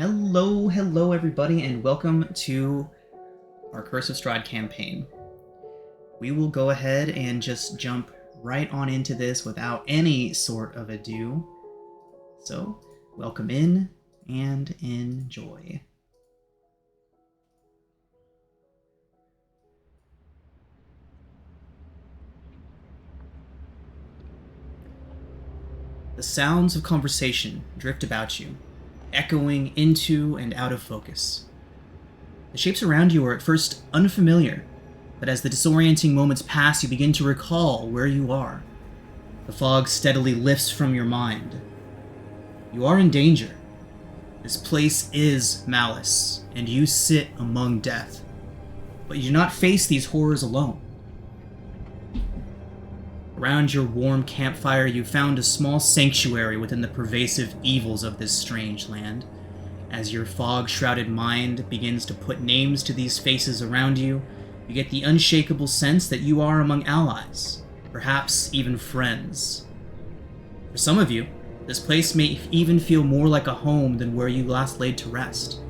Hello everybody, and welcome to our Curse of Strahd campaign. We will go ahead and just jump right on into this without any sort of ado. So, welcome in and enjoy. The sounds of conversation drift about you, echoing into and out of focus. The shapes around you are at first unfamiliar, but as the disorienting moments pass, you begin to recall where you are. The fog steadily lifts from your mind. You are in danger. This place is Malice, and you sit among death. But you do not face these horrors alone. Around your warm campfire, you found a small sanctuary within the pervasive evils of this strange land. As your fog-shrouded mind begins to put names to these faces around you, you get the unshakable sense that you are among allies, perhaps even friends. For some of you, this place may even feel more like a home than where you last laid to rest.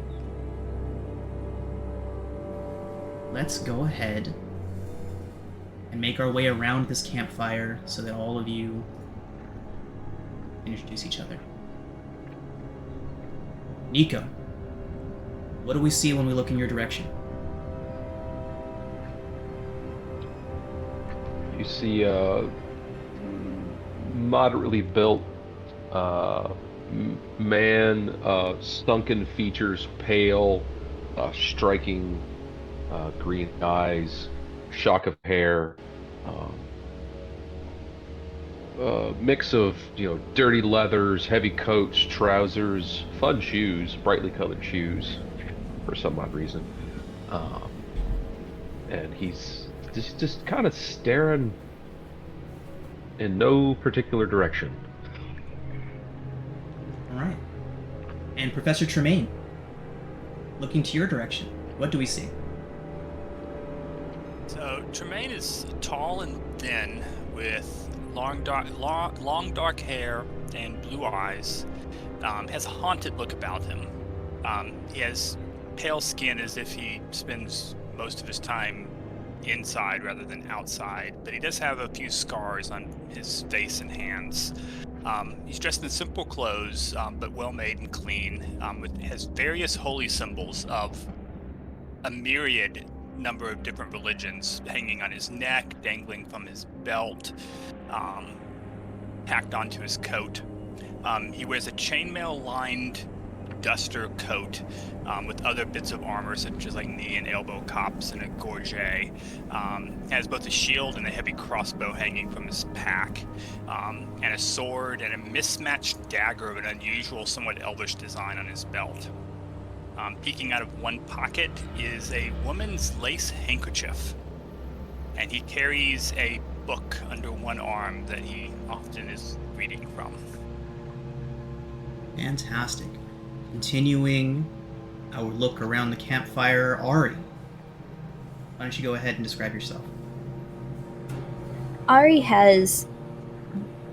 Let's go ahead and make our way around this campfire so that all of you can introduce each other. Nico, what do we see when we look in your direction? You see a moderately built man, sunken features, pale, striking green eyes, shock of hair, mix of dirty leathers, heavy coats, trousers, fun shoes, brightly colored shoes for some odd reason, and he's just kind of staring in no particular direction. All right. And Professor Tremaine, looking to your direction, what do we see? So Tremaine is tall and thin with long dark hair and blue eyes. Has a haunted look about him. He has pale skin as if he spends most of his time inside rather than outside, but he does have a few scars on his face and hands. He's dressed in simple clothes, but well made and clean. Has various holy symbols of a myriad number of different religions hanging on his neck, dangling from his belt, packed onto his coat. He wears a chainmail lined duster coat with other bits of armor such as like knee and elbow cops and a gorget. Has both a shield and a heavy crossbow hanging from his pack, and a sword and a mismatched dagger of an unusual, somewhat elvish design on his belt. Peeking out of one pocket is a woman's lace handkerchief, and he carries a book under one arm that he often is reading from. Fantastic. Continuing our look around the campfire, Ari, why don't you go ahead and describe yourself? Ari has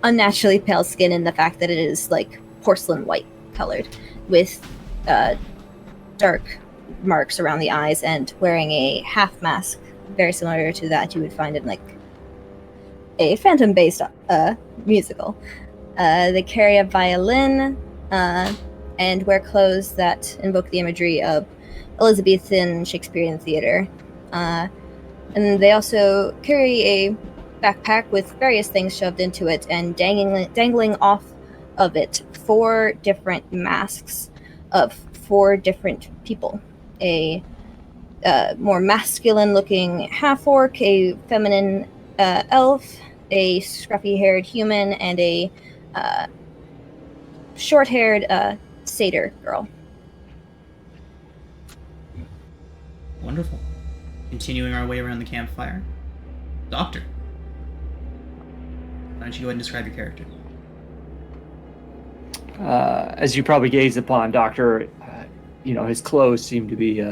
unnaturally pale skin in the fact that it is like porcelain white colored with dark marks around the eyes, and wearing a half mask very similar to that you would find in like a Phantom based musical. They carry a violin and wear clothes that invoke the imagery of Elizabethan Shakespearean theater. And they also carry a backpack with various things shoved into it, and dangling off of it 4 different masks of 4 different people. A more masculine-looking half-orc, a feminine elf, a scruffy-haired human, and a short-haired satyr girl. Wonderful. Continuing our way around the campfire, Doctor, why don't you go ahead and describe your character? As you probably gaze upon Doctor, his clothes seem to be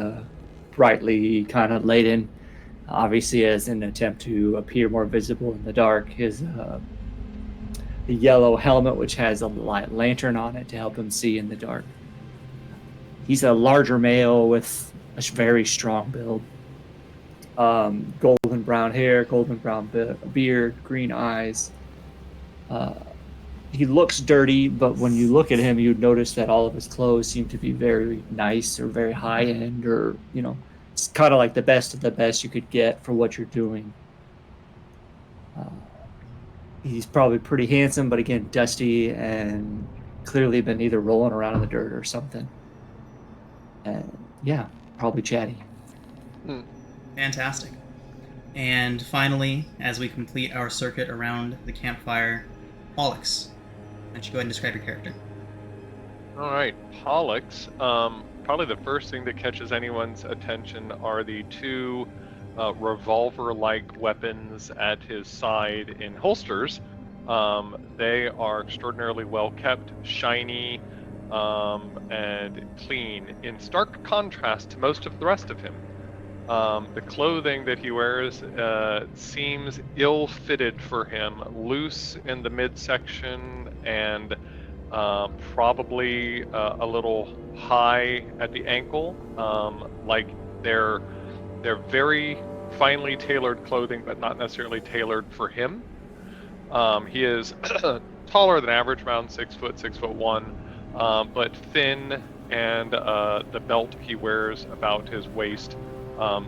brightly kind of laden, obviously as an attempt to appear more visible in the dark. His the yellow helmet, which has a light lantern on it to help him see in the dark. He's a larger male with a very strong build. Golden brown hair, golden brown beard, green eyes. He looks dirty, but when you look at him, you'd notice that all of his clothes seem to be very nice or very high end, or it's kind of like the best of the best you could get for what you're doing. He's probably pretty handsome, but again, dusty and clearly been either rolling around in the dirt or something. And yeah, probably chatty. Fantastic. And finally, as we complete our circuit around the campfire, Pollux, why don't you go ahead and describe your character? All right, Pollux. Probably the first thing that catches anyone's attention are the two revolver-like weapons at his side in holsters. They are extraordinarily well kept, shiny, and clean, in stark contrast to most of the rest of him. The clothing that he wears seems ill-fitted for him, loose in the midsection and probably a little high at the ankle. Like they're very finely tailored clothing, but not necessarily tailored for him. He is taller than average, around 6 foot, 6'1", but thin, and the belt he wears about his waist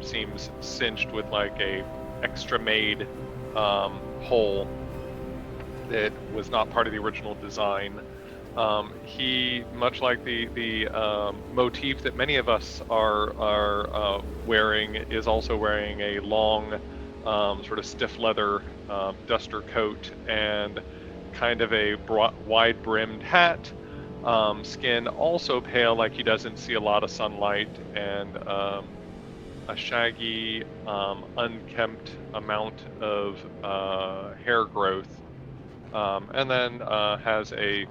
seems cinched with like a extra made hole that was not part of the original design. He, much like the motif that many of us are wearing, is also wearing a long sort of stiff leather duster coat and kind of a wide-brimmed hat. Skin also pale, like he doesn't see a lot of sunlight, and a shaggy, unkempt amount of hair growth, and then has a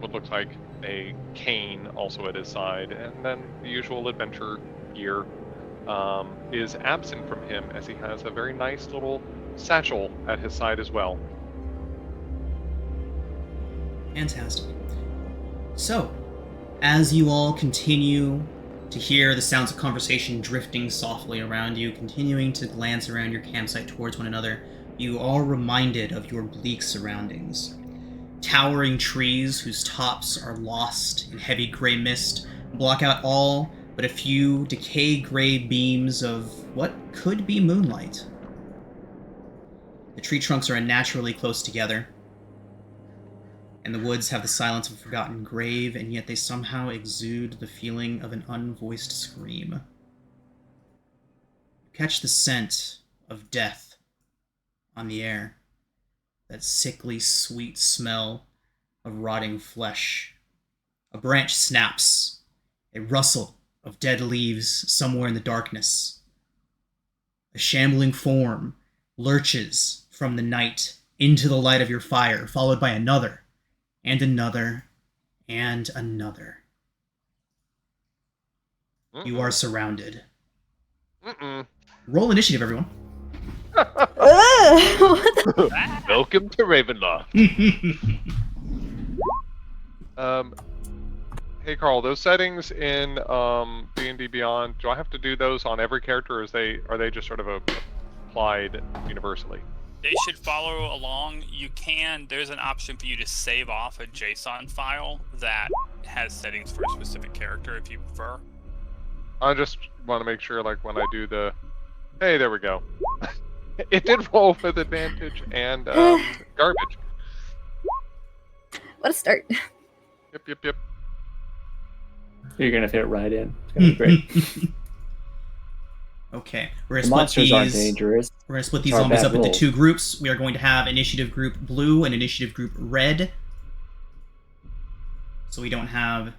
what looks like a cane also at his side, and then the usual adventure gear is absent from him, as he has a very nice little satchel at his side as well. Fantastic. So, as you all continue to hear the sounds of conversation drifting softly around you, continuing to glance around your campsite towards one another, you are reminded of your bleak surroundings. Towering trees whose tops are lost in heavy gray mist block out all but a few decay gray beams of what could be moonlight. The tree trunks are unnaturally close together, and the woods have the silence of a forgotten grave, and yet they somehow exude the feeling of an unvoiced scream. You catch the scent of death on the air, that sickly sweet smell of rotting flesh. A branch snaps, a rustle of dead leaves somewhere in the darkness. A shambling form lurches from the night into the light of your fire, followed by another, and another, and another. You are surrounded. Roll initiative, everyone. Welcome to Ravenloft. Hey Carl, those settings in D&D Beyond, do I have to do those on every character, or are they just sort of applied universally? They should follow along. There's an option for you to save off a JSON file that has settings for a specific character if you prefer. I just want to make sure, like, when I do hey, there we go. It did roll with advantage and garbage. What a start. Yep. You're gonna fit right in. It's gonna be great. Okay, we're The gonna monsters split aren't these. dangerous. We're gonna split these It's our zombies bad up into roll. two groups. We are going to have initiative group blue and initiative group red. So we don't have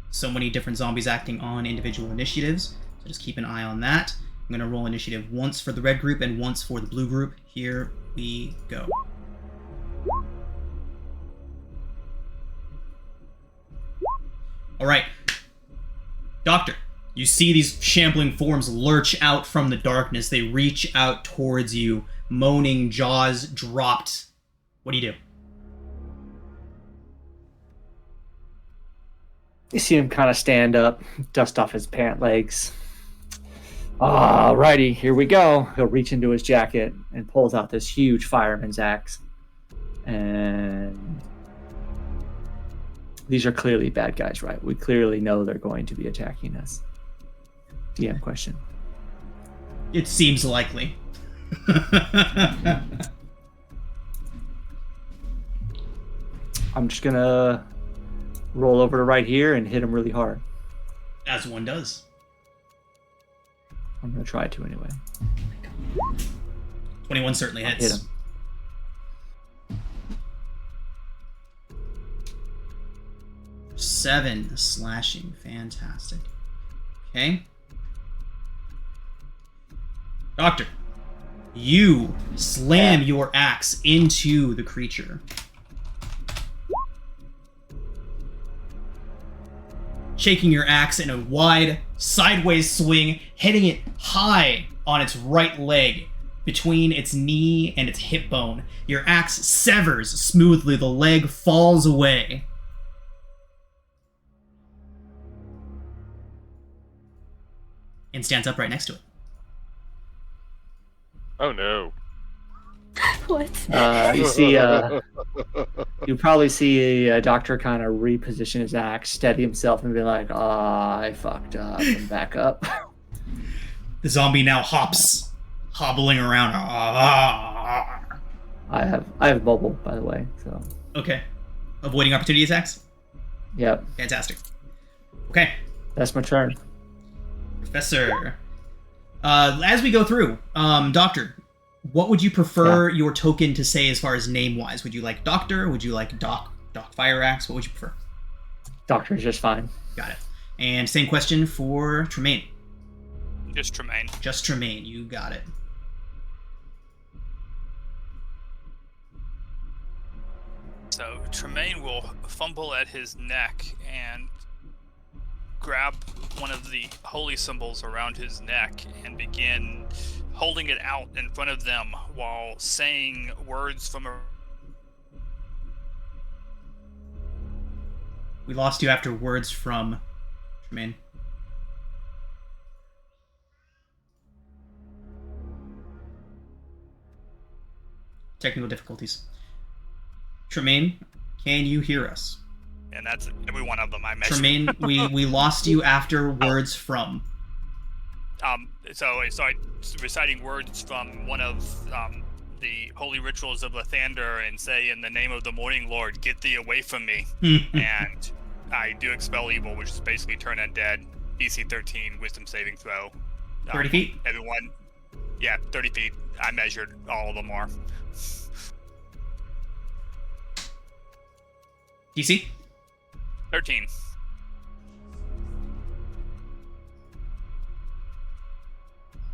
so many different zombies acting on individual initiatives. So just keep an eye on that. I'm gonna roll initiative once for the red group and once for the blue group. Here we go. All right, Doctor. You see these shambling forms lurch out from the darkness. They reach out towards you, moaning, jaws dropped. What do you do? You see him kind of stand up, dust off his pant legs. Alrighty, here we go. He'll reach into his jacket and pulls out this huge fireman's axe. And these are clearly bad guys, right? We clearly know they're going to be attacking us. DM question. It seems likely. I'm just gonna roll over to right here and hit him really hard. As one does. I'm gonna try to anyway. 21 certainly I'll hits. hit him. Seven slashing. Fantastic. Okay. Doctor, you slam your axe into the creature. Shaking your axe in a wide, sideways swing, hitting it high on its right leg, between its knee and its hip bone. Your axe severs smoothly, the leg falls away. And stands up right next to it. Oh no. What? You see, you probably see a doctor kind of reposition his axe, steady himself, and be like, I fucked up, and back up. The zombie now hops, hobbling around. I have mobile, by the way, so. Okay. Avoiding opportunity attacks? Yep, Fantastic. Okay. that's my turn. Professor. As we go through, Doctor, what would you prefer your token to say as far as name-wise? Would you like Doctor? Would you like Doc Fire Axe? What would you prefer? Doctor is just fine. Got it. And same question for Tremaine. Just Tremaine. Just Tremaine, you got it. So Tremaine will fumble at his neck and grab one of the holy symbols around his neck and begin holding it out in front of them while saying words from a... We lost you after words from Tremaine. Technical difficulties. Tremaine, can you hear us? And that's every one of them I mentioned. Tremaine, we lost you after words from. So I started reciting words from one of the holy rituals of Lathander and say, in the name of the Morning Lord, get thee away from me. And I do expel evil, which is basically turn undead. DC 13, wisdom saving throw. 30 feet? Everyone, yeah, 30 feet. I measured all of them are. DC? 13.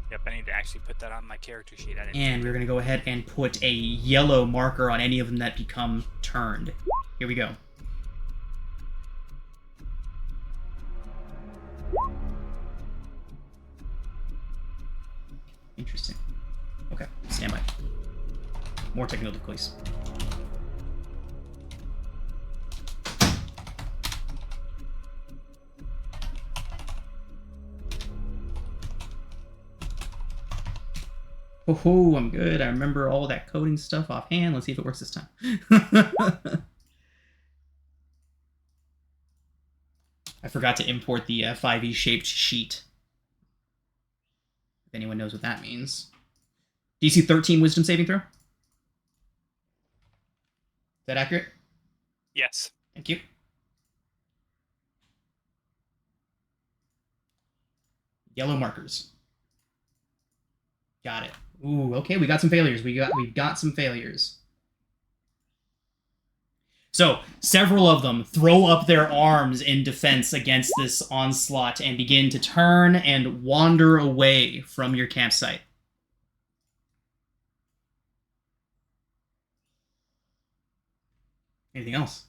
Yep, I need to actually put that on my character sheet. I didn't. And we're going to go ahead and put a yellow marker on any of them that become turned. Here we go. Interesting. Okay, stand by. More technical difficulties. Oh, I'm good. I remember all that coding stuff offhand. Let's see if it works this time. I forgot to import the 5e shaped sheet. If anyone knows what that means. DC 13 wisdom saving throw? Is that accurate? Yes. Thank you. Yellow markers. Got it. Ooh, okay, we got some failures. We got some failures. So, several of them throw up their arms in defense against this onslaught and begin to turn and wander away from your campsite. Anything else?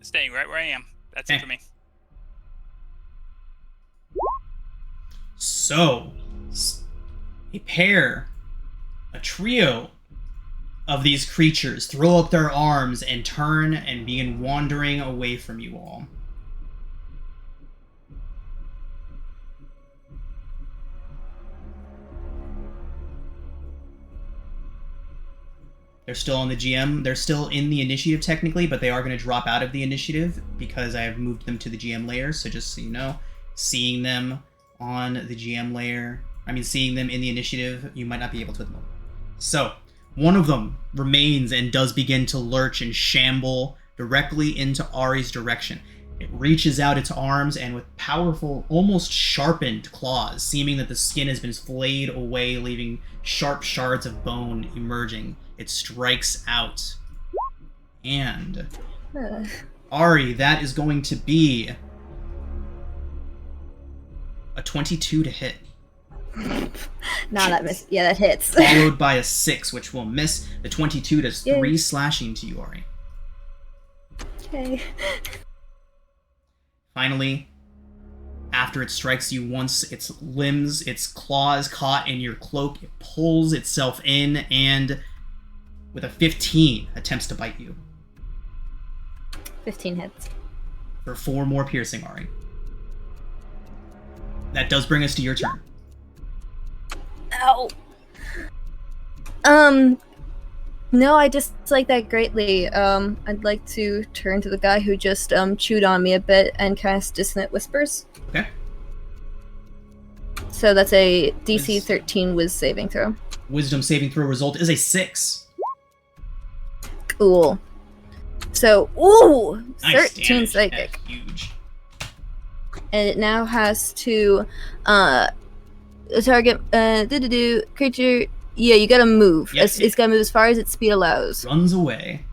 Staying right where I am. That's it for me. So, a trio of these creatures throw up their arms and turn and begin wandering away from you all. They're still on the GM. They're still in the initiative technically, but they are going to drop out of the initiative because I have moved them to the GM layer. So just so you know, seeing them on the GM layer, seeing them in the initiative, you might not be able to at the moment. So one of them remains and does begin to lurch and shamble directly into Ari's direction. It reaches out its arms and with powerful, almost sharpened claws, seeming that the skin has been flayed away, leaving sharp shards of bone emerging. It strikes out. And Ari, that is going to be a 22 to hit. Nah, that miss. Yeah, that hits. Followed by a 6, which will miss. The 22 does 3 slashing to you, Ari. Okay. Finally, after it strikes you once, its limbs, its claws caught in your cloak, it pulls itself in and, with a 15, attempts to bite you. 15 hits. For 4 more piercing, Ari. That does bring us to your turn. Ow. No, I dislike that greatly. I'd like to turn to the guy who just chewed on me a bit and cast Dissonant Whispers. Okay. So that's a DC 13 Wiz saving throw. Wisdom saving throw result is a 6. Cool. So, ooh! Nice 13 damage. psychic. That's huge. And it now has to target creature. Yeah, you gotta move. Yep. It's gotta move as far as its speed allows. Runs away.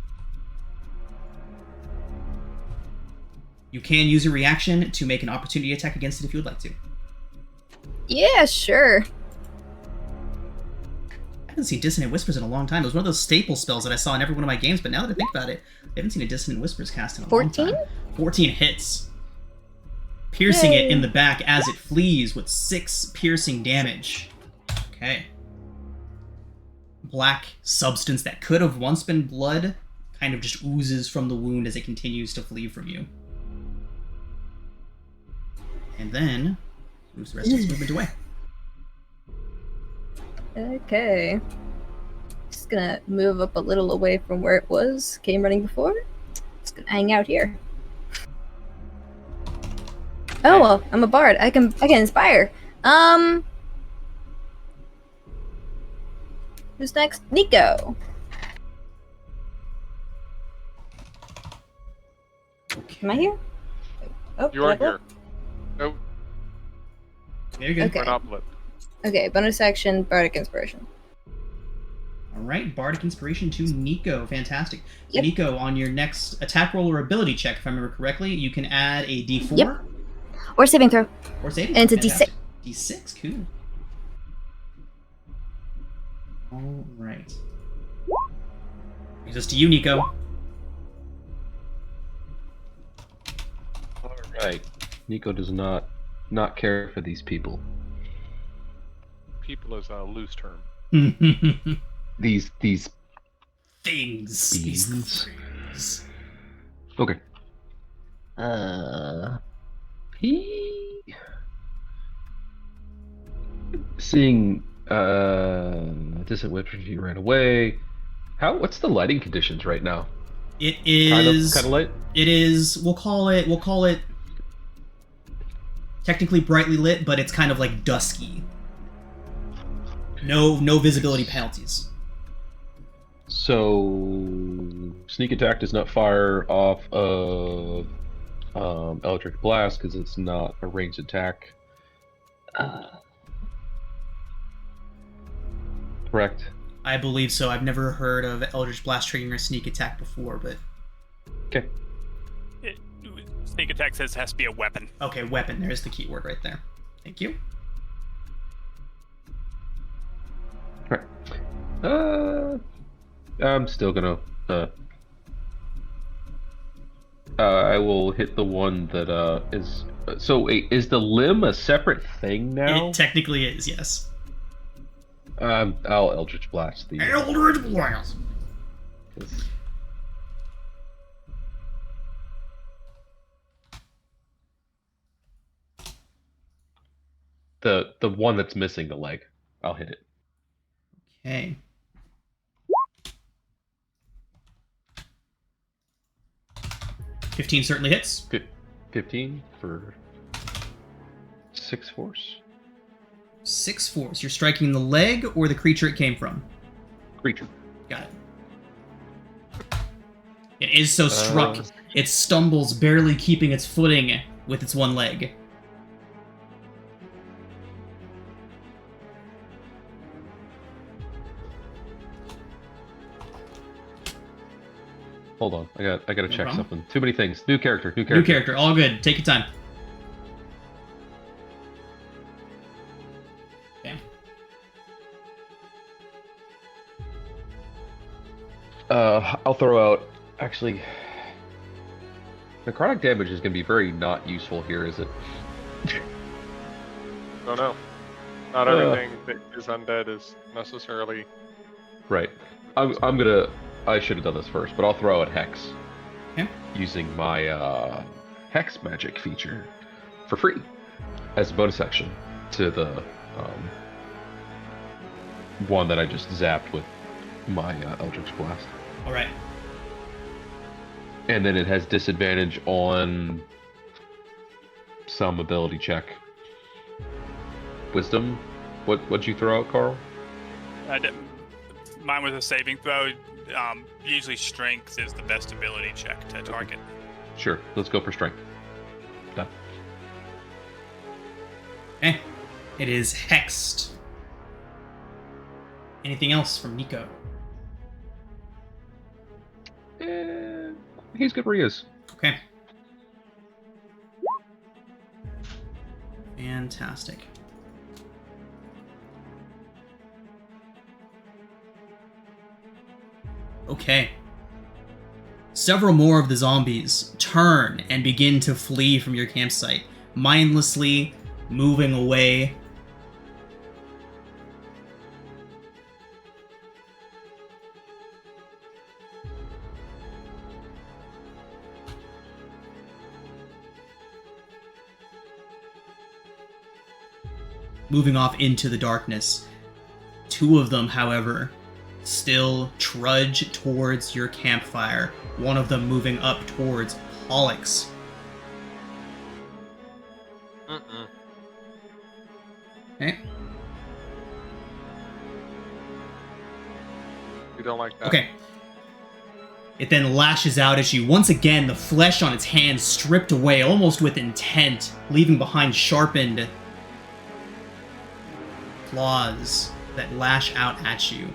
You can use a reaction to make an opportunity attack against it if you would like to. Yeah, sure. I haven't seen Dissonant Whispers in a long time. It was one of those staple spells that I saw in every one of my games, but now that I think about it, I haven't seen a Dissonant Whispers cast in a long 14? time. 14 hits. Piercing Yay. it in the back as it flees with 6 piercing damage. Okay. Black substance that could have once been blood kind of just oozes from the wound as it continues to flee from you. And then moves the rest of its movement away. Okay. Just gonna move up a little away from where it was. Came running before. Just gonna hang out here. Oh well, I'm a bard. I can inspire. Who's next? Nico. Am I here? Oh, You are did I here. Nope, There you go. Okay. we're not blipped. Okay, bonus action, bardic inspiration. All right, Bardic Inspiration to Nico. Fantastic. Yep. Nico, on your next attack roll or ability check, if I remember correctly, you can add a D4 Yep. Or saving throw. or saving. And it's a Fantastic. D6, cool. All right. Brings us to you, Nico. All right. Nico does not care for these people. People is a loose term. These Things. Beans. These things. Okay. He seeing Dissonant Whispers, he ran away. What's the lighting conditions right now? It is kind of light. It is. We'll call it technically brightly lit, but it's kind of like dusky. No visibility penalties. So sneak attack does not fire off of Eldritch Blast because it's not a ranged attack. Correct. I believe so. I've never heard of Eldritch Blast triggering a sneak attack before, but Okay. Sneak attack says it has to be a weapon. okay, weapon. There's the keyword right there. Thank you. I'm still gonna. I will hit the one that is. So wait, is the limb a separate thing now? It technically is, yes. I'll Eldritch Blast the. Eldritch Blast. 'cause the one that's missing the leg, I'll hit it. Okay. $15 certainly hits. 15 for 6 force. 6 force. You're striking the leg or the creature it came from? Creature. Got it. It is so struck, it stumbles, barely keeping its footing with its one leg. Hold on, I gotta No check problem. something. Too many things. New character. New character. All good. Take your time. Okay. I'll throw out. Actually, necrotic damage is gonna be very not useful here, is it? Don't know. Not everything that is undead is necessarily. Right. I'm gonna. I should have done this first, but I'll throw out Hex. Okay. Using my Hex magic feature for free as a bonus action to the one that I just zapped with my Eldritch Blast. All right. And then it has disadvantage on some ability check. Wisdom? What'd you throw out, Carl? Mine was a saving throw. Usually strength is the best ability check to target. Sure, let's go for strength. Done. Okay. It is hexed. Anything else from Nico? He's good where he is. Okay. Fantastic. Okay. Several more of the zombies turn and begin to flee from your campsite, mindlessly moving away. Moving off into the darkness. 2 of them, however, still trudge towards your campfire, one of them moving up towards Pollux. Okay. We don't like that. Okay. It then lashes out at you. Once again, the flesh on its hands stripped away, almost with intent, leaving behind sharpened claws that lash out at you.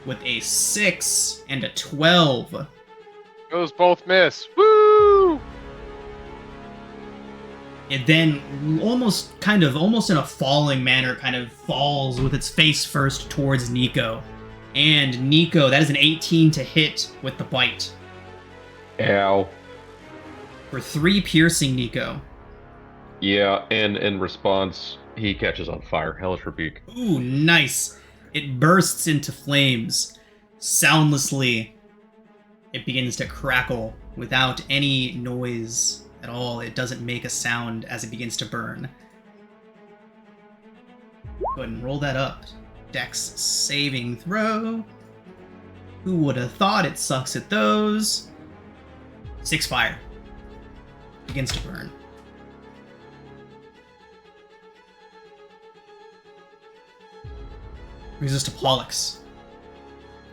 With a 6 and a 12. Those both miss. Woo! It then almost in a falling manner kind of falls with its face first towards Nico. And Nico, that is an 18 to hit with the bite. Ow. For 3 piercing, Nico. Yeah, and in response, he catches on fire. Hellish Rebuke. Ooh, nice. It bursts into flames. Soundlessly, it begins to crackle without any noise at all. It doesn't make a sound as it begins to burn. Go ahead and roll that up. Dex saving throw. Who would have thought it sucks at those? 6 fire. Begins to burn. Brings us to Pollux.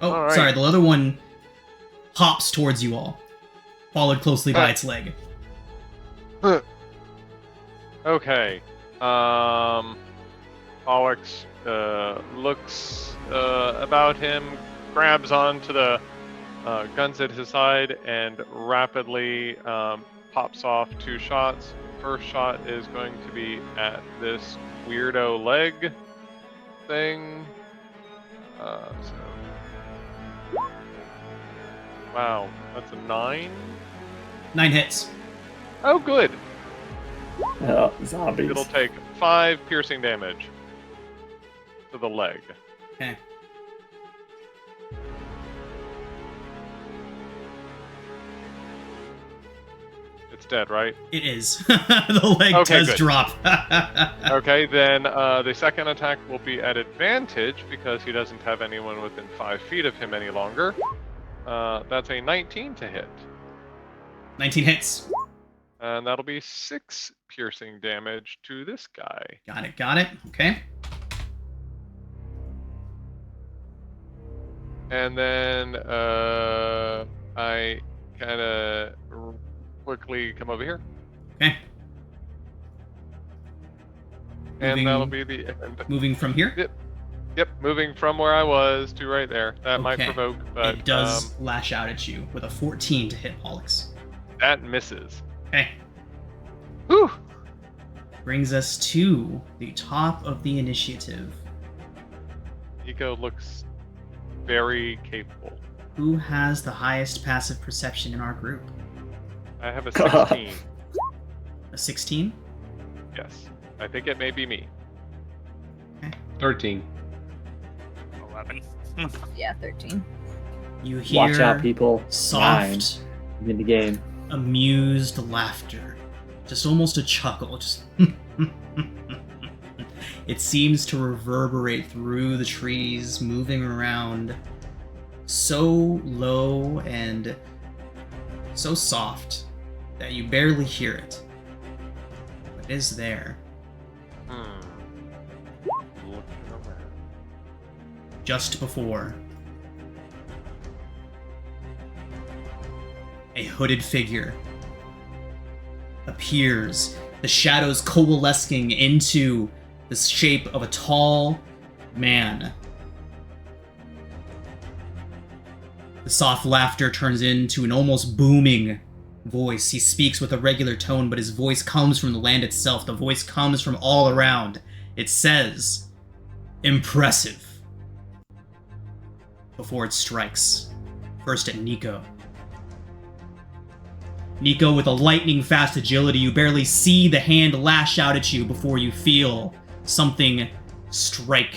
Oh, All right. sorry, the other one hops towards you all, followed closely by its leg. Okay. Pollux looks about him, grabs onto the guns at his side, and rapidly pops off 2 shots. First shot is going to be at this weirdo leg thing. Wow, that's a 9. 9 hits. Oh, good. Zombies. It'll take 5 piercing damage to the leg. Okay. It's dead, right? It is. The leg Okay, does good. drop. Okay, then the second attack will be at advantage because he doesn't have anyone within 5 feet of him any longer. That's a 19 to hit. 19 hits. And that'll be 6 piercing damage to this guy. Got it. Okay. And then I kind of quickly come over here. Okay. And that'll be the end. Moving from here? Yep, moving from where I was to right there. That might Okay. provoke, but It does lash out at you with a 14 to hit Pollux. that misses. Okay. Whew! Brings us to the top of the initiative. Nico looks very capable. Who has the highest passive perception in our group? I have a 16. A 16? Yes. I think it may be me. 13. 11. Yeah, 13. You hear Watch out, people. soft, 9 in the game. amused laughter. Just almost a chuckle. Just it seems to reverberate through the trees, moving around so low and so soft that you barely hear it. But it is there. Looking around. Just before a hooded figure appears, the shadows coalescing into the shape of a tall man. The soft laughter turns into an almost booming voice. He speaks with a regular tone, but his voice comes from the land itself. The voice comes from all around. It says, "Impressive," before it strikes. First at Nico. Nico, with a lightning-fast agility, you barely see the hand lash out at you before you feel something strike.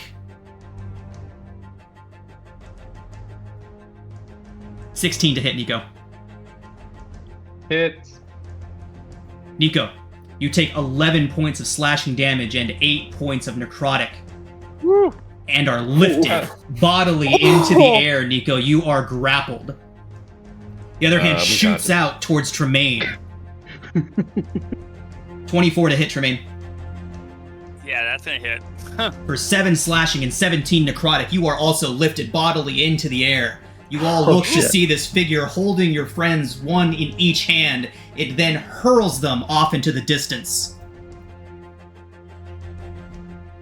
16 to hit, Nico. Hits. Nico, you take 11 points of slashing damage and 8 points of necrotic. Woo! And are lifted bodily into the air, Nico. You are grappled. The other hand shoots unconscious. out towards Tremaine. 24 to hit Tremaine. Yeah, that's gonna hit. For 7 slashing and 17 necrotic, you are also lifted bodily into the air. You all look to shit. see this figure holding your friends, one in each hand. It then hurls them off into the distance.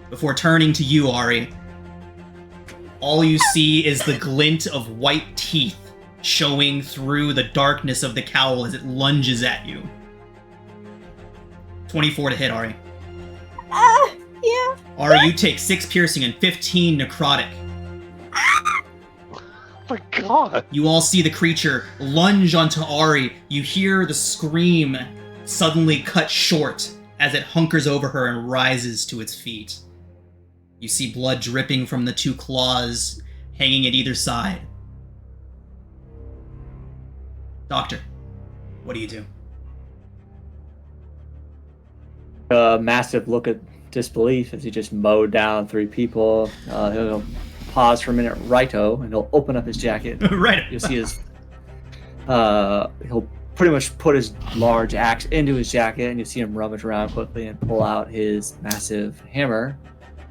Before turning to you, Ari, all you see is the glint of white teeth showing through the darkness of the cowl as it lunges at you. 24 to hit, Ari. Yeah. Ari, you take 6 piercing and 15 necrotic. Oh my god! You all see the creature lunge onto Ari. You hear the scream suddenly cut short as it hunkers over her and rises to its feet. You see blood dripping from the 2 claws hanging at either side. Doctor, what do you do? A massive look of disbelief as he just mowed down 3 people. He'll pause for a minute, righto, and he'll open up his jacket. Right. You'll see his. He'll pretty much put his large axe into his jacket, and you'll see him rummage around quickly and pull out his massive hammer.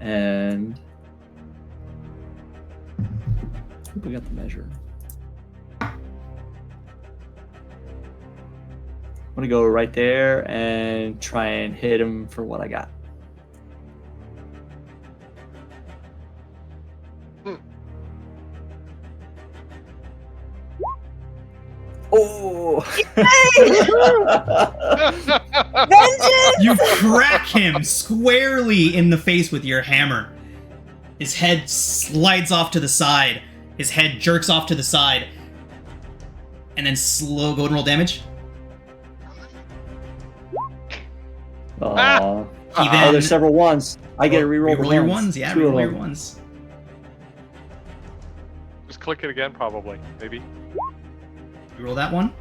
And I think we got the measure. I'm gonna go right there and try and hit him for what I got. Oh! Vengeance! You crack him squarely in the face with your hammer. His head slides off to the side. His head jerks off to the side. And then go and roll damage. Aw. He then There's several ones. I get to reroll the reroll your ones. ones. Yeah, 2 of reroll your them. ones. Just click it again, probably. Maybe. You roll that one.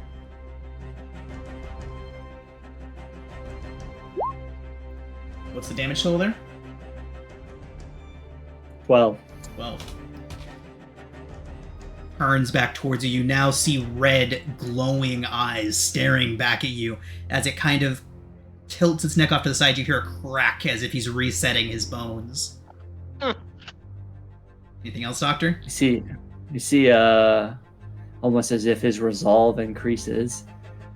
What's the damage total there? 12. 12. Turns back towards you. You now see red, glowing eyes staring back at you as it kind of tilts its neck off to the side. You hear a crack as if he's resetting his bones. Anything else, Doctor? You see, almost as if his resolve increases,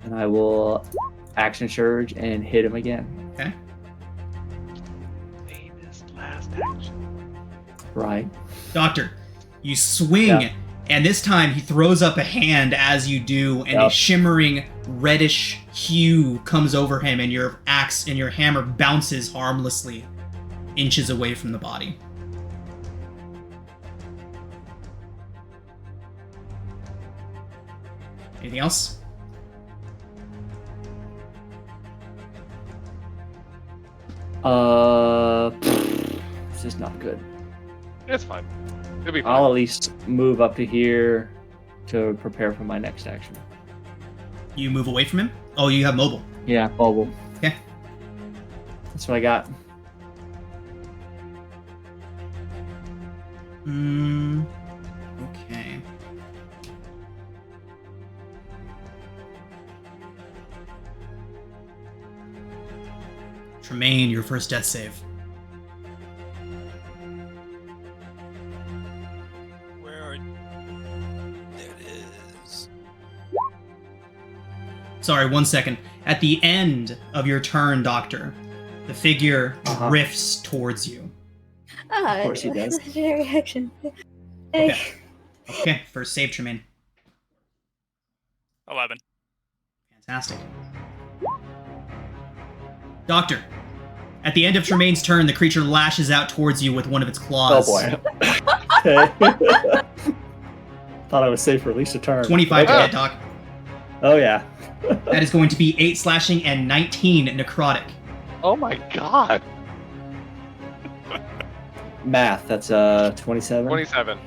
and I will action surge and hit him again. Okay. Famous last action. Right. Doctor, you swing, and this time he throws up a hand as you do, and a shimmering reddish hue comes over him, and your axe and your hammer bounces harmlessly inches away from the body. Anything else? This is not good. It's fine. It'll be fine. I'll at least move up to here to prepare for my next action. You move away from him? Oh, you have mobile. Yeah, mobile. Okay. That's what I got. Okay. Tremaine, your first death save. Where? There it is. Sorry, 1 second. At the end of your turn, Doctor, the figure drifts towards you. Of course he does. Legendary action. Okay. Okay, first save, Tremaine. 11. Fantastic. Doctor, at the end of Tremaine's turn, the creature lashes out towards you with one of its claws. Oh boy. Okay. Thought I was safe for at least a turn. 25 to hit, Doc. Oh yeah. That is going to be 8 slashing and 19 necrotic. Oh my god. Math. That's 27. 27.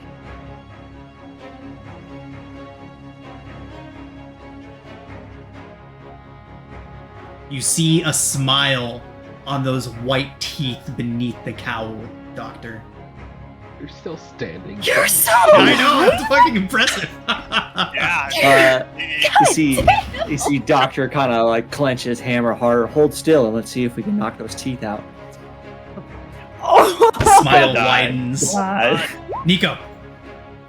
You see a smile on those white teeth beneath the cowl, Doctor. You're still standing. You're so. I know, that's fucking impressive. Yeah. You see Doctor kind of like clench his hammer harder. Hold still and let's see if we can knock those teeth out. The smile Die. widens. God. Nico,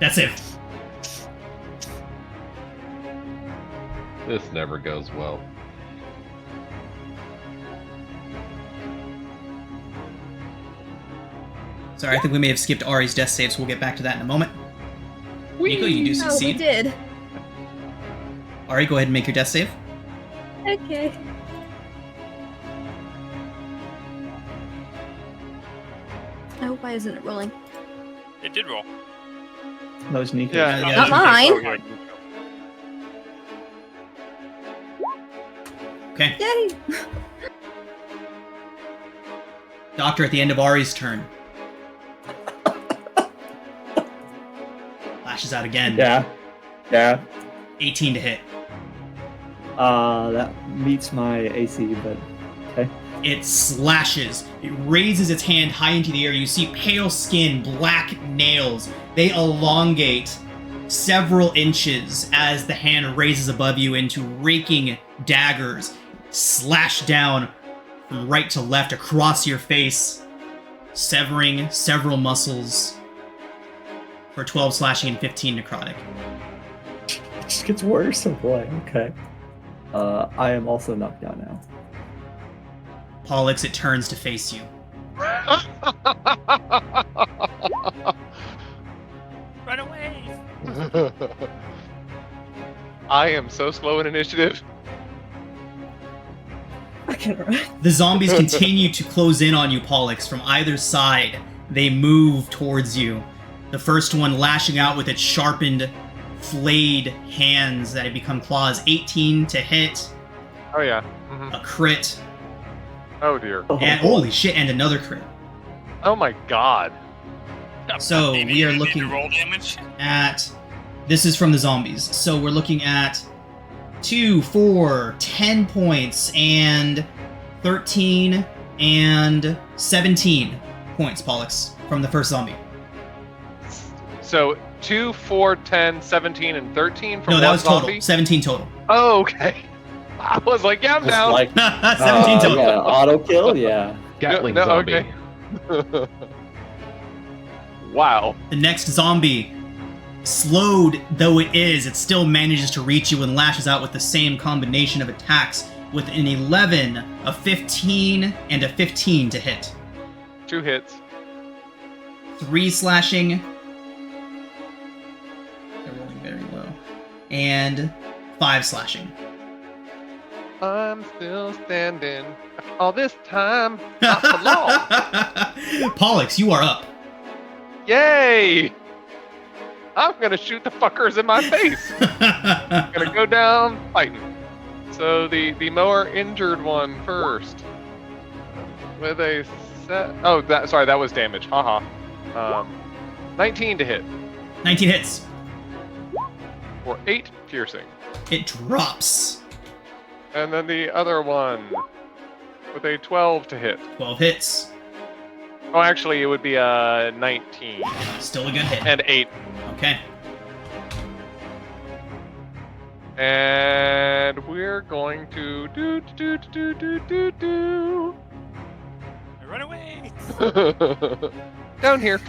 that's it. This never goes well. Sorry, I think we may have skipped Ari's death save, so we'll get back to that in a moment. Nico, you do No, we succeed. did. Ari, go ahead and make your death save. Okay. Oh, why isn't it rolling? It did roll. That was Nico. Yeah. Not mine. Okay. Yay! Doctor, at the end of Ari's turn. Lashes out again. Yeah. 18 to hit. That meets my AC, but okay. It slashes. It raises its hand high into the air. You see pale skin, black nails. They elongate several inches as the hand raises above you into raking daggers. Slash down from right to left across your face, severing several muscles for 12 slashing and 15 necrotic. It just gets worse. Oh boy. Okay. I am also knocked down now. Pollux, it turns to face you. Run away! I am so slow in initiative. I can run. The zombies continue to close in on you, Pollux, from either side. They move towards you. The first one lashing out with its sharpened, flayed hands that have become claws. 18 to hit, Oh yeah. Mhm. a crit, Oh dear. and holy shit, and another crit. Oh my god. So, Need we are to looking- roll damage. At this is from the zombies. So we're looking at 2, 4, 10 points, and 13, and 17 points, Pollux, from the first zombie. So 2, 4, 10, 17, and 13 from No, that one was total. zombie? 17 total. Oh, okay. I was like, yeah, I'm Just down. like 17 total. yeah, auto kill. Yeah. Gatling No, zombie. okay. Wow. The next zombie, slowed though it is, it still manages to reach you and lashes out with the same combination of attacks with an 11, a 15, and a 15 to hit. 2 hits. 3 slashing. They're rolling very low. And 5 slashing. I'm still standing all this time. Not for long. Pollux, you are up. Yay! I'm gonna shoot the fuckers in my face. Gonna go down fighting. So the more injured one first. With a set. Oh, that was damage. Haha. 19 to hit 19 hits. for 8 piercing. It drops. And then the other one with a 12 to hit. 12 hits. Oh, actually, it would be a 19 Still a good hit. and 8. Okay. And we're going to do. Run away! Down here.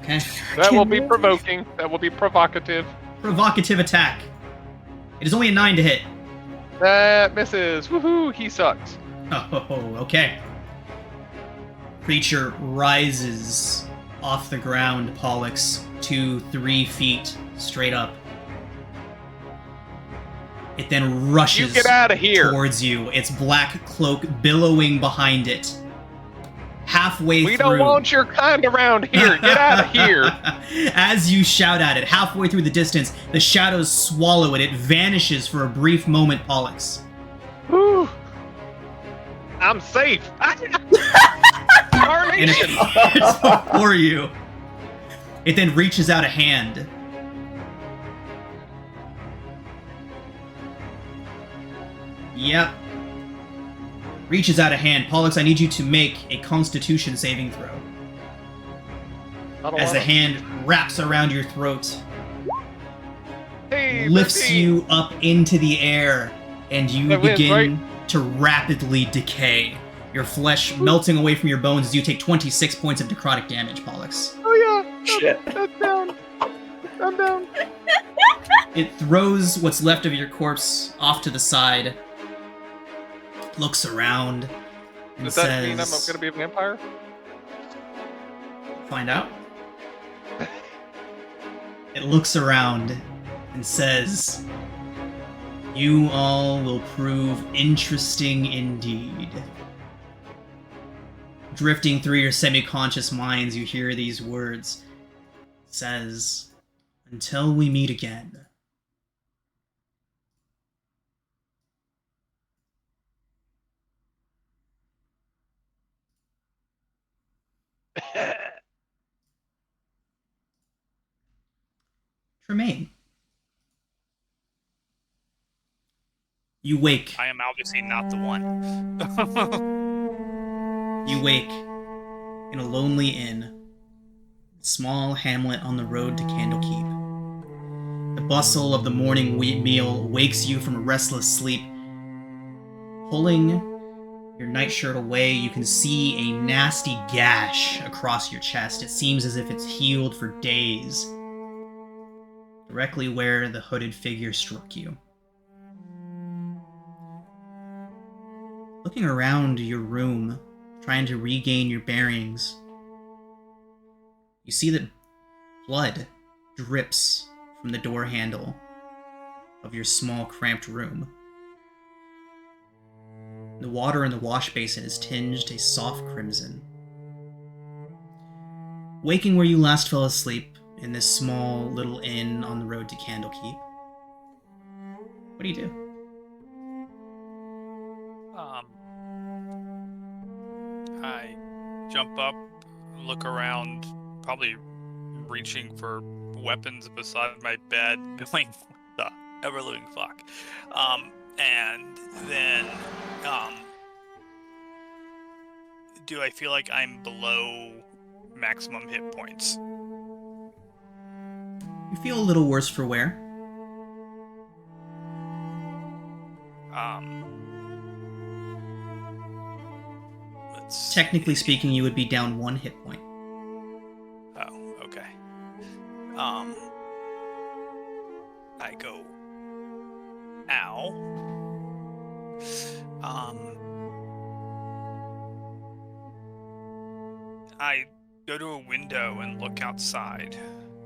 Okay. That will be provoking. That will be provocative. Provocative attack. It is only a 9 to hit. That misses. Woohoo! He sucks. Oh, okay. Creature rises off the ground, Pollux, 2-3 feet straight up. It then rushes You get out of here. towards you, its black cloak billowing behind it. Halfway We through... don't want your kind around here. Get out of here. As you shout at it, halfway through the distance, the shadows swallow it. It vanishes for a brief moment, Pollux. Whew. I'm safe. And Carnation. it's before you. It then reaches out a hand. Yep. Reaches out a hand. Pollux, I need you to make a Constitution saving throw. I don't As the wanna- hand wraps around your throat, Hey, lifts 13. you up into the air, and you That wins, begin to rapidly decay. Your flesh melting away from your bones as you take 26 points of necrotic damage, Pollux. Oh yeah. Shit. That's down. I'm down. It throws what's left of your corpse off to the side, looks around, and Does that mean I'm says, gonna be a vampire? Find out. It looks around and says, you all will prove interesting indeed. Drifting through your semi-conscious minds, you hear these words. It says, until we meet again. Tremaine. You wake. I am obviously not the one. You wake in a lonely inn, a small hamlet on the road to Candlekeep. The bustle of the morning meal wakes you from a restless sleep. Pulling your nightshirt away, you can see a nasty gash across your chest. It seems as if it's healed for days, directly where the hooded figure struck you. Looking around your room, trying to regain your bearings, you see that blood drips from the door handle of your small, cramped room. The water in the wash basin is tinged a soft crimson. Waking where you last fell asleep in this small little inn on the road to Candlekeep, what do you do? I jump up, look around, probably reaching for weapons beside my bed, going, what the ever-living fuck? And then do I feel like I'm below maximum hit points? You feel a little worse for wear. Let's Technically see. speaking, you would be down 1 hit point. Oh, okay. I go. Ow. I go to a window and look outside.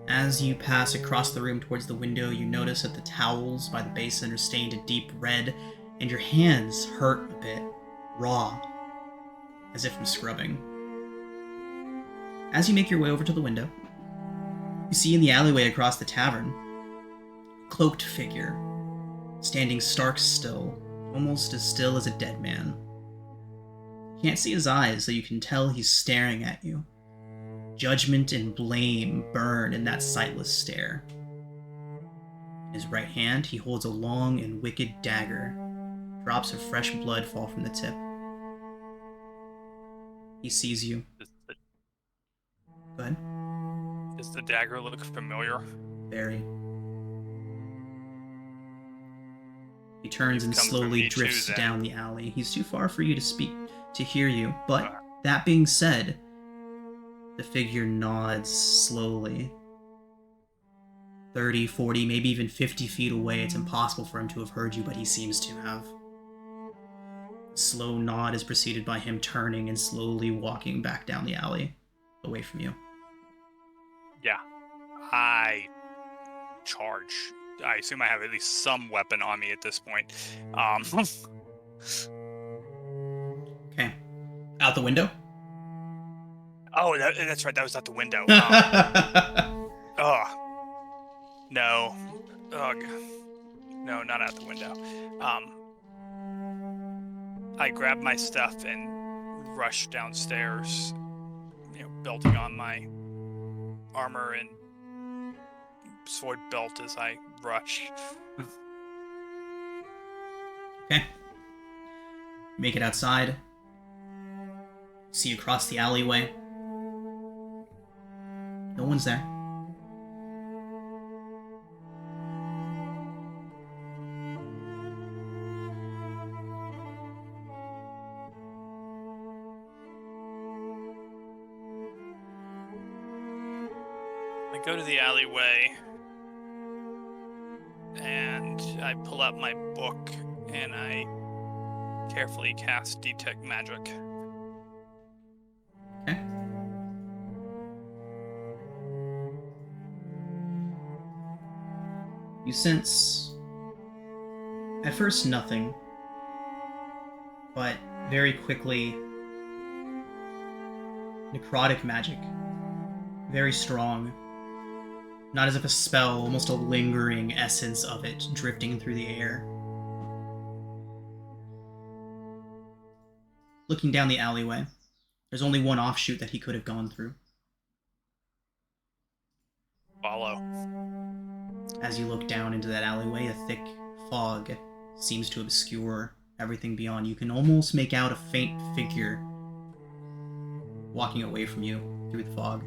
As you pass across the room towards the window, you notice that the towels by the basin are stained a deep red, and your hands hurt a bit, raw, as if from scrubbing. As you make your way over to the window, you see in the alleyway across the tavern, a cloaked figure, standing stark still, almost as still as a dead man. You can't see his eyes, so you can tell he's staring at you. Judgment and blame burn in that sightless stare. In his right hand, he holds a long and wicked dagger. Drops of fresh blood fall from the tip. He sees you. Go ahead. Does the dagger look familiar? Very. He turns and Comes for slowly me too, drifts then. down the alley. He's too far for you to hear you, but that being said, the figure nods slowly. 30, 40, maybe even 50 feet away, it's impossible for him to have heard you, but he seems to have. A slow nod is preceded by him turning and slowly walking back down the alley, away from you. Yeah. I charge. I assume I have at least some weapon on me at this point. Okay. Out the window? Oh, that's right. That was out the window. No. Ugh. No, not out the window. I grab my stuff and rush downstairs, belting on my armor and sword belt as I rush. Okay. Make it outside. See across the alleyway. No one's there. I go to the alleyway and I pull out my book and I carefully cast Detect Magic. Okay. You sense, at first, nothing, but very quickly, necrotic magic. Very strong. Not as if a spell, almost a lingering essence of it drifting through the air. Looking down the alleyway, there's only one offshoot that he could have gone through. Follow. As you look down into that alleyway, a thick fog seems to obscure everything beyond. You can almost make out a faint figure walking away from you through the fog.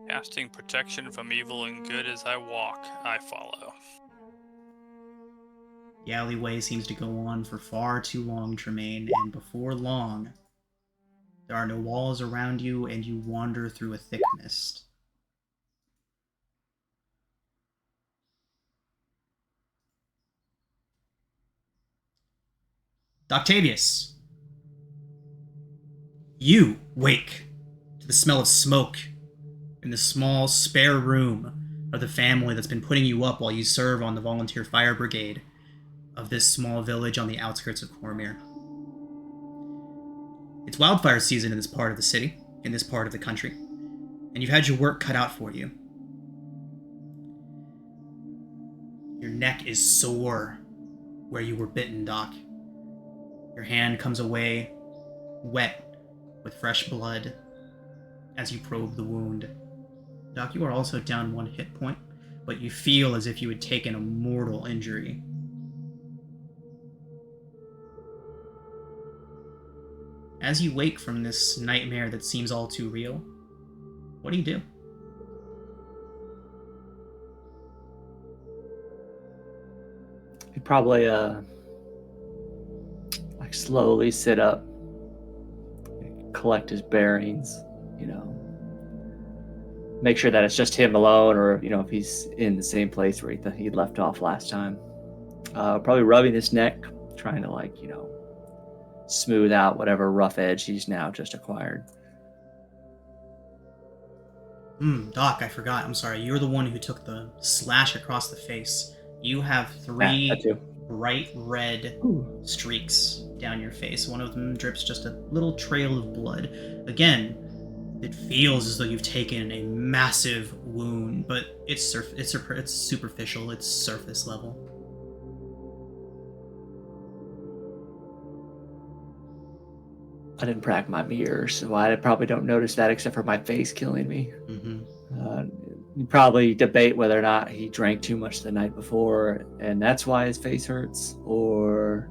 Casting protection from evil and good as I walk, I follow. The alleyway seems to go on for far too long, Tremaine, and before long, there are no walls around you, and you wander through a thick mist. Octavius, you wake to the smell of smoke in the small, spare room of the family that's been putting you up while you serve on the volunteer fire brigade of this small village on the outskirts of Cormyr. It's wildfire season in this part of the city, in this part of the country, and you've had your work cut out for you. Your neck is sore where you were bitten, Doc. Your hand comes away wet with fresh blood as you probe the wound. Doc, you are also down 1 hit point, but you feel as if you had taken a mortal injury. As you wake from this nightmare that seems all too real, what do you do? He'd probably like slowly sit up, collect his bearings, you know, make sure that it's just him alone, or you know, if he's in the same place where he left off last time. Probably rubbing his neck, trying to, like, you know, smooth out whatever rough edge he's now just acquired. Doc, I forgot. I'm sorry. You're the one who took the slash across the face. You have That three too. bright red Ooh. streaks down your face. One of them drips just a little trail of blood. Again, it feels as though you've taken a massive wound, but it's superficial. It's surface level. I didn't crack my mirror, so I probably don't notice that except for my face killing me. You probably debate whether or not he drank too much the night before, and that's why his face hurts, or,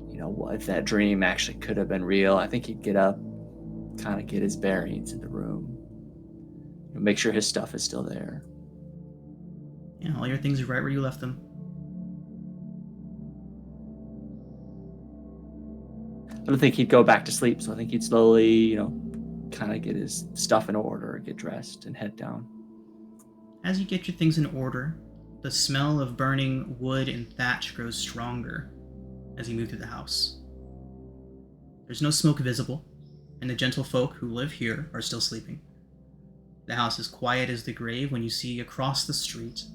you know, if that dream actually could have been real. I think he'd get up, kind of get his bearings in the room, make sure his stuff is still there. Yeah, all your things are right where you left them. I don't think he'd go back to sleep, so I think he'd slowly, you know, kind of get his stuff in order, get dressed, and head down. As you get your things in order, the smell of burning wood and thatch grows stronger as you move through the house. There's no smoke visible, and the gentlefolk who live here are still sleeping. The house is quiet as the grave when you see across the street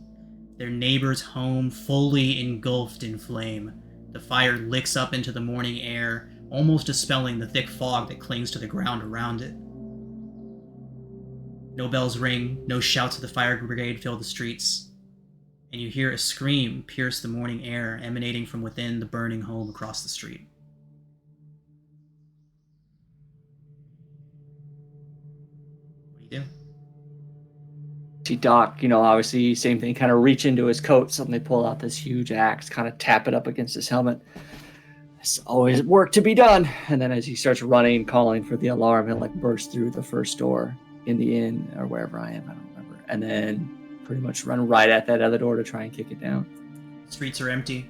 their neighbor's home fully engulfed in flame. The fire licks up into the morning air, almost dispelling the thick fog that clings to the ground around it. No bells ring, no shouts of the fire brigade fill the streets, and you hear a scream pierce the morning air emanating from within the burning home across the street. What do you do? See Doc, you know, obviously same thing, kind of reach into his coat, suddenly pull out this huge axe, kind of tap it up against his helmet. There's always work to be done. And then as he starts running, calling for the alarm, he'll like burst through the first door in the inn or wherever I am, I don't remember. And then pretty much run right at that other door to try and kick it down. Streets are empty.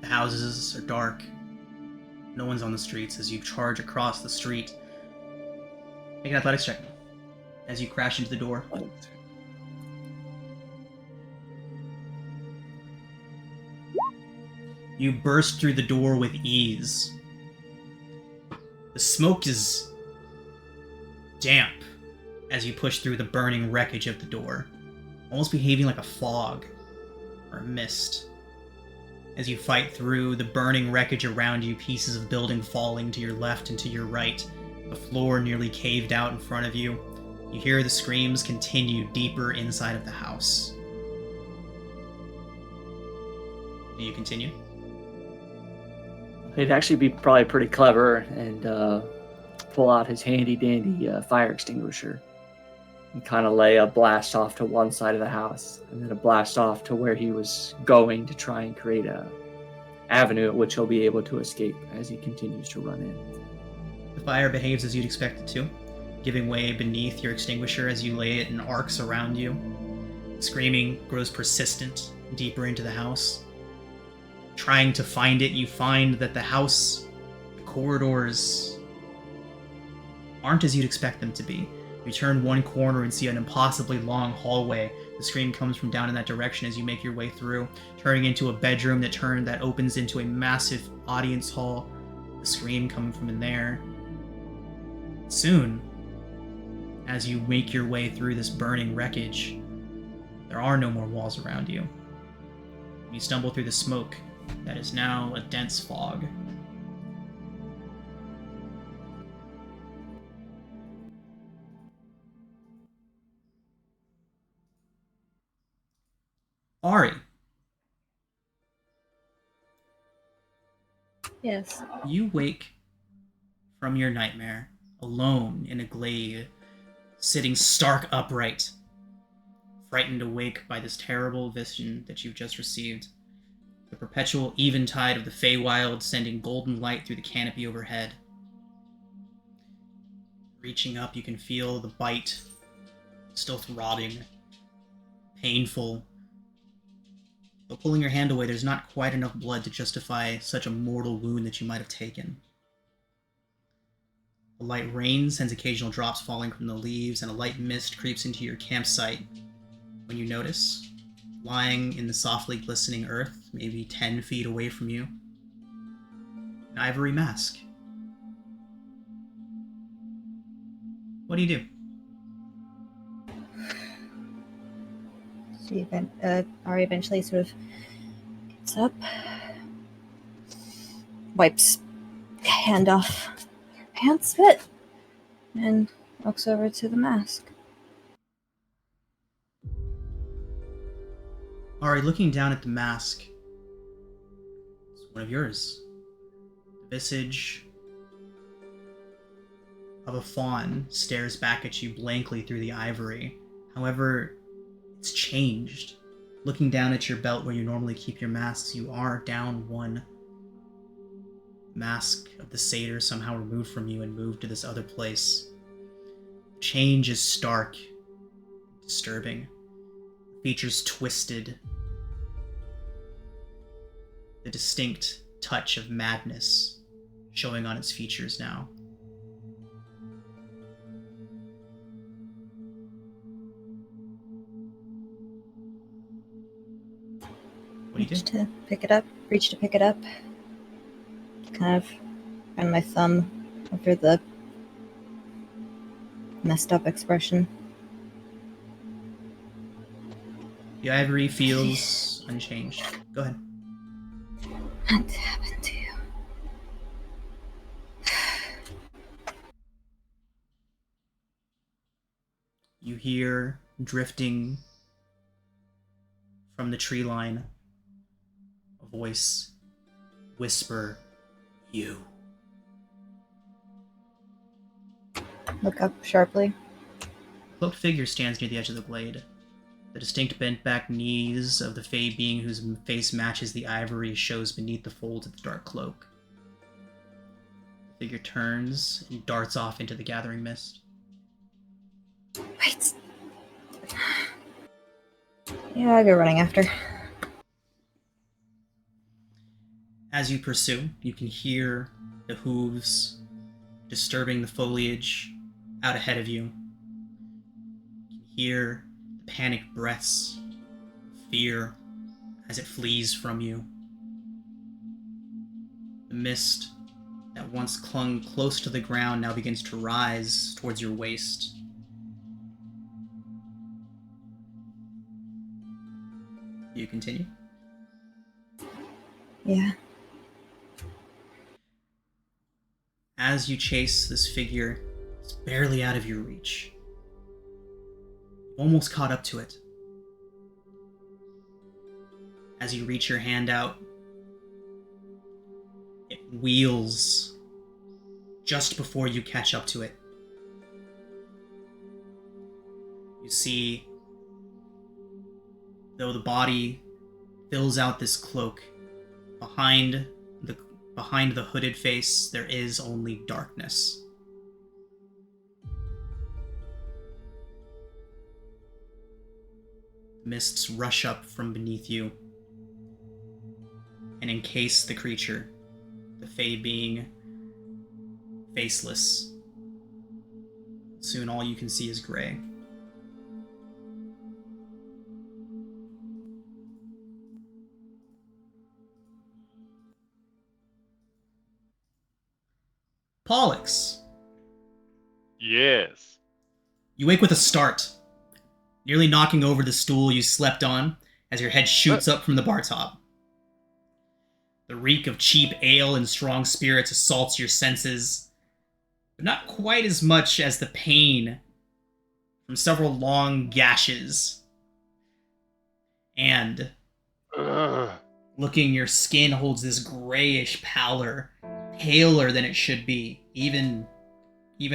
The houses are dark. No one's on the streets as you charge across the street. Make an athletics check as you crash into the door. You burst through the door with ease. The smoke is damp as you push through the burning wreckage of the door, almost behaving like a fog or a mist. As you fight through the burning wreckage around you, pieces of building falling to your left and to your right, the floor nearly caved out in front of you. You hear the screams continue deeper inside of the house. Do you continue? He'd actually be probably pretty clever and pull out his handy-dandy fire extinguisher and kind of lay a blast off to one side of the house and then a blast off to where he was going to try and create a avenue at which he'll be able to escape as he continues to run in. The fire behaves as you'd expect it to, giving way beneath your extinguisher as you lay it in arcs around you. The screaming grows persistent, deeper into the house. Trying to find it, you find that the house, the corridors, aren't as you'd expect them to be. You turn one corner and see an impossibly long hallway. The scream comes from down in that direction as you make your way through, turning into a bedroom that opens into a massive audience hall. The scream coming from in there. Soon, as you make your way through this burning wreckage, there are no more walls around you. You stumble through the smoke that is now a dense fog. Ari, Yes. you wake from your nightmare, alone in a glade, sitting stark upright, frightened awake by this terrible vision that you've just received. The perpetual eventide of the Feywild sending golden light through the canopy overhead. Reaching up, you can feel the bite still throbbing, painful. But pulling your hand away, there's not quite enough blood to justify such a mortal wound that you might have taken. A light rain sends occasional drops falling from the leaves, and a light mist creeps into your campsite when you notice, lying in the softly glistening earth, maybe 10 feet away from you, an ivory mask. What do you do? Ari eventually sort of gets up, wipes hand off pants bit, and walks over to the mask. Ari, looking down at the mask, it's one of yours. The visage of a fawn stares back at you blankly through the ivory. However, it's changed. Looking down at your belt where you normally keep your masks, you are down one mask of the satyr, somehow removed from you and moved to this other place. Change is stark, disturbing. Features twisted. The distinct touch of madness showing on its features now. What do you Reach do? to pick it up. Kind of run my thumb over the messed up expression. The ivory feels unchanged. Go ahead. What happened to you? You hear drifting from the tree line a voice whisper, "You." Look up sharply. A cloaked figure stands near the edge of the glade. The distinct bent-back knees of the fey being whose face matches the ivory shows beneath the folds of the dark cloak. The figure turns and darts off into the gathering mist. Wait. Yeah, I'll go running after. As you pursue, you can hear the hooves disturbing the foliage out ahead of you. You can hear the panicked breaths, fear as it flees from you. The mist that once clung close to the ground now begins to rise towards your waist. You continue? Yeah. As you chase this figure, it's barely out of your reach. You've almost caught up to it. As you reach your hand out, it wheels just before you catch up to it. You see, though the body fills out this cloak, behind the hooded face, there is only darkness. Mists rush up from beneath you and encase the creature, the fey being faceless. Soon all you can see is gray. Pollux, Yes. you wake with a start, nearly knocking over the stool you slept on as your head shoots up from the bar top. The reek of cheap ale and strong spirits assaults your senses, but not quite as much as the pain from several long gashes. And looking, your skin holds this grayish pallor, paler than it should be, even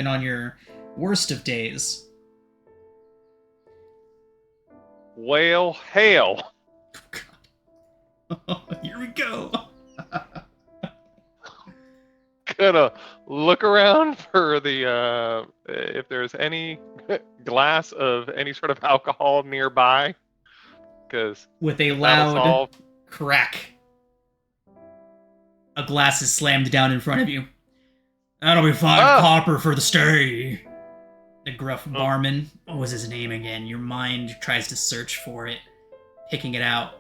on your worst of days. Well, hell. Here we go. Gonna look around for the if there's any glass of any sort of alcohol nearby, because With a that'll loud solve. crack, a glass is slammed down in front of you. That'll be 5 Ah! copper for the stay. The gruff Oh. barman. What was his name again? Your mind tries to search for it, picking it out.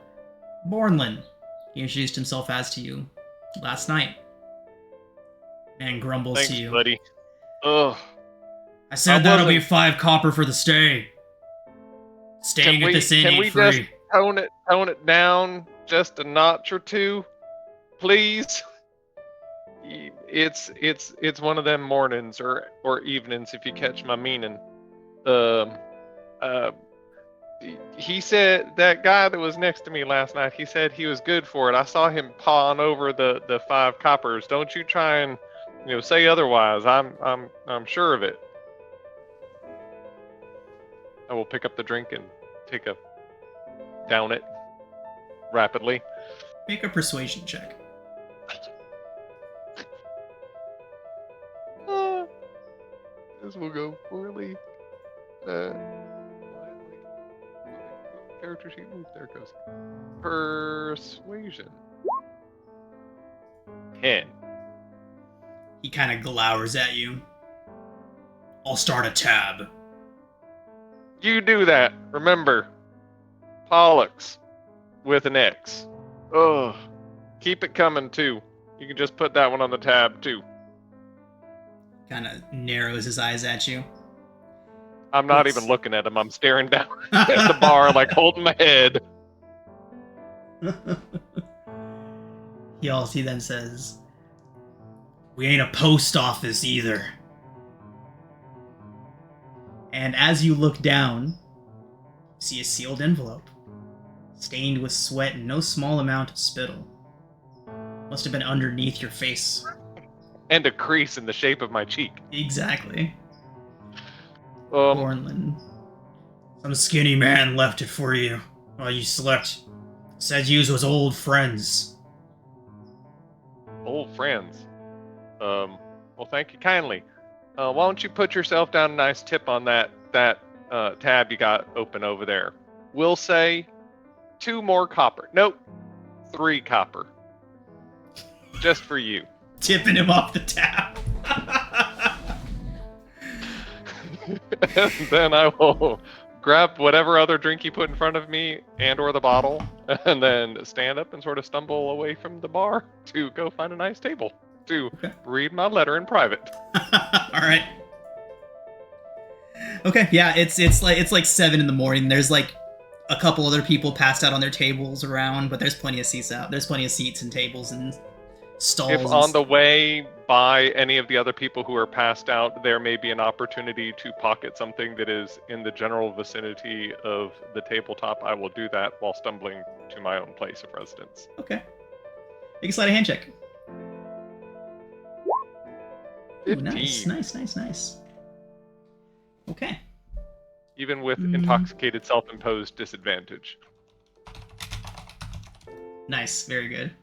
Bornlin. He introduced himself as to you last night. And grumbles Thanks, to you. buddy. Ugh. I said I that'll be wasn't- 5 copper for the stay. Staying at this inn can ain't we free. just tone it down just a notch or two, please? It's one of them mornings or evenings, if you catch my meaning. He said, that guy that was next to me last night, he said he was good for it. I saw him pawing over the 5 coppers. Don't you try and say otherwise. I'm sure of it. I will pick up the drink and down it rapidly. Make a persuasion check. This will go poorly. Character sheet. Ooh, there it goes. Persuasion. 10. He kind of glowers at you. I'll start a tab. You do that. Remember, Pollux with an X. Ugh. Keep it coming too. You can just put that one on the tab too. Kind of narrows his eyes at you. I'm not even looking at him. I'm staring down at the bar, like holding my head. He then says, "We ain't a post office either." And as you look down, you see a sealed envelope, stained with sweat and no small amount of spittle. Must have been underneath your face. And a crease in the shape of my cheek. Exactly. Um, Bornlin. Some skinny man left it for you while you slept. Said yous was old friends. old friends. Well, thank you kindly. Why don't you put yourself down a nice tip on that tab you got open over there? We'll say 2 more copper. Nope, 3 copper. Just for you. Tipping him off the tab. And then I will grab whatever other drink you put in front of me and or the bottle, and then stand up and sort of stumble away from the bar to go find a nice table to read my letter in private. All right. Okay, yeah, it's like 7 in the morning. There's like a couple other people passed out on their tables around, but there's plenty of seats out. There's plenty of seats and tables and stalls. If on the way by any of the other people who are passed out, there may be an opportunity to pocket something that is in the general vicinity of the tabletop, I will do that while stumbling to my own place of residence. Okay. Make a sleight of hand check. Ooh, 15. nice. Okay. Even with intoxicated self-imposed disadvantage. Nice, very good.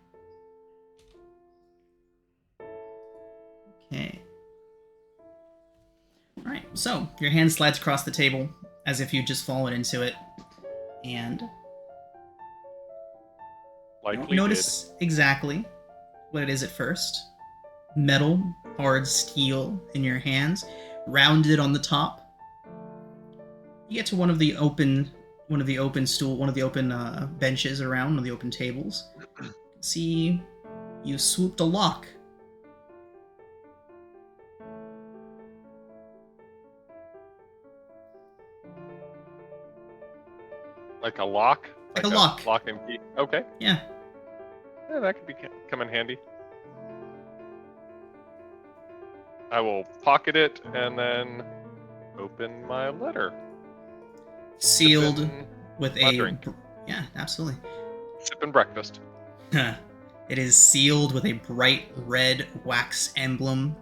Okay. Alright, so your hand slides across the table as if you'd just fallen into it. And you Likely don't notice exactly what it is at first. Metal, hard steel in your hands, rounded on the top. You get to one of the open benches around, one of the open tables. See, you swooped a lock. Like a lock? Like a lock. Lock and key. Okay. Yeah. Yeah, that could come in handy. I will pocket it and then open my letter. Sealed Sipping with my a... drink. Yeah, absolutely. Sipping breakfast. It is sealed with a bright red wax emblem.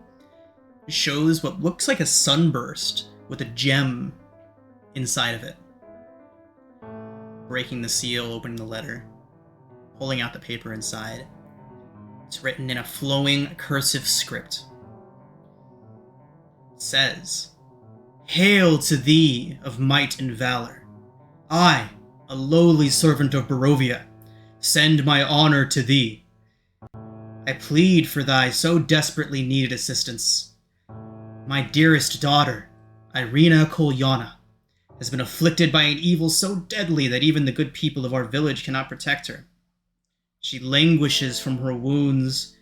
It shows what looks like a sunburst with a gem inside of it. Breaking the seal, opening the letter, pulling out the paper inside. It's written in a flowing cursive script. says, "Hail to thee of might and valor. I, a lowly servant of Barovia, send my honor to thee. I plead for thy so desperately needed assistance. My dearest daughter, Irina Kolyana, has been afflicted by an evil so deadly that even the good people of our village cannot protect her. She languishes from her wounds,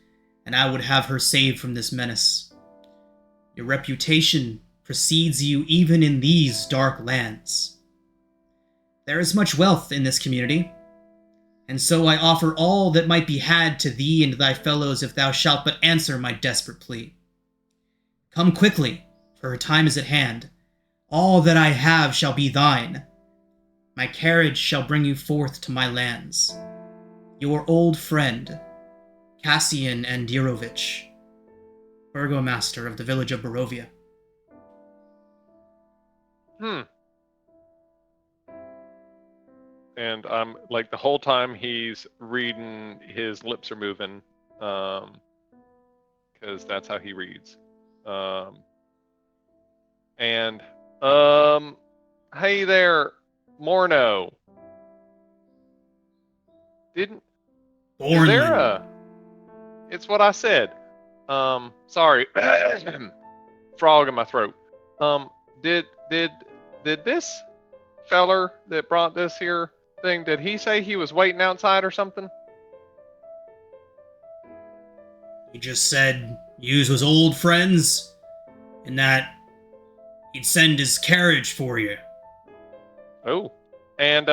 and I would have her saved from this menace. Your reputation precedes you even in these dark lands. There is much wealth in this community, and so I offer all that might be had to thee and thy fellows if thou shalt but answer my desperate plea. Come quickly, for her time is at hand. All that I have shall be thine. My carriage shall bring you forth to my lands. Your old friend, Cassian Andirovich, burgomaster of the village of Barovia." And like the whole time he's reading, his lips are moving, because that's how he reads. And hey there, Morno. Is there a? It's what I said. Sorry, frog in my throat. Did this feller that brought this here thing, did he say he was waiting outside or something? He just said yous was old friends, and that he'd send his carriage for you. Oh, and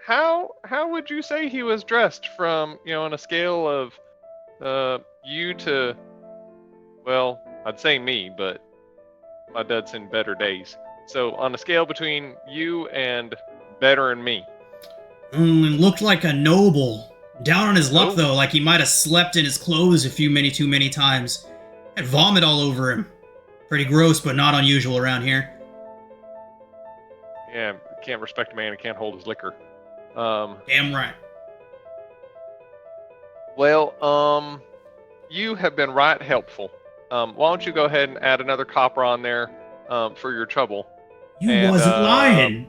how would you say he was dressed from, on a scale of you to, well, I'd say me, but my dad's in better days. So on a scale between you and better and me. Looked like a noble. Down on his luck, Oh. though, like he might have slept in his clothes too many times. Had vomit all over him. Pretty gross, but not unusual around here. Yeah, can't respect a man who can't hold his liquor. Damn right. Well, you have been right helpful. Why don't you go ahead and add another copper on there for your trouble? You And, wasn't lying.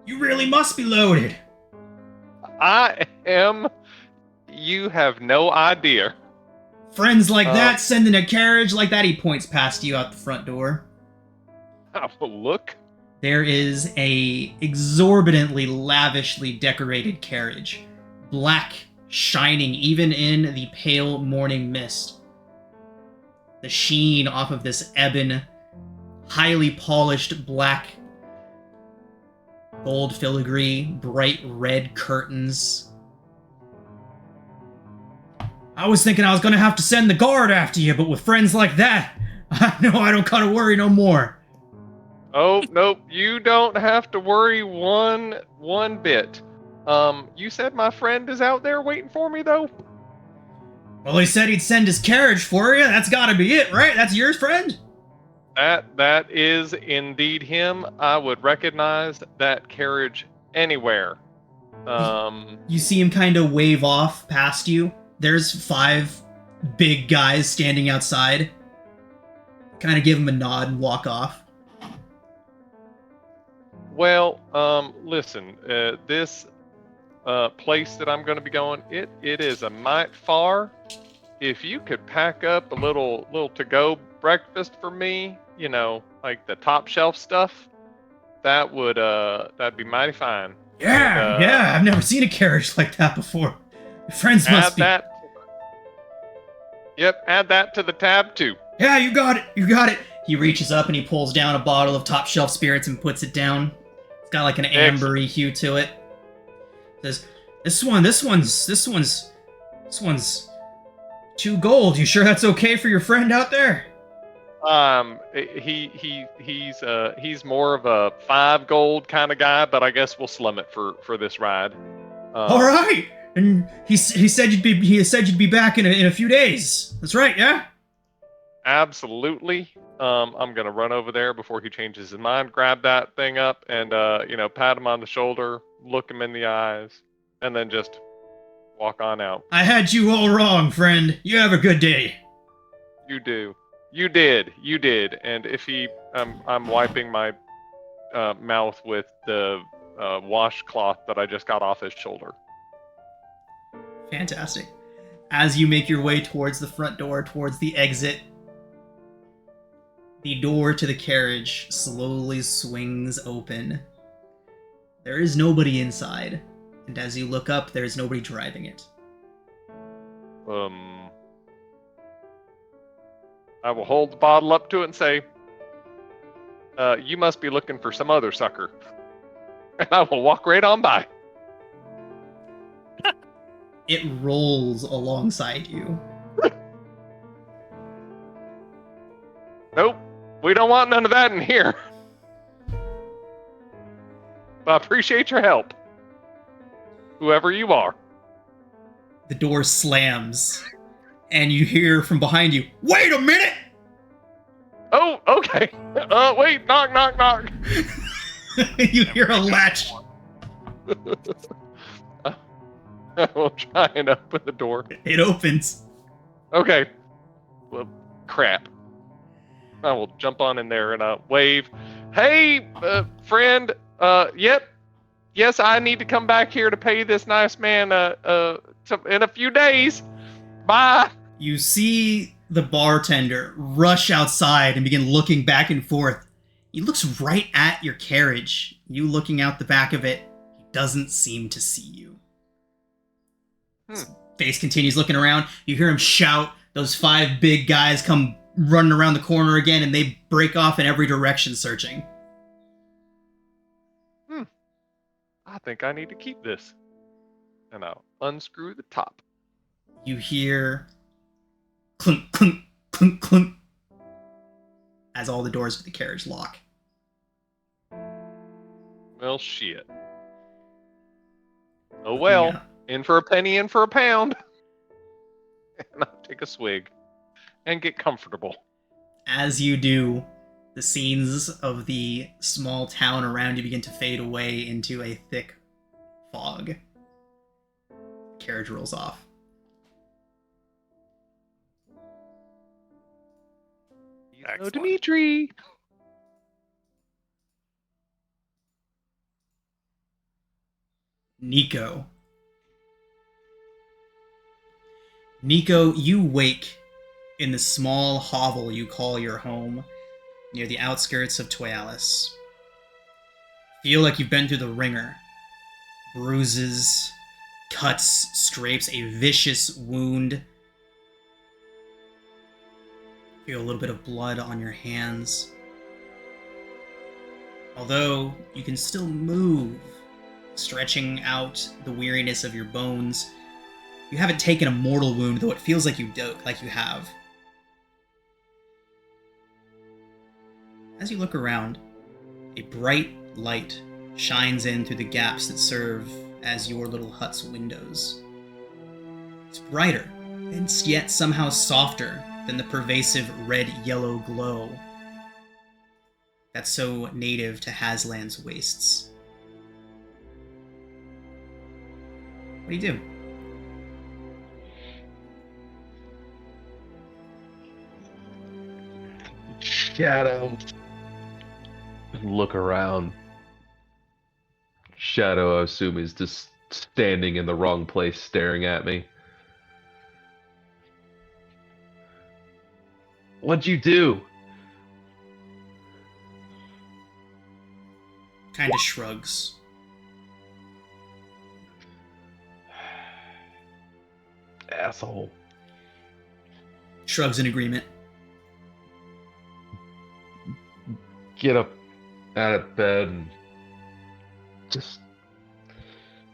You really must be loaded. I am. You have no idea. Friends like that, sending a carriage like that, he points past you out the front door. I will look. There is a exorbitantly lavishly decorated carriage. Black, shining even in the pale morning mist. The sheen off of this ebon, highly polished black gold filigree, bright red curtains. I was thinking I was gonna have to send the guard after you, but with friends like that, I know I don't gotta worry no more. Oh, nope, you don't have to worry one bit. You said my friend is out there waiting for me, though? Well, he said he'd send his carriage for you. That's gotta be it, right? That's yours, friend? That is indeed him. I would recognize that carriage anywhere. You see him kind of wave off past you. There's 5 big guys standing outside. Kind of give him a nod and walk off. Well, listen, this place that I'm going to be going, it is a mite far. If you could pack up a little to-go breakfast for me, like the top shelf stuff, that'd be mighty fine. Yeah, And, yeah, I've never seen a carriage like that before. Your friends must Add be... that. Yep, add that to the tab too. Yeah, you got it. He reaches up and he pulls down a bottle of top shelf spirits and puts it down. It's got like an ambery hue to it. Says, this one's 2 gold. You sure that's okay for your friend out there? He's more of a 5 gold kind of guy, but I guess we'll slum it for this ride. All right. And he said you'd be back in a few days. That's right, yeah? Absolutely. I'm gonna run over there before he changes his mind, grab that thing up, and pat him on the shoulder, look him in the eyes, and then just walk on out. I had you all wrong, friend. You have a good day. You do. You did. And if he, I'm wiping my mouth with the washcloth that I just got off his shoulder. Fantastic. As you make your way towards the front door, towards the exit, the door to the carriage slowly swings open. There is nobody inside, and as you look up, there is nobody driving it. I will hold the bottle up to it and say, you must be looking for some other sucker. And I will walk right on by. It rolls alongside you. Nope, we don't want none of that in here. But I appreciate your help. Whoever you are. The door slams, and you hear from behind you, "Wait a minute!" Oh, okay. Wait, knock, knock, knock. You hear a latch. I will try and open the door. It opens. Okay. Well, crap. I will jump on in there and wave. Hey, friend. Yep. Yes, I need to come back here to pay this nice man in a few days. Bye. You see the bartender rush outside and begin looking back and forth. He looks right at your carriage. You looking out the back of it, he doesn't seem to see you. His face continues looking around. You hear him shout. Those 5 big guys come running around the corner again, and they break off in every direction searching. I think I need to keep this. And I'll unscrew the top. You hear clunk, clunk, clunk, clunk as all the doors of the carriage lock. Well, shit. Oh well. Yeah. In for a penny, in for a pound. And I'll take a swig and get comfortable. As you do, the scenes of the small town around you begin to fade away into a thick fog. The carriage rolls off. Oh, Excellent. Dimitri. Nico. Nico, you wake in the small hovel you call your home, near the outskirts of Toyalis. Feel like you've been through the ringer. Bruises, cuts, scrapes, a vicious wound. Feel a little bit of blood on your hands. Although you can still move, stretching out the weariness of your bones. You haven't taken a mortal wound, though it feels like you have. As you look around, a bright light shines in through the gaps that serve as your little hut's windows. It's brighter, and yet somehow softer than the pervasive red-yellow glow that's so native to Haslan's wastes. What do you do? Shadow. Look around. Shadow, I assume, is just standing in the wrong place staring at me. What'd you do? Kind of shrugs. Asshole. Shrugs in agreement. Get up out of bed and just...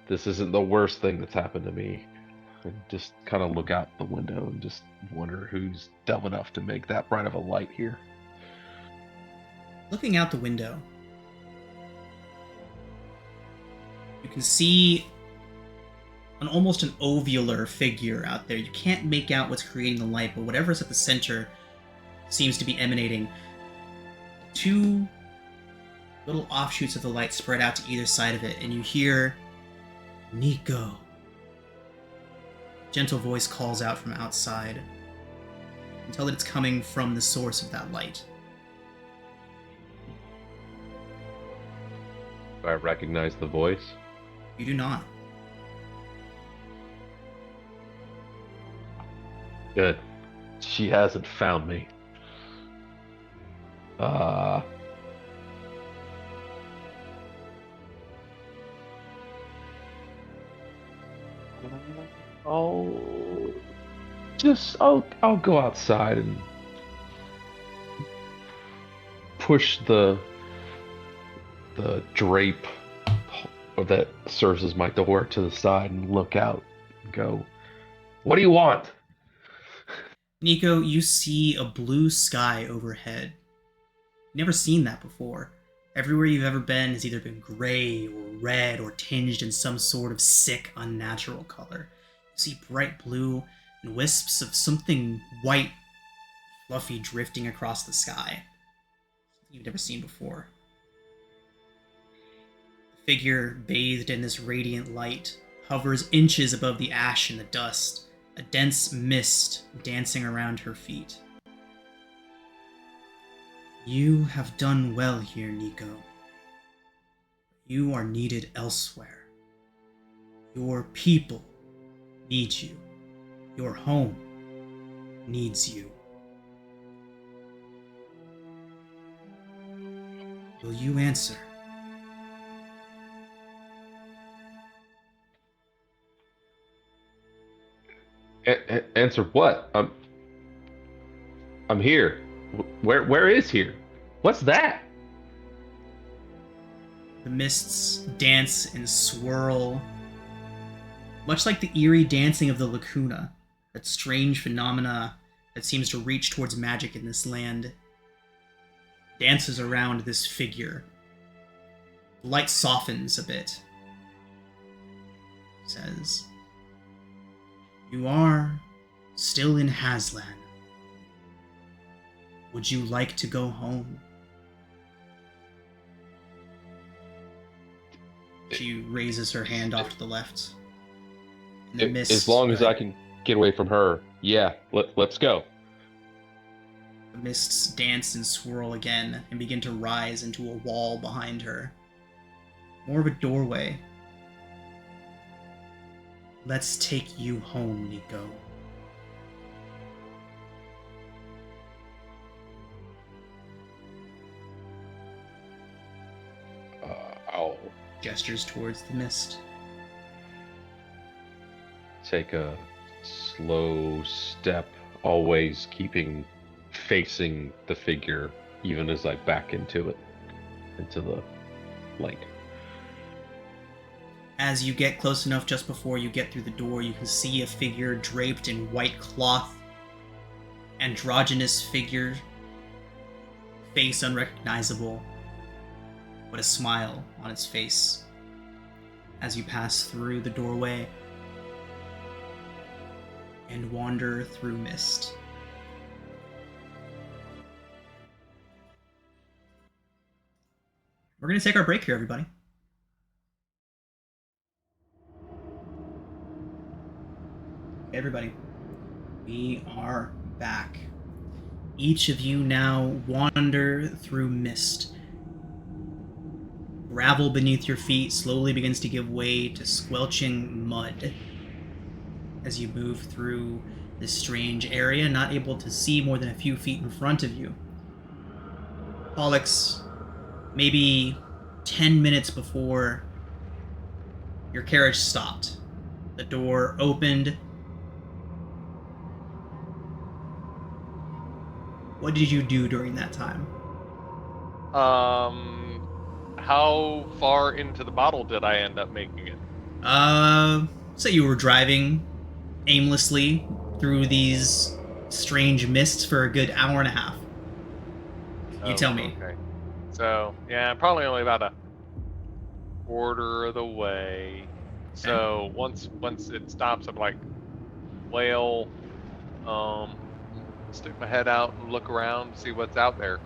This isn't the worst thing that's happened to me. And just kind of look out the window and just wonder who's dumb enough to make that bright of a light here. Looking out the window, you can see almost an ovular figure out there. You can't make out what's creating the light, but whatever's at the center seems to be emanating. 2 little offshoots of the light spread out to either side of it, and you hear Nico. Gentle voice calls out from outside. You can tell that it's coming from the source of that light. Do I recognize the voice? You do not. Good. She hasn't found me. I'll go outside and push the drape that serves as my door to the side and look out and go, "What do you want?" Nico, you see a blue sky overhead. You've never seen that before. Everywhere you've ever been has either been gray or red or tinged in some sort of sick, unnatural color. You see bright blue and wisps of something white, fluffy, drifting across the sky. Something you've never seen before. The figure, bathed in this radiant light, hovers inches above the ash and the dust, a dense mist dancing around her feet. You have done well here, Nico. You are needed elsewhere. Your people need you. Your home needs you. Will you answer? Answer what? I'm here. Where is here? What's that? The mists dance and swirl, much like the eerie dancing of the lacuna, that strange phenomena that seems to reach towards magic in this land, dances around this figure. The light softens a bit. Says, "You are still in Haslan. Would you like to go home?" She raises her hand off to the left. And the mist, As long as I can get away from her, yeah, let's go. The mists dance and swirl again and begin to rise into a wall behind her. More of a doorway. "Let's take you home, Nico." I'll Gestures towards the mist. take a slow step, always keeping facing the figure, even as I back into it, into the light. As you get close enough just before you get through the door, you can see a figure draped in white cloth. Androgynous figure. Face unrecognizable, but a smile on its face. As you pass through the doorway and wander through mist. We're going to take our break here, everybody. Okay, everybody, we are back. Each of you now wander through mist. Gravel beneath your feet slowly begins to give way to squelching mud as you move through this strange area, not able to see more than a few feet in front of you. Pollux, maybe 10 minutes before your carriage stopped, the door opened. What did you do during that time? How far into the bottle did I end up making it? So you were driving aimlessly through these strange mists for a good hour and a half. You tell me. Okay. So, yeah, probably only about a quarter of the way. So once it stops, I'm like, well, stick my head out and look around, see what's out there.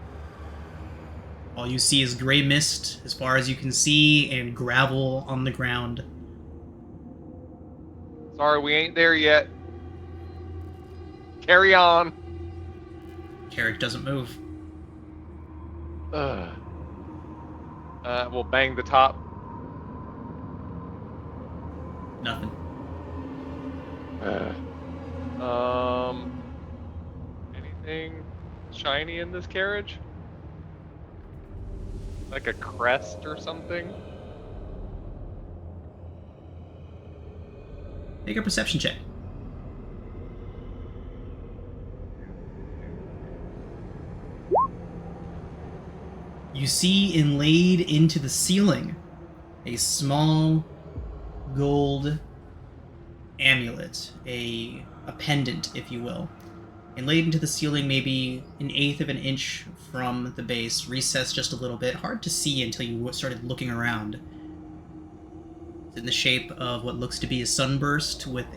All you see is gray mist as far as you can see and gravel on the ground. Sorry, we ain't there yet. Carry on. Carriage doesn't move. We'll bang the top. Nothing. Anything shiny in this carriage? Like a crest or something? Make a perception check. You see inlaid into the ceiling a small gold amulet, a pendant, if you will. Inlaid into the ceiling, maybe 1/8 of an inch from the base, recessed just a little bit. Hard to see until you started looking around. It's in the shape of what looks to be a sunburst with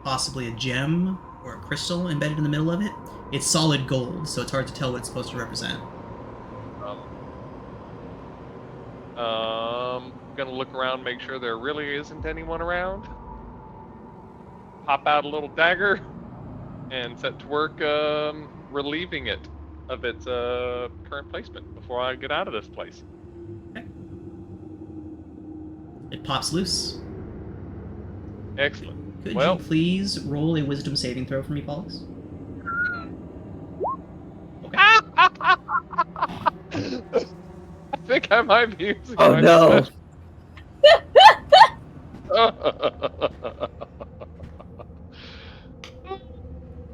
possibly a gem or a crystal embedded in the middle of it. It's solid gold, so it's hard to tell what it's supposed to represent. Gonna look around, make sure there really isn't anyone around. Pop out a little dagger and set to work relieving it of its current placement before I get out of this place. Okay. It pops loose. Excellent. Could Well, you please roll a wisdom saving throw for me, Pollux? Okay. I think I might be using Oh my no! special-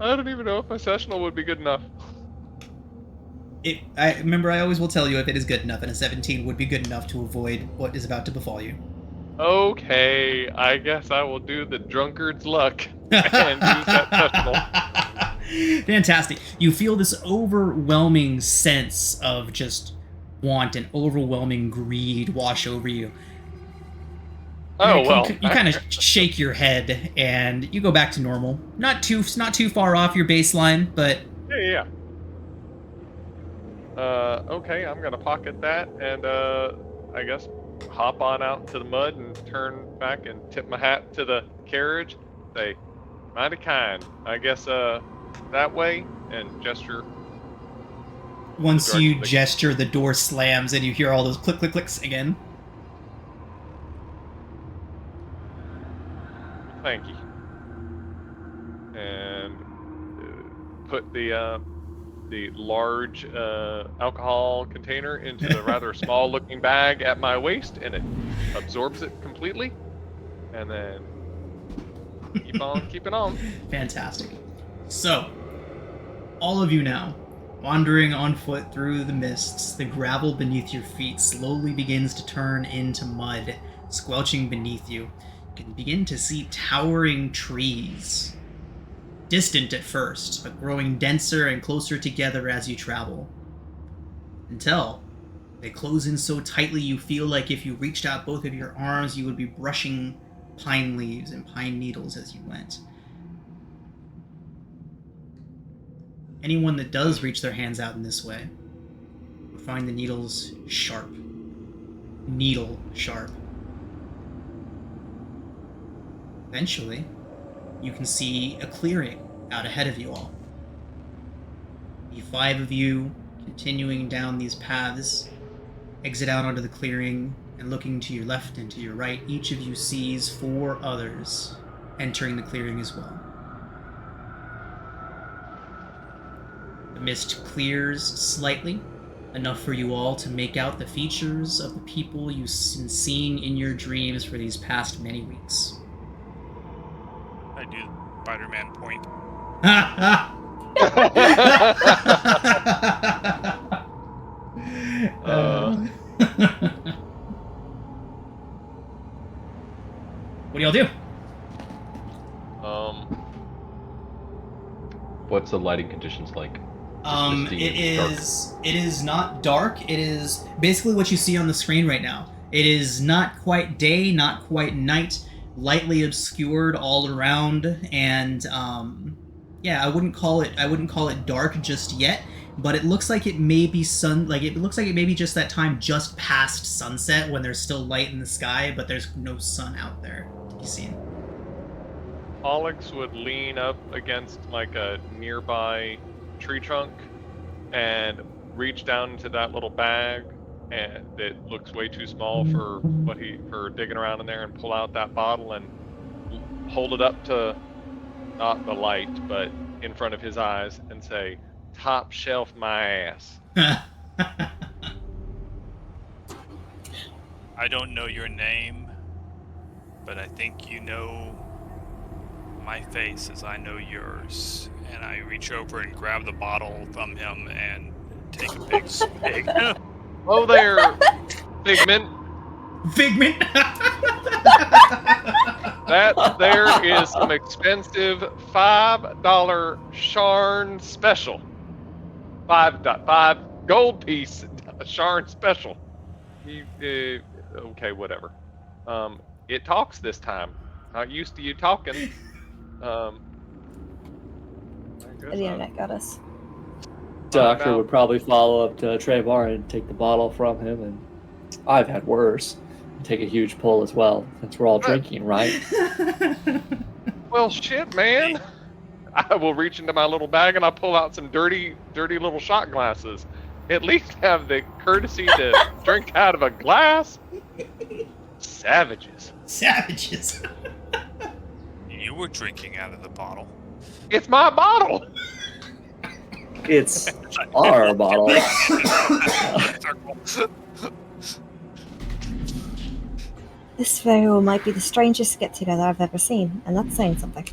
I don't even know if my sessional would be good enough. I always will tell you if it is good enough, and a 17 would be good enough to avoid what is about to befall you. Okay, I guess I will do the drunkard's luck and use that sessional. Fantastic. You feel this overwhelming sense of just want and overwhelming greed wash over you. Oh well. You kind of shake your head and you go back to normal. Not too far off your baseline, but Yeah. Okay, I'm gonna pocket that and I guess hop on out to the mud and turn back and tip my hat to the carriage. Say, mighty kind. I guess that way, and gesture. once you direction. gesture, the door slams and you hear all those click, click, clicks again. Thank you. And put the large alcohol container into the rather small-looking bag at my waist, and it absorbs it completely. And then keep on keeping on. Fantastic. So, all of you now, wandering on foot through the mists, the gravel beneath your feet slowly begins to turn into mud, squelching beneath you. You can begin to see towering trees. Distant at first, but growing denser and closer together as you travel. Until they close in so tightly you feel like if you reached out both of your arms, you would be brushing pine leaves and pine needles as you went. Anyone that does reach their hands out in this way will find the needles sharp. Needle sharp. Eventually, you can see a clearing out ahead of you all. The 5 of you, continuing down these paths, exit out onto the clearing, and looking to your left and to your right, each of you sees 4 others entering the clearing as well. The mist clears slightly, enough for you all to make out the features of the people you've been seeing in your dreams for these past many weeks. I do Spider-Man point. What do y'all do? What's the lighting conditions like? It is not dark. It is basically what you see on the screen right now. It is not quite day, not quite night, lightly obscured all around, and I wouldn't call it dark just yet, but it looks like it may be it looks like it may be just that time just past sunset when there's still light in the sky, but there's no sun out there to be seen. Alex would lean up against like a nearby tree trunk and reach down into that little bag and that looks way too small for for digging around in there, and pull out that bottle and hold it up to not the light but in front of his eyes and say, "Top shelf my ass." I don't know your name, but I think you know my face as I know yours. And I reach over and grab the bottle from him and take a big swig. Oh there, Figment. Figment. That there is some expensive $5 Sharn special. $5 gold piece Sharn special. Okay, whatever. It talks this time. Not used to you talking. I guess The internet got us. Doctor about- would probably follow up to Trayvon and take the bottle from him, and I've had worse. Take a huge pull as well, since we're all drinking, right? Well, shit, man. I will reach into my little bag and I pull out some dirty little shot glasses. At least have the courtesy to drink out of a glass. Savages. Savages. You were drinking out of the bottle. It's my bottle. It's our bottle. This very well might be the strangest get-together I've ever seen, and that's saying something.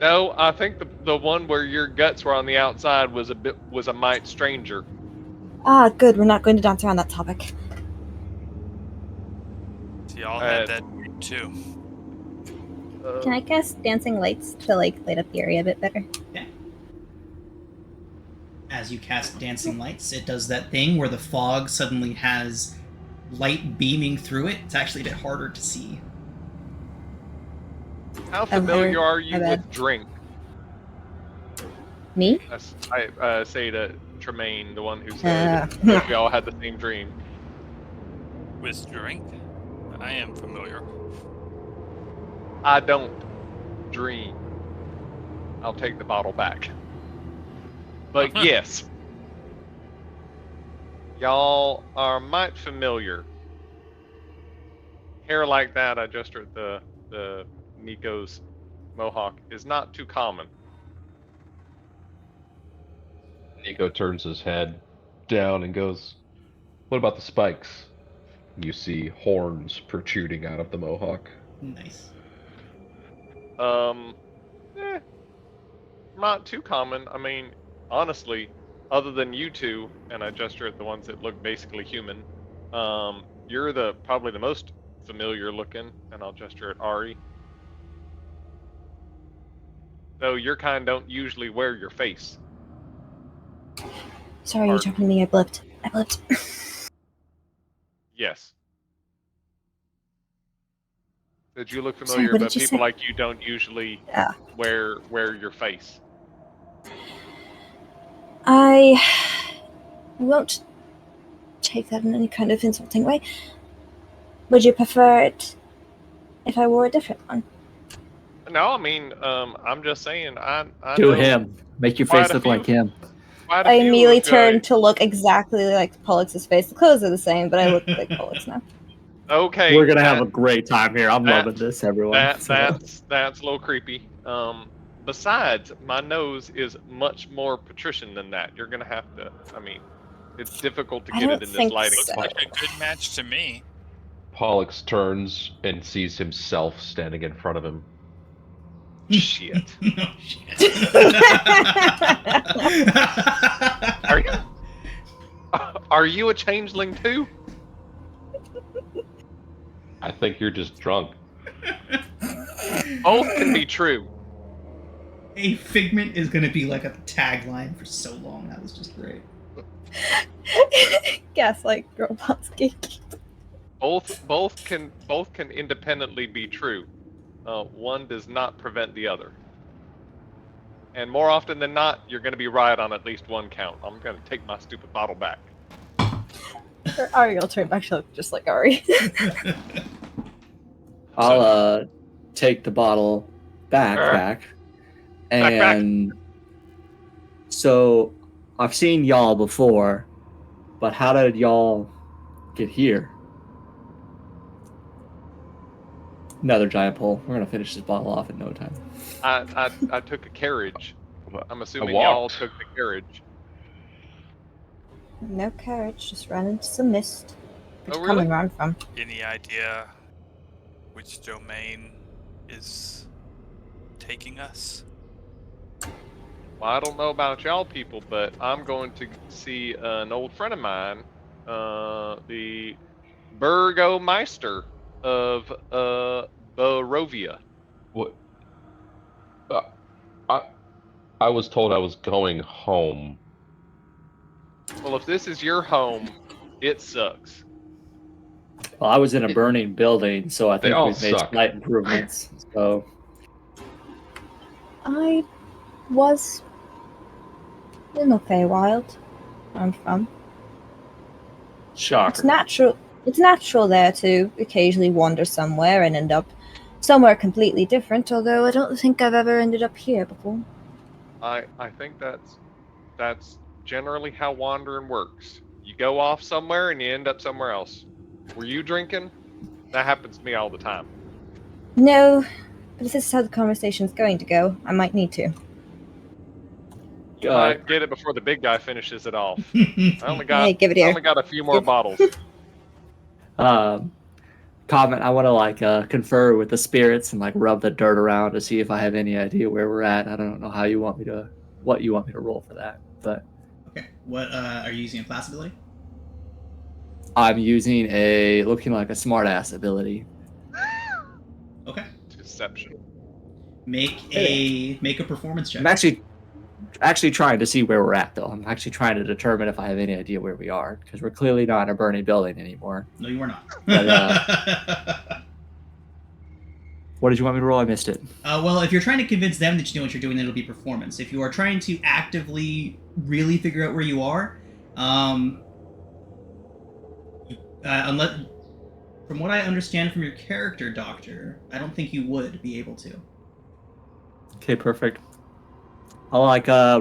No, I think the one where your guts were on the outside was a mite stranger. Ah, good. We're not going to dance around that topic. See, y'all had that too. Can I cast dancing lights to light up the area a bit better? Yeah. As you cast dancing lights, it does that thing where the fog suddenly has light beaming through it. It's actually a bit harder to see. How familiar are you My bad. with drink? Me? I say to Tremaine, the one who said we all had the same dream. With drink? I am familiar. I don't dream. I'll take the bottle back. But yes, y'all are might familiar. Hair like that, adjuster at the Nico's mohawk, is not too common. Nico turns his head down and goes, "What about the spikes?" You see horns protruding out of the mohawk. Nice. Not too common. I mean, honestly, other than you two, and I gesture at the ones that look basically human, you're probably the most familiar looking, and I'll gesture at Ari. Though your kind don't usually wear your face. Sorry, you're talking to me. I blipped. Yes. Did you look Sorry, familiar, what but did you people say? like you don't usually Yeah. wear your face? I won't take that in any kind of insulting way. Would you prefer it if I wore a different one? No, I mean, I'm just saying, I Do know him. Make your Quite face a look few. like him. quite a I few immediately of, turned to look exactly like Pollux's face. The clothes are the same, but I look like Pollux now. Okay, We're gonna have a great time here. I'm that- loving this, everyone. that's a little creepy. Besides, my nose is much more patrician than that. You're gonna have to. I mean, it's difficult to I get don't it in this think lighting. so. Like a good match to me. Pollux turns and sees himself standing in front of him. Shit. No shit. Are you a changeling too? I think you're just drunk. Both can be true. A figment is gonna be like a tagline for so long. That was just great. Gaslight robots geeky. Both can independently be true. One does not prevent the other. And more often than not, you're going to be right on at least one count. I'm going to take my stupid bottle back. Ari will turn back to look just like Ari. I'll take the bottle back, Back. and So, I've seen y'all before, but how did y'all get here? Another giant pull. We're gonna finish this bottle off in no time. I took a carriage. I'm I assuming y'all walked. took the carriage. No carriage, just run into some mist. Where'd Oh, you come really? and run from? Any idea which domain is taking us? Well, I don't know about y'all people, but I'm going to see an old friend of mine, the Burgomeister of Barovia. What? Uh, I I was told I was going home. Well, if this is your home, it sucks. Well, I was in a burning building, so I They think all we've made suck. slight improvements. So, I was in the Feywild, where I'm from. shocker. It's natural. It's natural there to occasionally wander somewhere and end up somewhere completely different. Although I don't think I've ever ended up here before. I think that's generally how wandering works. You go off somewhere and you end up somewhere else. Were you drinking? That happens to me all the time. No, but if this is how the conversation's going to go, I might need to. You might get it before the big guy finishes it off. I only Hey, give it here. got a few more bottles. Comment. I want to confer with the spirits and rub the dirt around to see if I have any idea where we're at. I don't know what you want me to roll for that, but Okay. What are you using a class ability? I'm using looking like a smartass ability. Okay. Deception. Make a performance check. I'm actually trying to see where we're at, though. I'm actually trying to determine if I have any idea where we are, because we're clearly not in a burning building anymore. No, you are not. But, what did you want me to roll? I missed it. Well, if you're trying to convince them that you know what you're doing, then it'll be performance. If you are trying to actively really figure out where you are, unless, from what I understand from your character, Doctor, I don't think you would be able to. Okay, perfect. I'll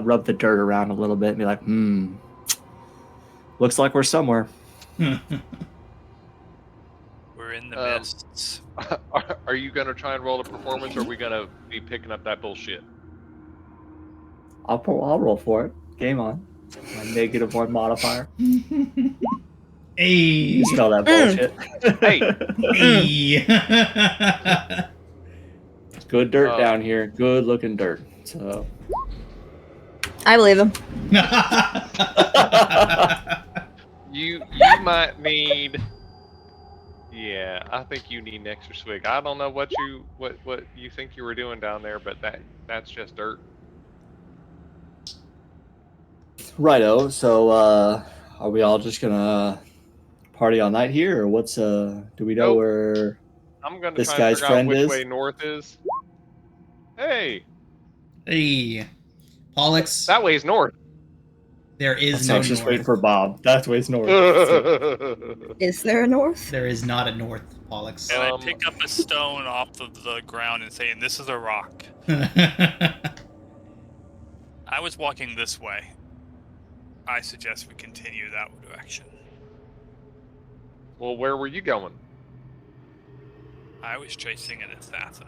rub the dirt around a little bit and be like, looks like we're somewhere. We're in the mists. Are you gonna try and roll a performance, or are we gonna be picking up that bullshit? I'll roll for it. Game on. My -1 modifier. Hey. You smell that bullshit. Hey. Hey. Good dirt down here. Good looking dirt. So I believe him. You might need. Yeah, I think you need an extra swig. I don't know what you think you were doing down there, but that's just dirt. righto. So are we all just gonna party all night here, or what's do we know Nope. where I'm gonna this try guy's and figure out friend which is? way north is. Hey, Hey. Pollux, that way's north. there is So no I was just north. waiting for Bob. That's way's north. Is there a north? There is not a north, Pollux. And I pick up a stone off of the ground and saying, "This is a rock." I was walking this way. I suggest we continue that direction. Well, where were you going? I was chasing an assassin.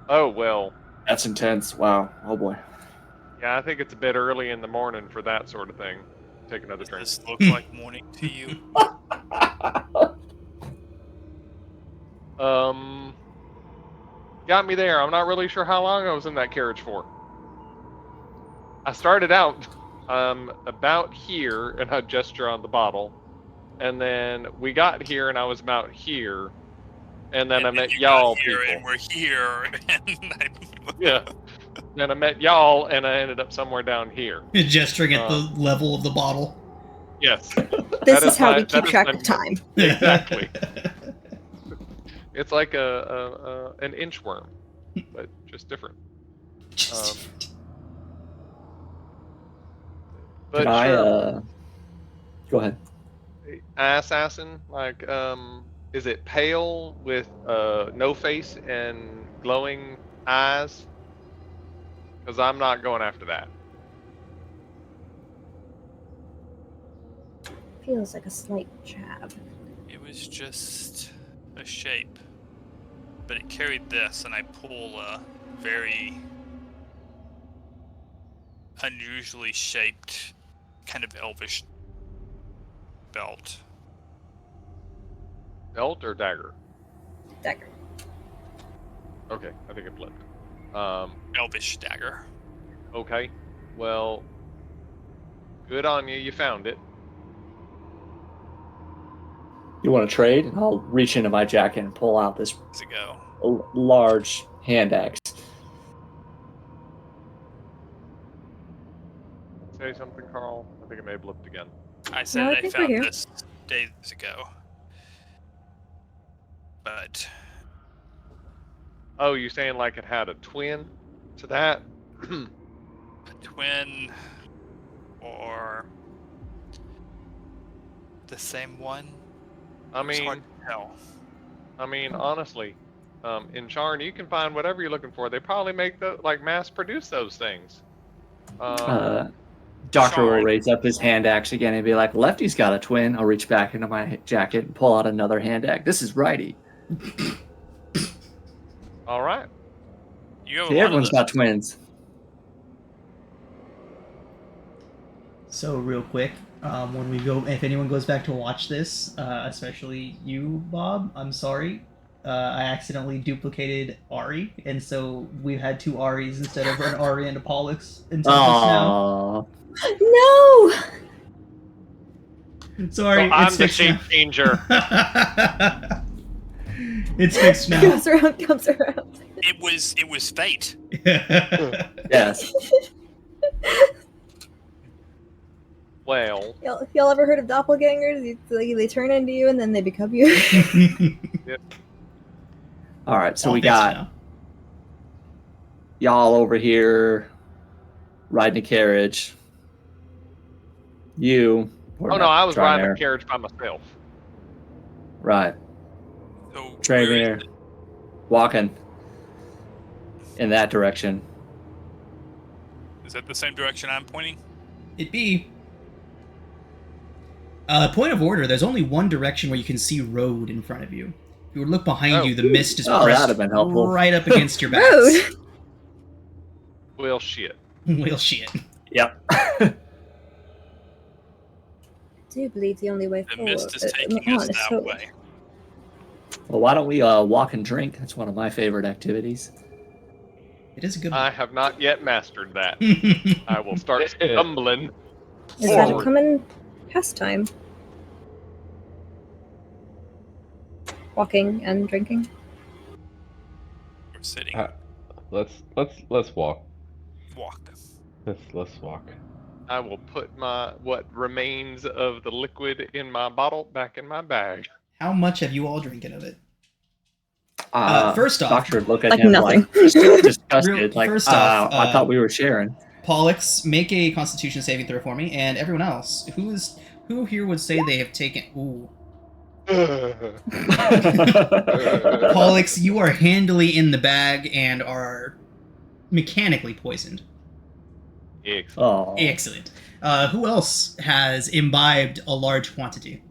Oh, well. That's intense. Wow. Oh boy. Yeah, I think it's a bit early in the morning for that sort of thing. Take another drink. Does this look like morning to you? Got me there. I'm not really sure how long I was in that carriage for. I started out about here, and I gesture on the bottle. And then we got here, and I was about here. And then I met y'all here, people. and we're here. And Yeah. Then I met y'all, and I ended up somewhere down here. Gesturing at the level of the bottle. Yes. This is how we keep track of time. Exactly. It's like an inchworm, but just different. But Can sure, go ahead. assassin, like, is it pale with no face and glowing eyes? Because I'm not going after that. feels like a slight jab. It was just a shape. But it carried this, and I pull a very unusually shaped, kind of elvish belt. Belt or dagger? Dagger. Okay, I think it flipped. Elvish dagger. Okay. Well, good on you. You found it. You want to trade? And I'll reach into my jacket and pull out this Does it go? large hand axe. Say something, Carl. I think it may have flipped again. I said No, I I think we're found here. this days ago. But Oh, you saying like it had a twin to that? a twin or the same one? I It's hard mean, to tell. honestly, in Charn you can find whatever you're looking for. They probably make mass produce those things. Doctor will Sorry. raise up his hand axe again and be like, Lefty's got a twin. I'll reach back into my jacket and pull out another hand axe. This is righty. All right. You have See, a lot everyone's of got twins. So real quick, when we go, if anyone goes back to watch this, especially you, Bob, I'm sorry. I accidentally duplicated Ari, and so we've had two Aris instead of an Ari and a Pollux until just now. Aww. No! Sorry, So I'm it's the fixed now. shape changer. It's fixed now. Comes around, comes around. It was fate. Yes. Well, Y'all ever heard of doppelgangers? They turn into you and then they become you. All right, so All we fixed got now. y'all over here riding a carriage. You. oh no, I was riding there. a carriage by myself. Right. So where Traitor. is it? Walking in that direction. Is that the same direction I'm pointing? It be. Point of order, there's only one direction where you can see road in front of you. If you would look behind Oh. you, the mist is Oh, pressed that'd have been helpful. right up against your backs. Road. Well, shit. Well, shit. Yep. I do believe the only way The forward mist is taking us that way. Well, why don't we walk and drink? That's one of my favorite activities. It is a good I one. have not yet mastered that. I will start stumbling. Is that a Forward. common pastime? Walking and drinking? We're sitting. Let's walk. Walk. Let's walk. I will put what remains of the liquid in my bottle back in my bag. How much have you all drinking of it? Uh, First off, Doctor would look at Like him nothing. like disgusted. Real- like, first off, I thought we were sharing. Pollux, make a Constitution saving throw for me, and everyone else. Who here would say they have taken? Ooh, Pollux, you are handily in the bag and are mechanically poisoned. Excellent. Oh, Excellent. Who else has imbibed a large quantity?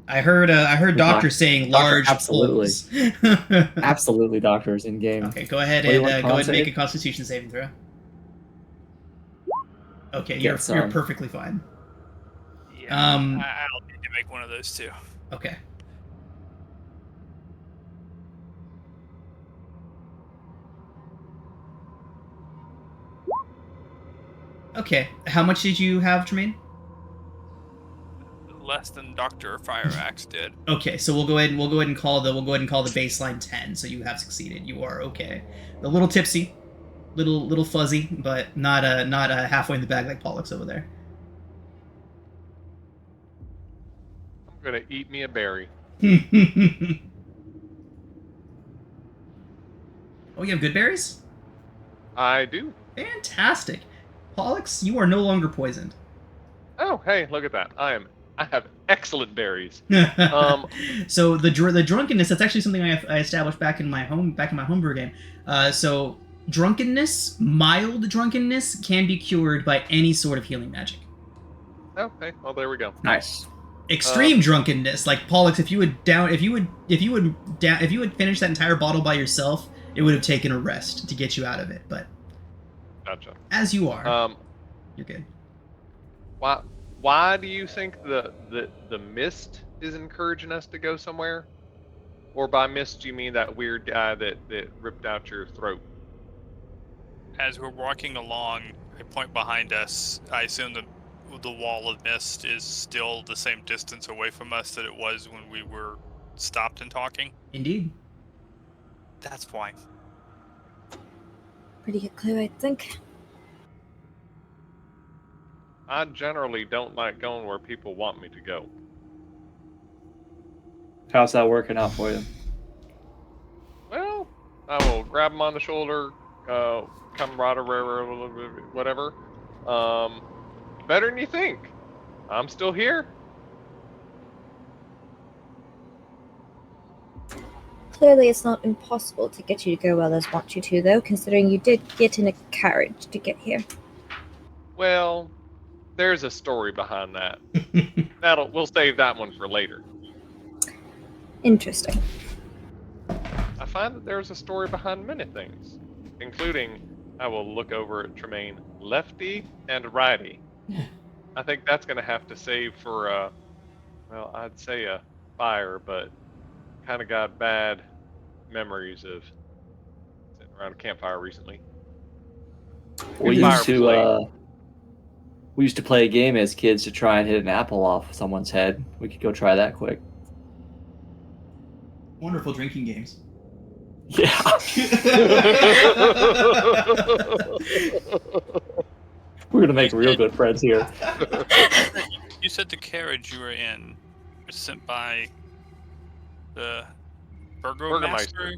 I heard Doctor saying Doctor, large absolutely. pulls. absolutely, Doctor's in game. Okay, go ahead What do you and want, go ahead con and make save? a Constitution saving throw. Okay, Get you're some. perfectly fine. Yeah. I'll need to make one of those too. Okay. Okay, how much did you have, Tremaine? Less than Dr. Fire Axe did. Okay, so we'll go ahead and call the baseline 10. So you have succeeded. You are okay. A little tipsy, little fuzzy, but not halfway in the bag like Pollux over there. I'm gonna eat me a berry. Oh, you have good berries? I do. Fantastic. Pollux, you are no longer poisoned. Oh, hey, look at that. I have excellent berries. So the drunkenness, that's actually something I established back in my homebrew game. So drunkenness, mild drunkenness, can be cured by any sort of healing magic. Okay, well there we go. Nice. Extreme drunkenness, like Pollux. If you would finish that entire bottle by yourself, it would have taken a rest to get you out of it. But Gotcha. as you are, Um, you're good. why do you think the mist is encouraging us to go somewhere? Or by mist, do you mean that weird guy that ripped out your throat? As we're walking along, I point behind us. I assume the wall of mist is still the same distance away from us that it was when we were stopped and talking. Indeed. That's why. Pretty good clue, I think. I generally don't like going where people want me to go. How's that working out for you? Well, I will grab him on the shoulder, camaraderie, whatever. Better than you think. I'm still here. Clearly, it's not impossible to get you to go where others want you to, though, considering you did get in a carriage to get here. Well, there's a story behind that. We'll save that one for later. Interesting. I find that there's a story behind many things, including, I will look over at Tremaine, lefty and righty. I think that's going to have to save for, well, I'd say a fire, but kind of got bad memories of sitting around a campfire recently. We used to play a game as kids to try and hit an apple off someone's head. We could go try that quick. Wonderful drinking games. Yeah. We're gonna make real good friends here. You said the carriage you were in was sent by the Burgomaster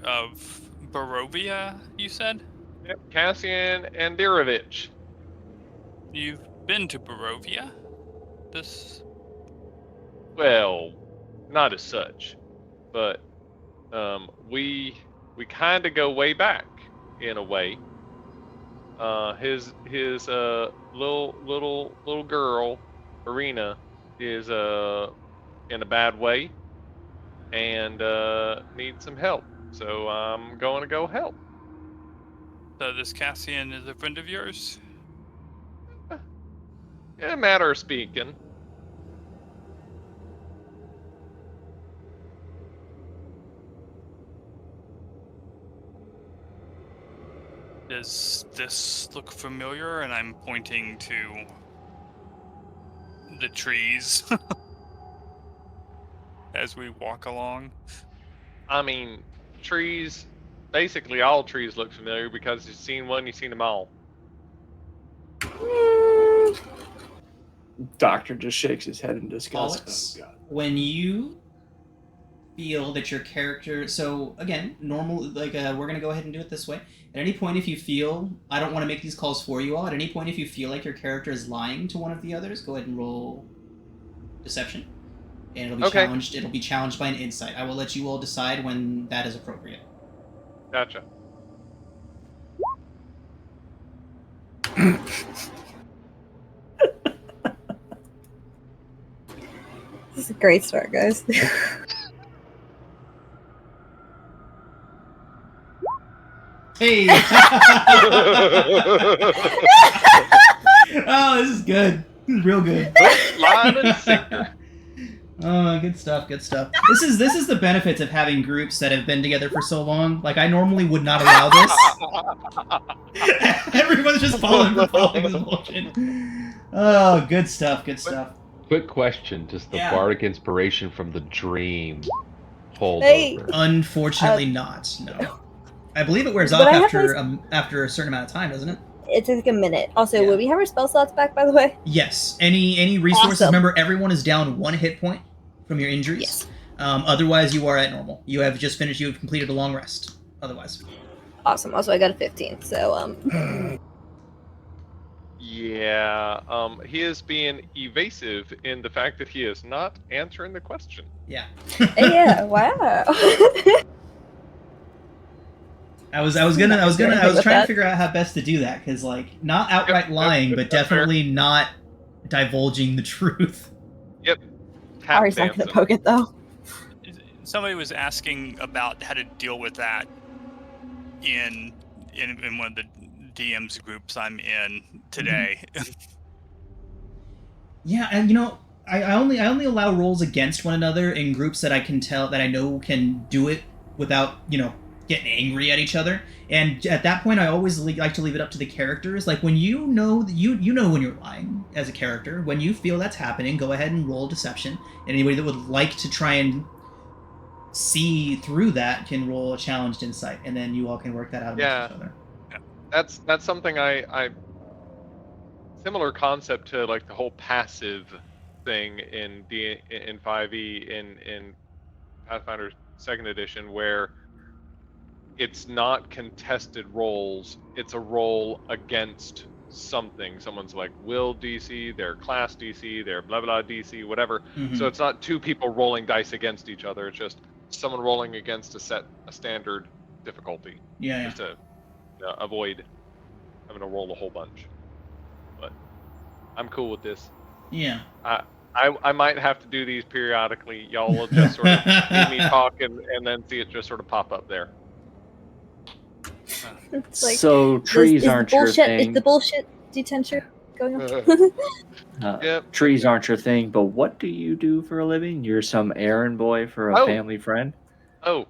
of Barovia, you said? Yep, Cassian Andirovich. You've been to Barovia? Well, not as such, but we kind of go way back in a way. His little girl, Irina, is in a bad way and needs some help. So I'm going to go help. So this Cassian is a friend of yours? In a matter of speaking. Does this look familiar? And I'm pointing to the trees as we walk along. I mean, trees, basically all trees look familiar because you've seen one, you've seen them all. Doctor just shakes his head in disgust. Pollux, Oh, God. when you feel that your character, so again, normal, like we're gonna go ahead and do it this way. At any point, if you feel, I don't want to make these calls for you all. At any point, if you feel like your character is lying to one of the others, go ahead and roll deception, and it'll be challenged. It'll be challenged by an insight. I will let you all decide when that is appropriate. Gotcha. This is a great start, guys. Hey! Oh, this is good. This is real good. Line and sinker. Oh, good stuff, good stuff. This is the benefits of having groups that have been together for so long. Like, I normally would not allow this. Everyone's just following this bullshit. Oh, good stuff, good stuff. Quick question: does the bardic inspiration from the dream hold Hey. over? Unfortunately, not. No. I believe it wears off after a certain amount of time, doesn't it? It took a minute. Also, Yeah. would we have our spell slots back, by the way? Yes. Any resources? Awesome. Remember, everyone is down 1 hit point from your injuries. Yes. Otherwise, you are at normal. You have just finished. You have completed a long rest. Otherwise. Awesome. Also, I got a 15, so, Yeah, he is being evasive in the fact that he is not answering the question. Yeah. yeah, wow. I was trying to figure out how best to do that, because like not outright lying, but definitely not divulging the truth. Yep. Tap Ari's not gonna dancing. poke it though. Somebody was asking about how to deal with that in one of the DM's groups I'm in today. Yeah, and you know, I only allow rolls against one another in groups that I know can do it without, you know, getting angry at each other. And at that point, I always like to leave it up to the characters. Like when you know you know when you're lying as a character. When you feel that's happening, go ahead and roll deception. And anybody that would like to try and see through that can roll a challenged insight, and then you all can work that out amongst each other. That's something I similar concept to like the whole passive thing in 5e in Pathfinder 2nd edition, where it's not contested rolls, it's a roll against something. Someone's like will DC, their class DC, their blah blah DC, whatever. Mhm. So it's not two people rolling dice against each other, it's just someone rolling against a standard difficulty, Yeah. just to avoid having to roll a whole bunch. But I'm cool with this. Yeah. I might have to do these periodically. Y'all will just sort of see me talk and then see it just sort of pop up there. It's like, so trees is aren't the your bullshit, thing. Is the bullshit detention going on? Yep. Trees aren't your thing, but what do you do for a living? You're some errand boy for a family friend? Oh,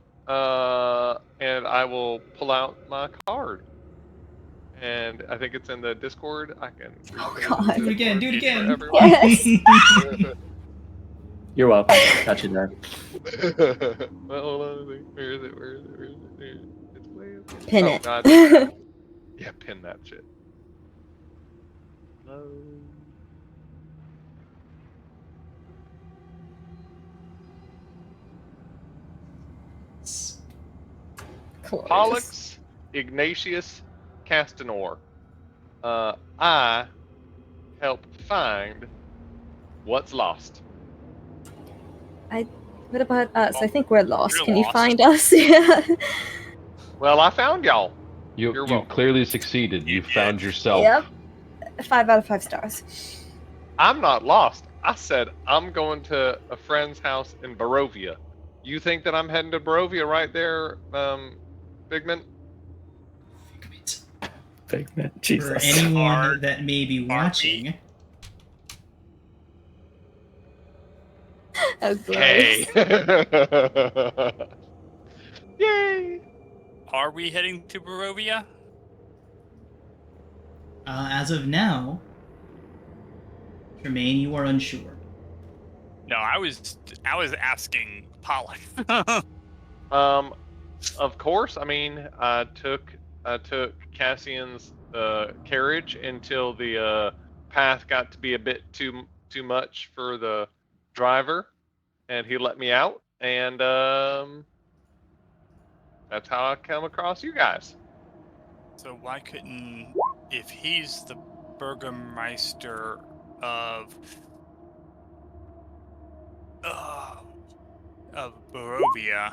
and I will pull out my card. And I think it's in the Discord. I can God. Do it again. Do it again. Yes. You're welcome. Got you there. Well, hold on. Where is it? It's way up here. Pin Oh, it. God. Yeah, pin that shit. No. Glorious. Pollux Ignatius Castanor. I help find what's lost. What about us? I think we're lost. You're Can you lost. find us? Yeah. Well, I found y'all. You You're welcome. clearly succeeded. You found yourself. Yep. 5 out of 5 stars. I'm not lost. I said I'm going to a friend's house in Barovia. You think that I'm heading to Barovia right there, Figment? Figment. For Jesus. anyone that may be watching, Oh, gross. Hey. Yay! Are we heading to Barovia? as of now, Tremaine, you are unsure. No, I was asking Pollux. Of course. I mean, I took Cassian's carriage until the path got to be a bit too much for the driver, and he let me out, and that's how I come across you guys. So why couldn't, if he's the Burgermeister of Barovia,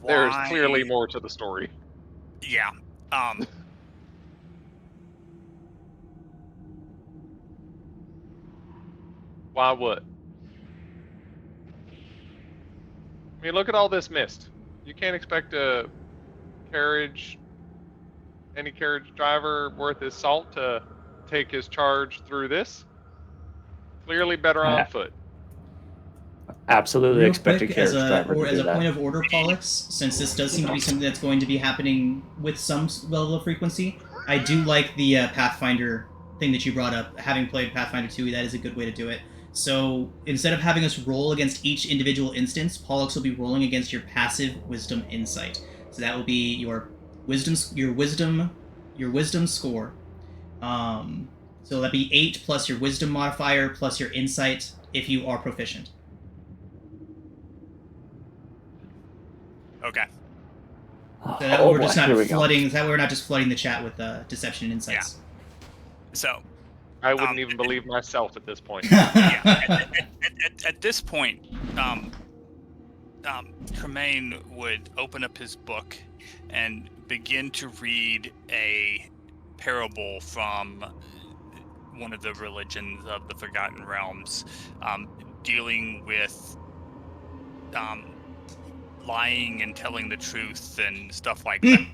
There's why- clearly more to the story. Yeah. Why what? I mean, look at all this mist. You can't expect any carriage driver worth his salt to take his charge through this. Clearly better on foot. Absolutely Real expect quick, a carriage driver to as do a that. point of order, Pollux, since this does seem to be something that's going to be happening with some level of frequency, I do like the Pathfinder thing that you brought up. Having played Pathfinder 2, that is a good way to do it. So instead of having us roll against each individual instance, Pollux will be rolling against your passive wisdom insight. So that will be your wisdom score. So that'd be 8 plus your wisdom modifier plus your insight if you are proficient. Okay. So that Oh, we're just boy, not here we go. flooding. That way we're not just flooding the chat with deception and insights. So I wouldn't even believe myself at this point. at this point, Tremaine would open up his book and begin to read a parable from one of the religions of the Forgotten Realms, dealing with lying and telling the truth and stuff like that.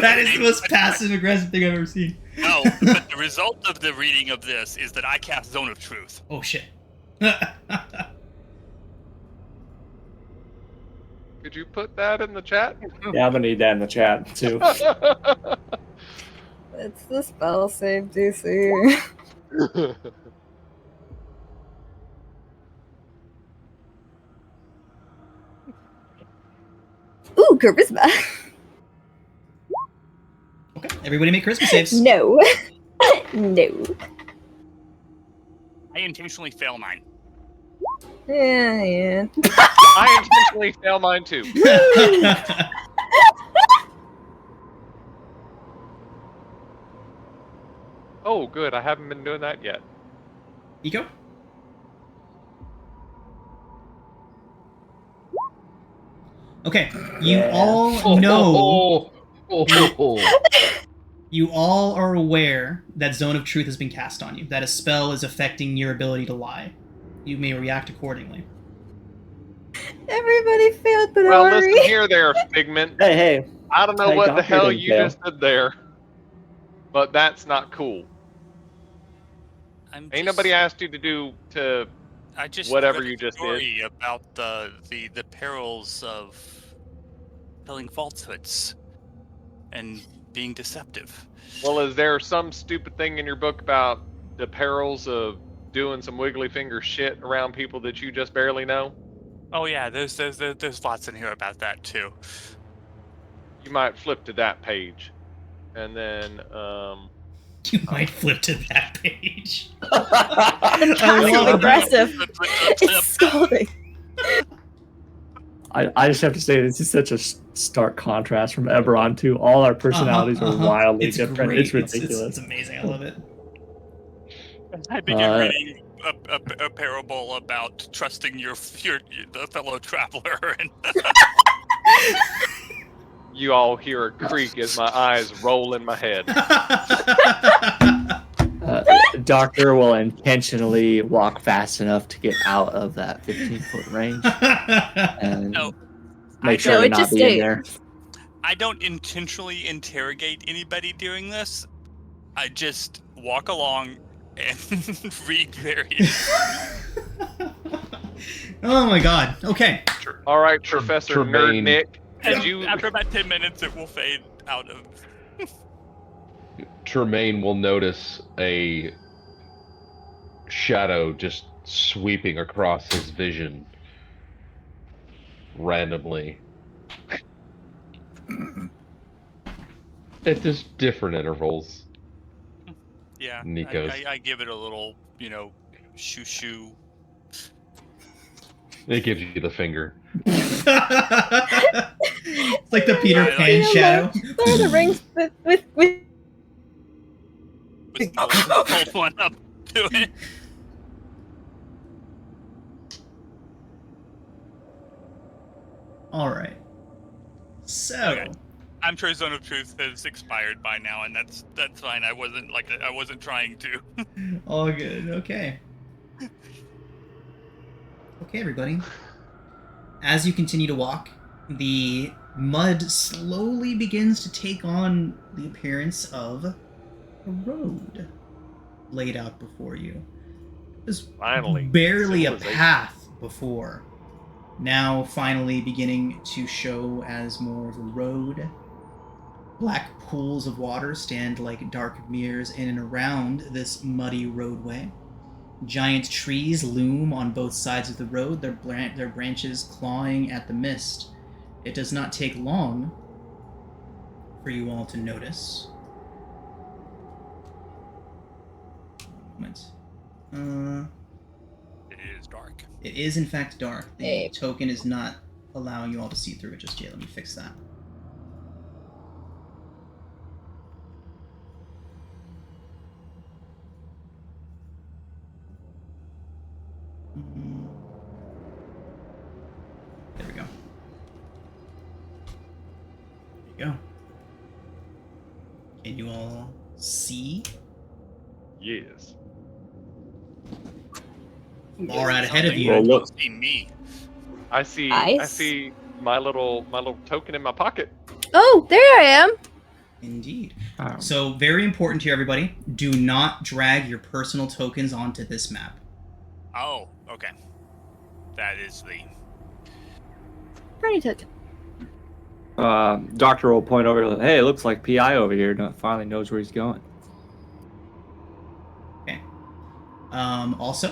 That is the most passive-aggressive thing I've ever seen. No, but the result of the reading of this is that I cast Zone of Truth. Oh, shit. Could you put that in the chat? Yeah, I'm gonna need that in the chat too. It's the spell save DC. Ooh, charisma. Okay, everybody make Christmas saves. No. No. I intentionally fail mine. Yeah. I intentionally fail mine too. Oh, good. I haven't been doing that yet. Eco? Okay, you Yeah. all know, Oh. you all are aware that Zone of Truth has been cast on you, that a spell is affecting your ability to lie. You may react accordingly. Everybody failed but Well, Ari. listen here there, Figment. Hey, I don't know Hey, what the Doctor hell didn't you fail. just did there, but that's not cool. Ain't nobody asked you to do to I just whatever read a you just did. story about the perils of telling falsehoods and being deceptive. Well, is there some stupid thing in your book about the perils of doing some wiggly finger shit around people that you just barely know? Oh yeah, there's lots in here about that too. You might flip to that page, and then You might flip to that page. Passive I love aggressive. Flip, flip, flip, It's flip. scalding. I just have to say this is such a stark contrast from Eberron to all our personalities are wildly It's different. great. It's ridiculous. It's amazing. I love it. I begin reading a parable about trusting your the fellow traveler, and you all hear a creak as my eyes roll in my head. Doctor will intentionally walk fast enough to get out of that 15-foot range and No, make I sure know. to It not just be in stays. there. I don't intentionally interrogate anybody doing this. I just walk along and read various. Oh my god. Okay. All right, Professor Tremaine. Nerdnick, did And you? after about 10 minutes, it will fade out of. Tremaine will notice a shadow just sweeping across his vision randomly at just different intervals. Yeah, Nico's. I give it a little, shoo shoo. It gives you the finger. It's like the Peter I Pan like- shadow. Lord of the Rings with Hold one up to it. All right. So, Okay. I'm sure Zone of Truth has expired by now, and that's fine. I wasn't trying to. all good. Okay. Okay, everybody. As you continue to walk, the mud slowly begins to take on the appearance of a road laid out before you. It was Finally, barely a civilization. path before. Now finally beginning to show as more of a road. Black pools of water stand like dark mirrors in and around this muddy roadway. Giant trees loom on both sides of the road, their branches clawing at the mist. It does not take long for you all to notice. Moment. It is dark. It is in fact dark. The Hey. token is not allowing you all to see through it just yet. Let me fix that. Go. Can you all see? Yes. Far out ahead of Something you. Well, look. See me. I see. Ice? I see my little token in my pocket. Oh, there I am. Indeed. Um, So, very important here, everybody. Do not drag your personal tokens onto this map. Oh, okay. That is the. Pretty token. Doctor will point over. Hey, it looks like PI over here. Finally knows where he's going. Okay. Also,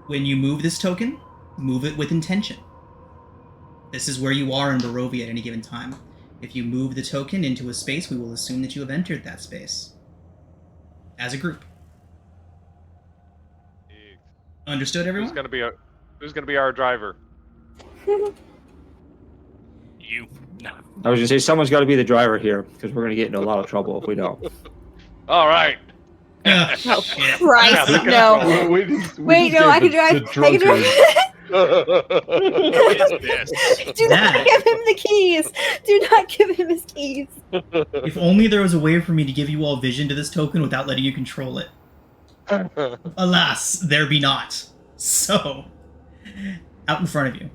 when you move this token, move it with intention. This is where you are in Barovia at any given time. If you move the token into a space, we will assume that you have entered that space. As a group. Understood, everyone? Who's gonna be our driver? You. No. I was gonna say someone's got to be the driver here because we're gonna get into a lot of trouble if we don't. All right. Ugh, Oh, shit. Christ, Yeah, no. Wait, no, I can drive. I can drive. What is this? Do not give him the keys. Do not give him his keys. If only there was a way for me to give you all vision to this token without letting you control it. Alas, there be not. So, out in front of you,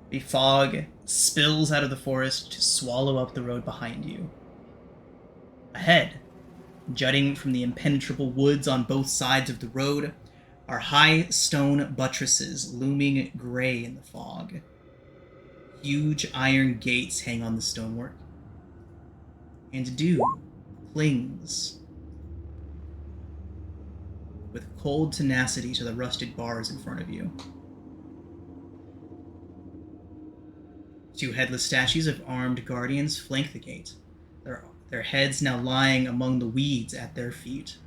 the fog spills out of the forest to swallow up the road behind you. Ahead, jutting from the impenetrable woods on both sides of the road, are high stone buttresses looming gray in the fog. Huge iron gates hang on the stonework, and dew clings with cold tenacity to the rusted bars in front of you. Two headless statues of armed guardians flank the gate, their heads now lying among the weeds at their feet.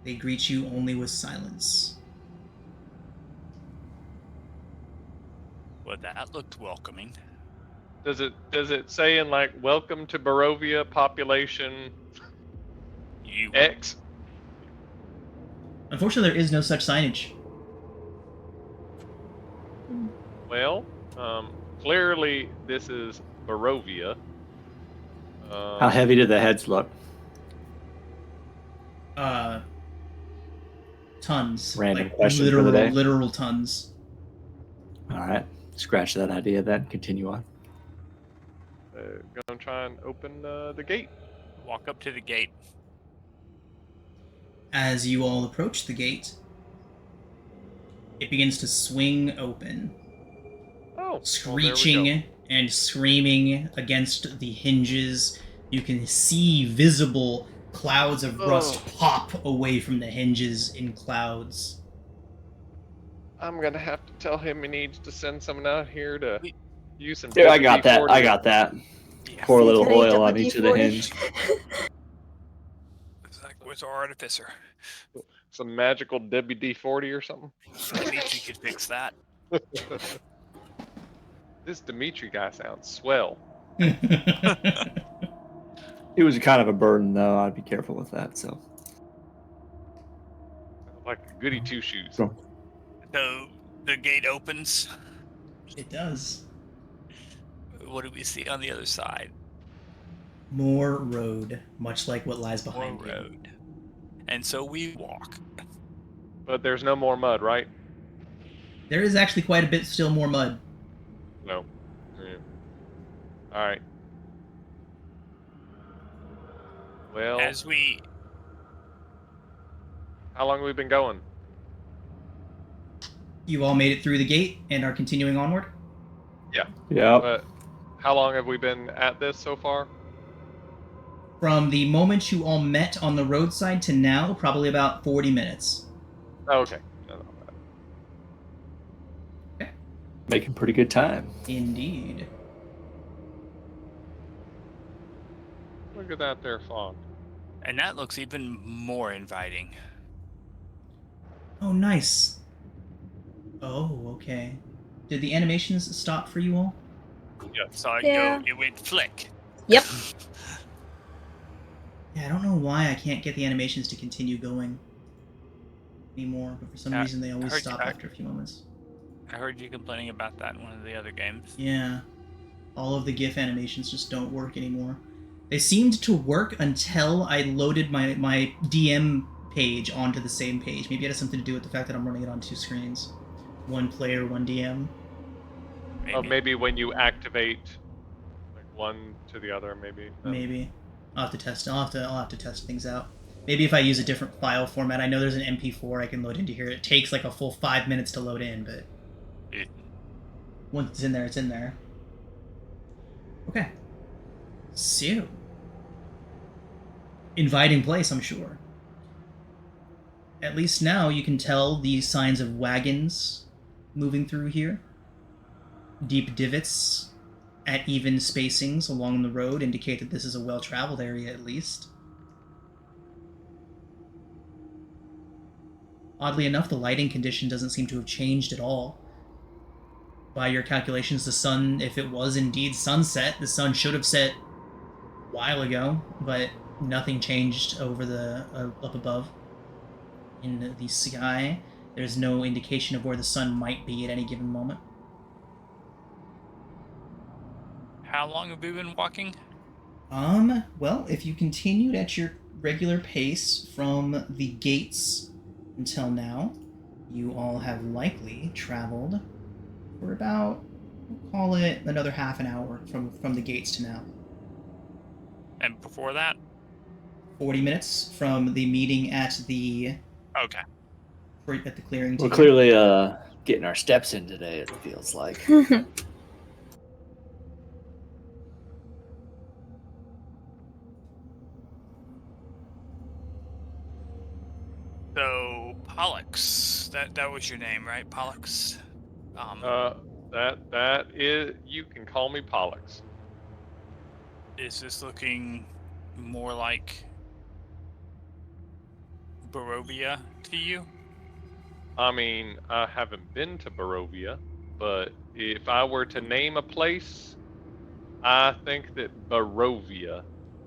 They greet you only with silence. Well, that looked welcoming. Does it say in like welcome to Barovia population You. X? Unfortunately, there is no such signage. Well, clearly this is Barovia. How heavy do the heads look? Tons. Random like question for the day. literal tons. All right, scratch that idea. Then continue on. Gonna try and open the gate. Walk up to the gate. As you all approach the gate, it begins to swing open, Oh, screeching well, and screaming against the hinges. You can see visible clouds of rust pop away from the hinges in clouds. I'm gonna have to tell him he needs to send someone out here to use some. Dude, I got that. WD-40. I got that. Yeah. Pour a little Can I oil get on the each of the D40? hinge. It's like, where's our artificer? Some magical WD-40 or something. Dimitri could fix that. This Dimitri guy sounds swell. It was kind of a burden, though. I'd be careful with that. So, Like a goody two shoes. So- So the gate opens. It does. What do we see on the other side? More road, much like what lies More behind you. road. And so we walk. But there's no more mud, right? There is actually quite a bit still more mud. No. Yeah. All right. Well, As we how long have we been going? You all made it through the gate and are continuing onward. yeah. But how long have we been at this so far? From the moment you all met on the roadside to now, probably about 40 minutes. Oh, okay. No, no. Making pretty good time. Indeed. Look at that there fog. and that looks even more inviting. Oh, nice. Oh, okay. Did the animations stop for you all? Yeah. So Yeah. it went flick. Yep. Yeah, I don't know why I can't get the animations to continue going anymore, but for some reason they always heard- stop I- after a few moments. I heard you complaining about that in one of the other games. Yeah. All of the GIF animations just don't work anymore. They seemed to work until I loaded my DM page onto the same page. Maybe it has something to do with the fact that I'm running it on 2 screens. 1 player, 1 DM. Maybe when you activate like one to the other, maybe. Maybe. I'll have to test. I'll have to test things out. Maybe if I use a different file format. I know there's an MP4 I can load into here. It takes like a full 5 minutes to load in, but once it's in there, it's in there. Okay. So, inviting place, I'm sure. At least now you can tell the signs of wagons moving through here. Deep divots at even spacings along the road indicate that this is a well-traveled area at least. Oddly enough, the lighting condition doesn't seem to have changed at all. By your calculations, the sun, if it was indeed sunset, the sun should have set a while ago, but nothing changed over the up above. In the sky, there's no indication of where the sun might be at any given moment. How long have we been walking? Well, if you continued at your regular pace from the gates until now, you all have likely traveled for about, we'll call it another half an hour from the gates to now. And before that? 40 minutes from the meeting at the Okay. at the clearing. We're clearly getting our steps in today, it feels like. So, Pollux. That was your name, right? Pollux? That is, you can call me Pollux. Is this looking more like Barovia to you? I mean, I haven't been to Barovia, but if I were to name a place, I think that Barovia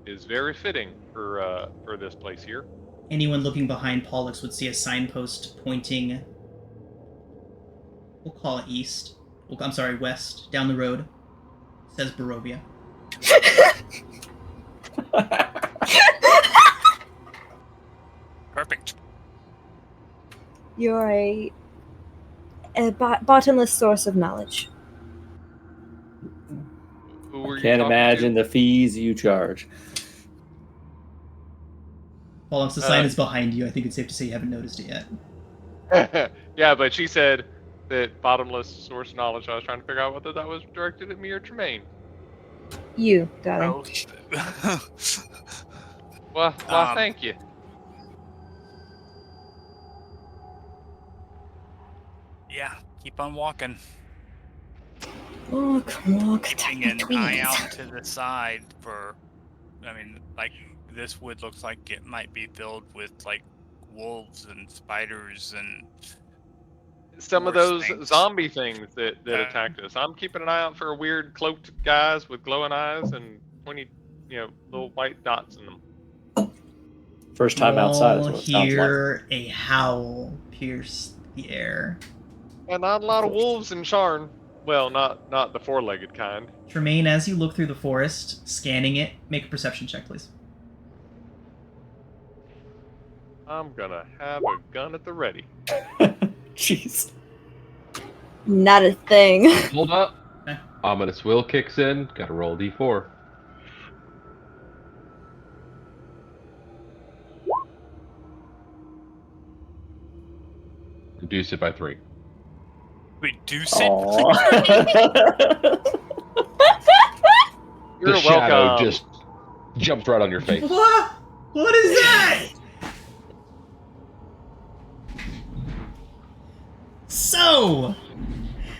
is very fitting for this place here. Anyone looking behind Pollux would see a signpost pointing, we'll call it east. I'm sorry, west, down the road. It says Barovia. Perfect. You're a bottomless source of knowledge. Who were you Can't talking imagine the fees you charge. Pollux, the sign is behind you. I think it's safe to say you haven't noticed it yet. to? Yeah, but she said that bottomless source knowledge. I was trying to figure out whether that was directed at me or Tremaine. You, darling. Well, thank you. Yeah, keep on walking. Walk, Keeping an eye out to the side for, I mean, like, this wood looks like it might be filled with, like, wolves and spiders and Some of worse those things. zombie things that attacked us. I'm keeping an eye out for weird cloaked guys with glowing eyes and pointy, little white dots in them. First time outside is All what it sounds like. hear a howl pierce the air. And not a lot of wolves in Sharn. Well, not the four-legged kind. Tremaine, as you look through the forest, scanning it, make a perception check, please. I'm gonna have a gun at the ready. Jeez. Not a thing. Hold up. Okay. Ominous will kicks in. Gotta roll D4. Reduce it by 3. reduce it. You're The shadow welcome. just jumps right on your face. What? What is that? So,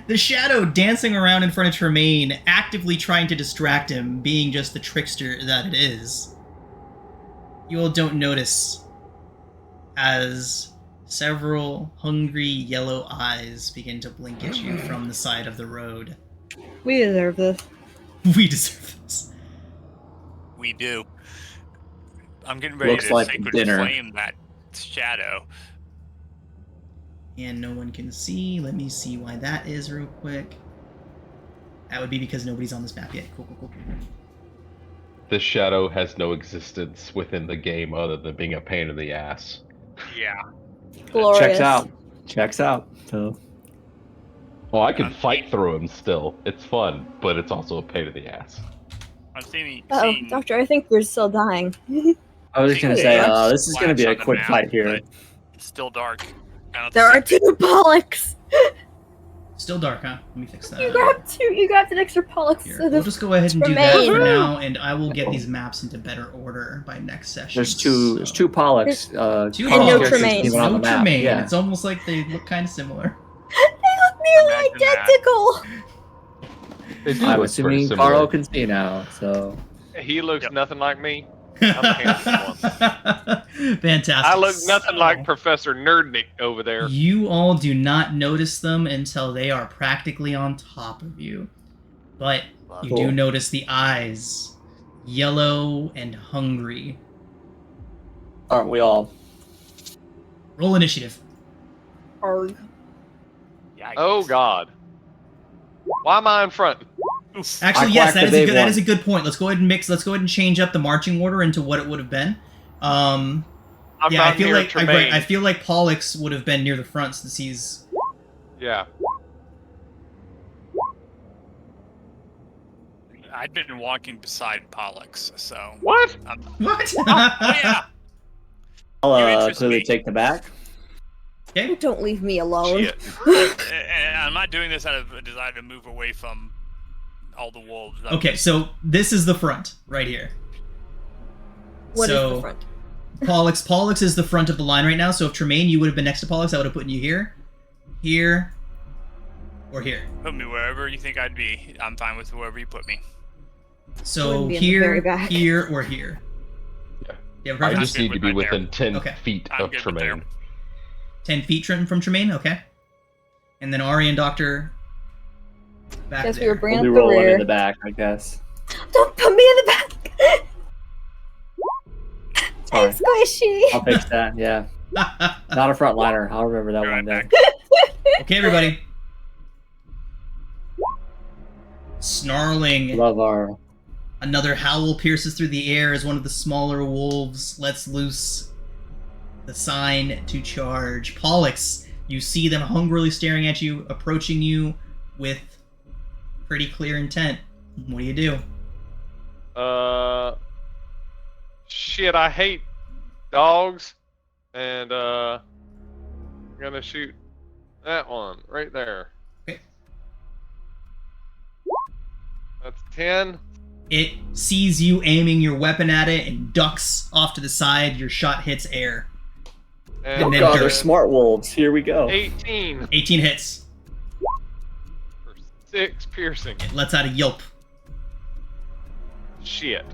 the shadow dancing around in front of Tremaine, actively trying to distract him, being just the trickster that it is. You all don't notice as several hungry yellow eyes begin to blink at you from the side of the road. We deserve this. We deserve this. We do. I'm getting ready Looks to like sacred dinner. flame that shadow. And no one can see. Let me see why that is real quick. That would be because nobody's on this map yet. Cool. This shadow has no existence within the game other than being a pain in the ass. Yeah. Glorious. Checks out. So Well, I can fight through him still. It's fun, but it's also a pain in the ass. I'm seeing. Oh, Doctor, I think we're still dying. I was just gonna say, this is gonna be a quick fight here. It's still dark. There are 2 Pollux. Still dark, huh? Let me fix that. You grabbed 2. You grabbed an extra Pollux. Here, So we'll the just go ahead and do that Tremaine. for now, and I will get these maps into better order by next session. There's two Pollux. Two Pollux no Pollux, Tremaine. even on No the map. Tremaine. Yeah. It's almost like they look kind of similar. They look nearly Imagine that. identical. They do I'm look pretty assuming similar. Carl can see now. So He looks Yep. nothing like me. I'm the handsome one. Fantastic. I look nothing So, like Professor Nerdnick over there. You all do not notice them until they are practically on top of you. But you do Cool. notice the eyes. Yellow and hungry. aren't we all? Roll initiative. Arg. Yikes. Oh God. Why am I in front? Oof. Actually, I yes, quacked that the is a big good. That one. is a good point. Let's go ahead and mix. Let's go ahead and change up the marching order into what it would have been. I'm Yeah, I not feel near like Tremaine. I feel like Pollux would have been near the front since he's. Yeah. I'd been walking beside Pollux, so. What? What? Oh yeah. I'll You interest clearly me. take the back. Okay. Don't leave me alone. Shit. And I'm not doing this out of a desire to move away from all the wolves. Okay, so this is the front right here. What is So- the front? Pollux is the front of the line right now. So if Tremaine, you would have been next to Pollux, I would have put you here, or here. Put me wherever you think I'd be. I'm fine with wherever you put me. So Wouldn't be in the very here, back. here, or here. Yeah. You have a I preference? just good need to with be right there. within 10 Okay. feet I'm of good with there. Tremaine. 10 feet from Tremaine. Okay. And then Ari and Doctor. Back Guess we there. were bringing We'll up be the rolling rear. in the back, I guess. Don't put me in the back. Sorry. I'm squishy. I'll fix that. Yeah, not a frontliner. I'll remember that You're one right day. Okay, everybody. Snarling. Love our. Another howl pierces through the air as one of the smaller wolves lets loose the sign to charge. Pollux, you see them hungrily staring at you, approaching you with pretty clear intent. What do you do? Shit, I hate dogs. And, I'm gonna shoot that one right there. Okay. That's 10. It sees you aiming your weapon at it and ducks off to the side. Your shot hits air. And Oh then God, dirt. they're smart wolves. Here we go. 18 18 hits. for 6 piercing. It lets out a yelp. Shit.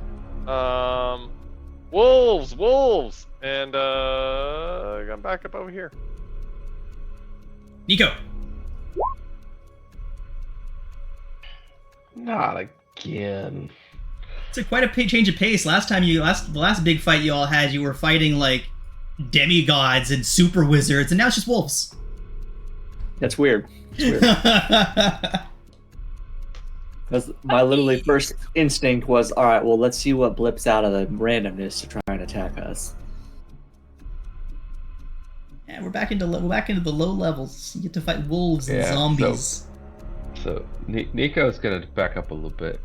Wolves! And, I'm back up over here. Nico. Not again. It's quite a change of pace. The last big fight you all had, you were fighting like demigods and super wizards, and now it's just wolves. That's weird. It's weird. Because my literally first instinct was, all right, well, let's see what blips out of the randomness to try and attack us. Yeah, we're back into the low levels. You get to fight wolves and Yeah, zombies. So Nico's gonna back up a little bit,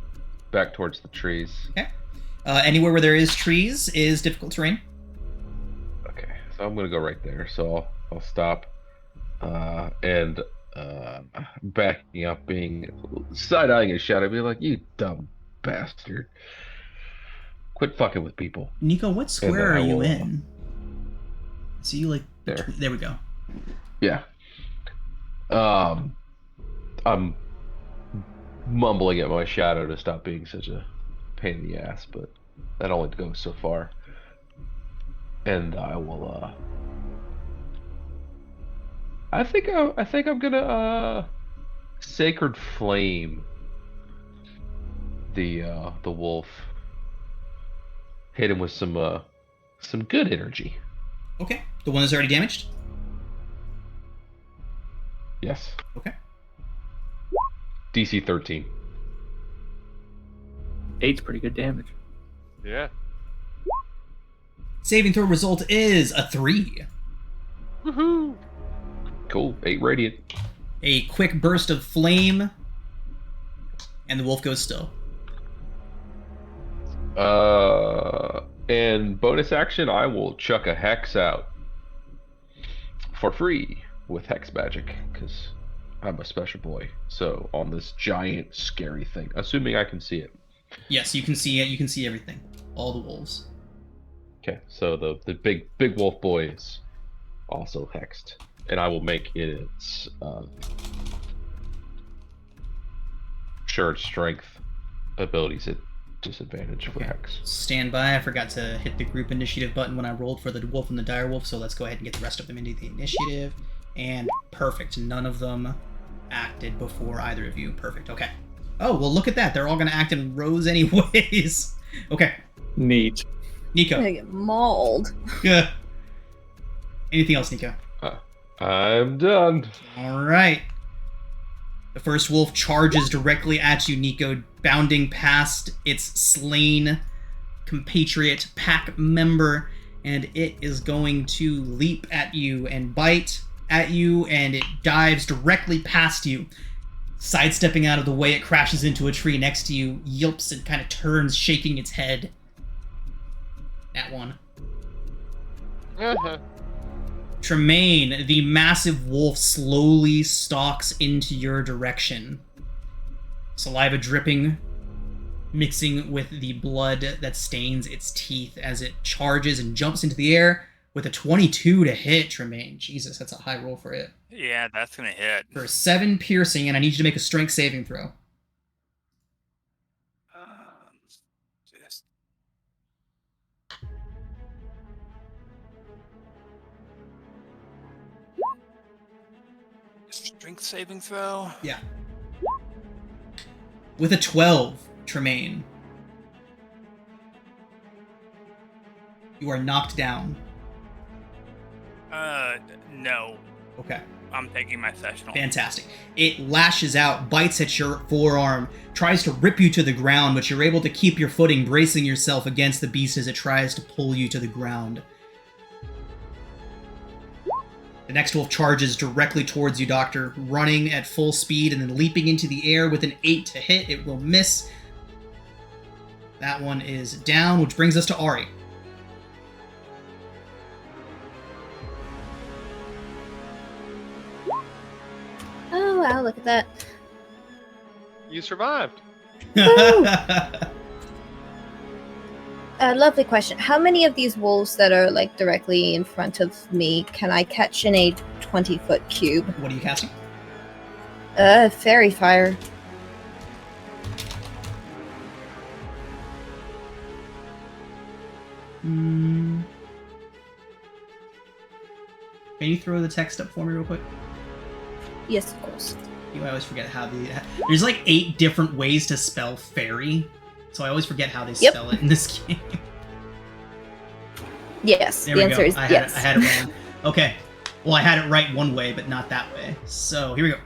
back towards the trees. Anywhere where there is trees is difficult terrain. Okay, so I'm gonna go right there. So I'll stop, and backing up, being side-eyeing his shadow, be like, "You dumb bastard! Quit fucking with people." Nico, what square And are then I you will- in? See you like There. there we go. Yeah. I'm mumbling at my shadow to stop being such a pain in the ass, but that only goes so far. And I will. I think I'm gonna Sacred Flame the wolf. Hit him with some good energy. Okay, the one that's already damaged. Yes. Okay. DC 13. 8's pretty good damage. Yeah. Saving throw result is a 3. Woohoo! Cool. 8 radiant. A quick burst of flame, and the wolf goes still. And bonus action, I will chuck a hex out for free with hex magic, because I'm a special boy. So on this giant scary thing, assuming I can see it. Yes, you can see it. You can see everything. All the wolves. Okay, so the big wolf boy is also hexed, and I will make its shared strength abilities at disadvantage for hex. Stand by. I forgot to hit the group initiative button when I rolled for the wolf and the dire wolf, so let's go ahead and get the rest of them into the initiative. And perfect. None of them acted before either of you. Perfect. Okay. Oh, well, look at that. They're all going to act in rows anyways. Okay. Neat. Nico. I'm gonna get mauled. Good. Anything else, Nico? I'm done. All right. The first wolf charges directly at you, Nico, bounding past its slain compatriot pack member, and it is going to leap at you and bite at you, and it dives directly past you. Sidestepping out of the way, it crashes into a tree next to you, yelps and kind of turns, shaking its head. That one. Uh-huh. Tremaine, the massive wolf slowly stalks into your direction. Saliva dripping, mixing with the blood that stains its teeth as it charges and jumps into the air with a 22 to hit, Tremaine. Jesus, that's a high roll for it. Yeah, that's gonna hit. For 7 piercing, and I need you to make a strength saving throw. Just... Strength saving throw. Yeah. With a 12, Tremaine, you are knocked down. No. Okay. I'm taking my sessional. Fantastic. It lashes out, bites at your forearm, tries to rip you to the ground, but you're able to keep your footing, bracing yourself against the beast as it tries to pull you to the ground. The next wolf charges directly towards you, Doctor, running at full speed and then leaping into the air with an 8 to hit. It will miss. That one is down, which brings us to Ari. Oh wow, look at that. You survived. Lovely question. How many of these wolves that are like directly in front of me can I catch in a 20-foot cube? What are you casting? Fairy fire. Can you throw the text up for me real quick? Yes, of course. I always forget how there's like 8 different ways to spell fairy, so I always forget how they spell it in this game. Yes, There the we answer go. is I yes. had it wrong. Okay. Well, I had it right one way, but not that way. So here we go.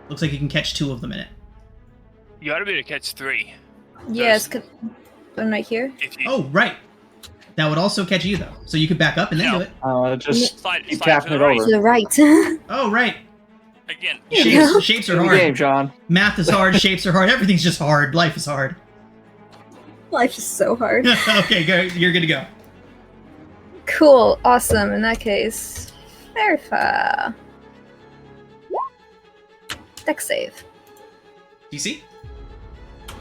Looks like you can catch 2 of them in it. You ought to be able to catch 3. Yes, I'm right here. If you Oh, right. That would also catch you, though. So you could back up and then No. do it. Just slide keep to tapping the it right. To over. the right. Oh, right. Again. Shapes are In the hard. game, John. Math is hard. Shapes are hard. Everything's just hard. Life is hard. Life is so hard. Okay, go. You're good to go. Cool, awesome. In that case, verify. Dex save. DC?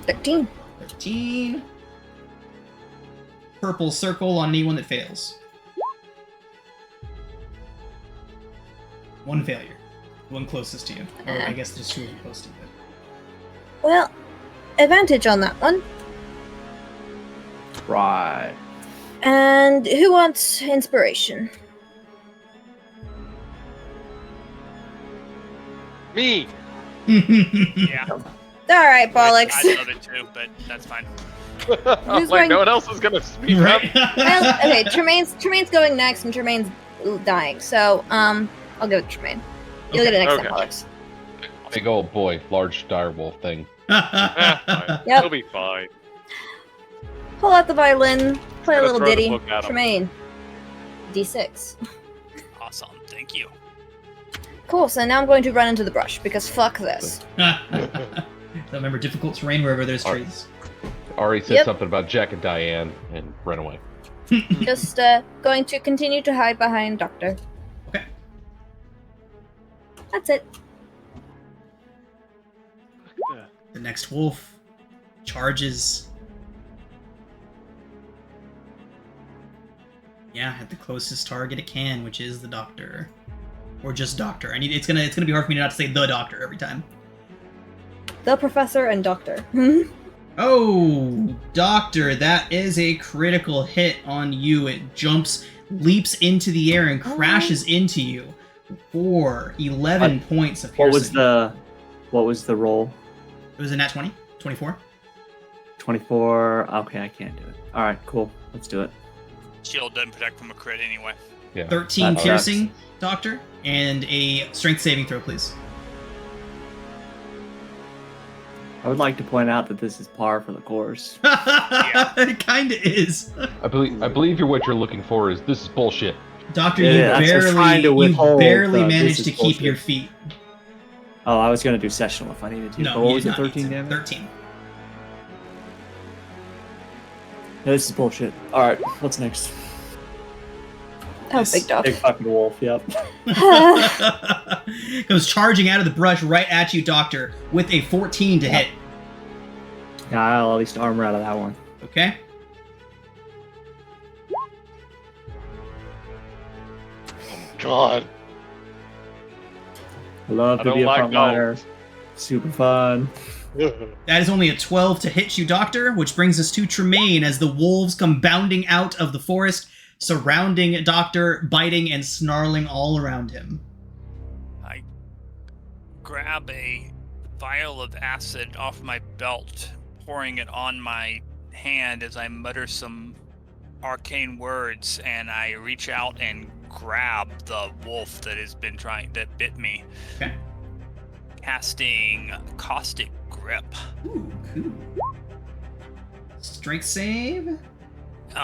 13. 13. Purple circle on anyone that fails. 1 failure. One closest to you. Or I guess there's 2 of you close to you. Well, advantage on that one. Right. And who wants inspiration? Me. Yeah. Alright, bollocks. I'd love it too, but that's fine. Who's Like going- no one else is gonna speak up. Right? Well, okay, Tremaine's going next, and Tremaine's dying. So, I'll give it to Tremaine. You'll get it next Okay. time, bollocks. Big old boy, large dire wolf thing. Fine. Yep. He'll be fine. Pull out the violin, play a Gotta little throw the ditty. book at him. Tremaine. D6. Awesome. Thank you. Cool, so now I'm going to run into the brush, because fuck this. So remember, difficult terrain wherever there's Alright. trees. Ari said Yep. something about Jack and Diane and ran away. Just going to continue to hide behind Doctor. Okay. That's it. The next wolf charges. Yeah, at the closest target it can, which is the doctor, or just doctor. It's gonna be hard for me not to say the doctor every time. The professor and Doctor. Oh, doctor, that is a critical hit on you. It jumps, leaps into the air, and crashes into you for 11 points of piercing. What was the roll? It was a nat 20, 24. 24. Okay, I can't do it. All right, cool. Let's do it. Shield doesn't protect from a crit anyway. Yeah. 13 That piercing, doctor, and a strength saving throw, please. I would like to point out that this is par for the course. It kind of is. I believe what you're looking for is this is bullshit. Doctor, Yeah, that's just trying to you withhold barely the, managed this to is keep your bullshit. feet. Oh, I was gonna do sessional if I needed to. No, but what you was did it? not need 13 to. damage. 13. No, this is bullshit. All right, what's next? Oh, Yes. big dog. Big fucking wolf. Yep. Goes charging out of the brush right at you, Doctor, with a 14 to hit. Yeah, I'll at least armor out of that one. Okay. God. I love I to don't be a like frontliner. dogs. Super fun. That is only a 12 to hit you, Doctor, which brings us to Tremaine as the wolves come bounding out of the forest, surrounding Doctor, biting and snarling all around him. I grab a vial of acid off my belt, pouring it on my hand as I mutter some arcane words, and I reach out and grab the wolf that bit me. Okay. Casting Caustic Grip. Ooh, cool. Strength save? Or-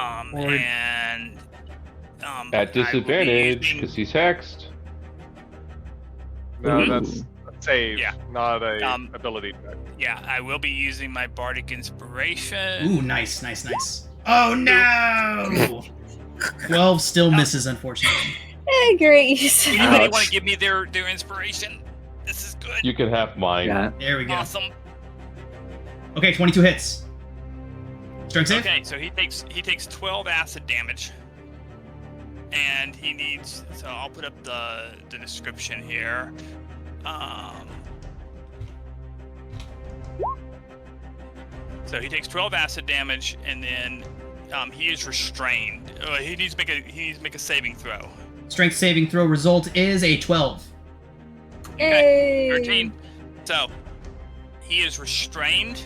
And At I will be disadvantage using- because he's hexed. No, Ooh. that's a save, Yeah. not a Um, ability check. Yeah, I will be using my Bardic Inspiration. Ooh, nice, nice, nice. Oh no! 12 still misses, unfortunately. Great. Anybody Ouch. want to give me their inspiration? This is good. You can have mine. Yeah. There we go. Awesome. Okay, 22 hits. Strength save? Okay, so he takes 12 acid damage, and he needs. So I'll put up the description here. So he takes 12 acid damage, and then he is restrained. He needs to make a saving throw. Strength saving throw result is a 12. Okay, Yay. 13. So he is restrained,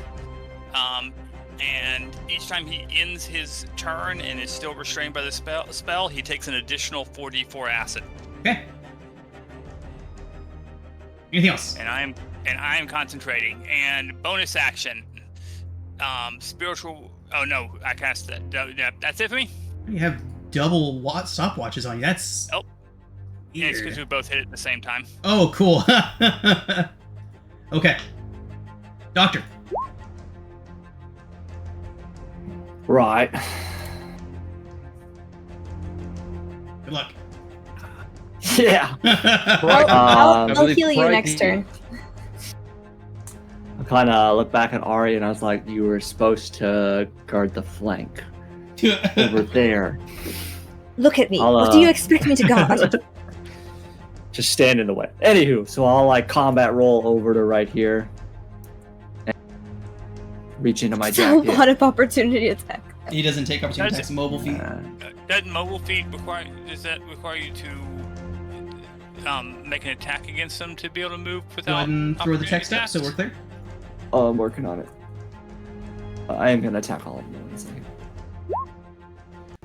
and each time he ends his turn and is still restrained by the spell, he takes an additional 4d4 acid. Okay. Anything else? And I am concentrating. And bonus action, spiritual. Oh no, I cast that. That's it for me. You have double stopwatches on you. That's. Oh. Yeah, it's weird. because we both hit it at the same time. Oh, cool. Okay. Doctor. Right. Good luck. Yeah. I'll believe heal you Friday- next turn. I kind of look back at Ari and I was like, you were supposed to guard the flank over there. Look at me. I'll, What do you expect me to guard? Just stand in the way. Anywho, so I'll like combat roll over to right here. And reach into my It's a jacket. lot of opportunity attack. He doesn't take opportunity attacks. Mobile feet. Doesn't mobile feed require? Does that require you to make an attack against them to be able to move Go without? ahead and throw the opportunity text up so attacks? we're clear. Oh, I'm working on it. I am gonna attack all of them in a second.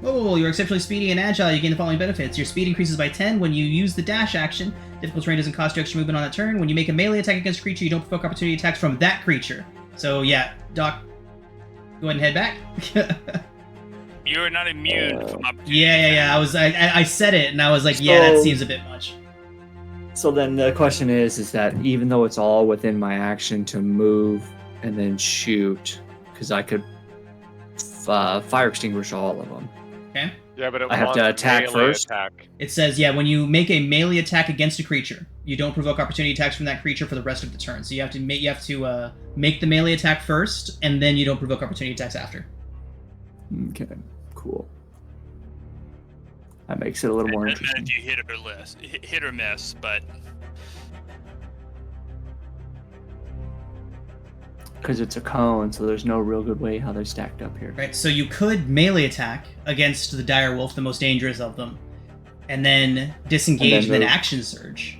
Oh, you're exceptionally speedy and agile. You gain the following benefits. Your speed increases by 10 when you use the dash action. Difficult terrain doesn't cost you extra movement on that turn. When you make a melee attack against a creature, you don't provoke opportunity attacks from that creature. So yeah, Doc, go ahead and head back. You're not immune from opportunity. Yeah. I said it, and I was like, yeah, that So- seems a bit much. So then the question is that even though it's all within my action to move and then shoot, because I could fire extinguish all of them. Okay. Yeah, but it I have to wants attack melee first? Attack. It says, yeah, when you make a melee attack against a creature, you don't provoke opportunity attacks from that creature for the rest of the turn. So you have to make the melee attack first, and then you don't provoke opportunity attacks after. Okay, cool. That makes it a little more It doesn't matter interesting. if you hit or miss, but Because it's a cone, so there's no real good way how they're stacked up here. Right. So you could melee attack against the dire wolf, the most dangerous of them, and then disengage and then move. action surge.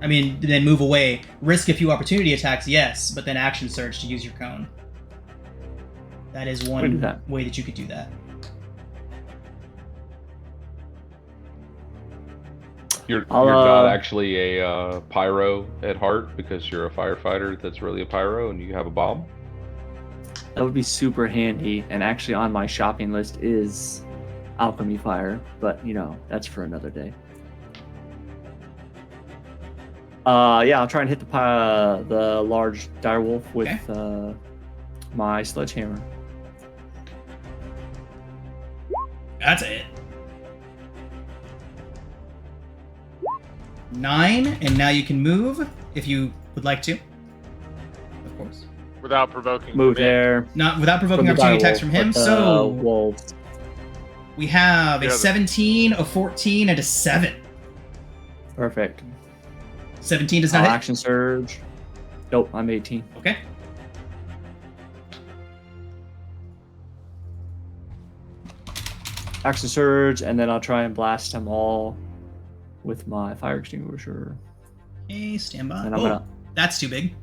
I mean, then move away, risk a few opportunity attacks, yes, but then action surge to use your cone. That is We do one that. way that you could do that. You're I'll, not actually a pyro at heart because you're a firefighter that's really a pyro and you have a bomb. That would be super handy, and actually on my shopping list is alchemy fire, but that's for another day. Yeah, I'll try and hit the large direwolf with my sledgehammer. That's it. 9, and now you can move if you would like to. Of course. Without provoking. Move from it. there. Not without provoking From the opportunity direwolf, attacks from him. but the So wolves. we have a Yeah, the- 17, a 14, and a 7. Perfect. 17 does not hit. Action surge. Nope, I'm 18. Okay. Action surge, and then I'll try and blast them all with my fire extinguisher. Okay, stand by. And I'm Oh, gonna. that's too big.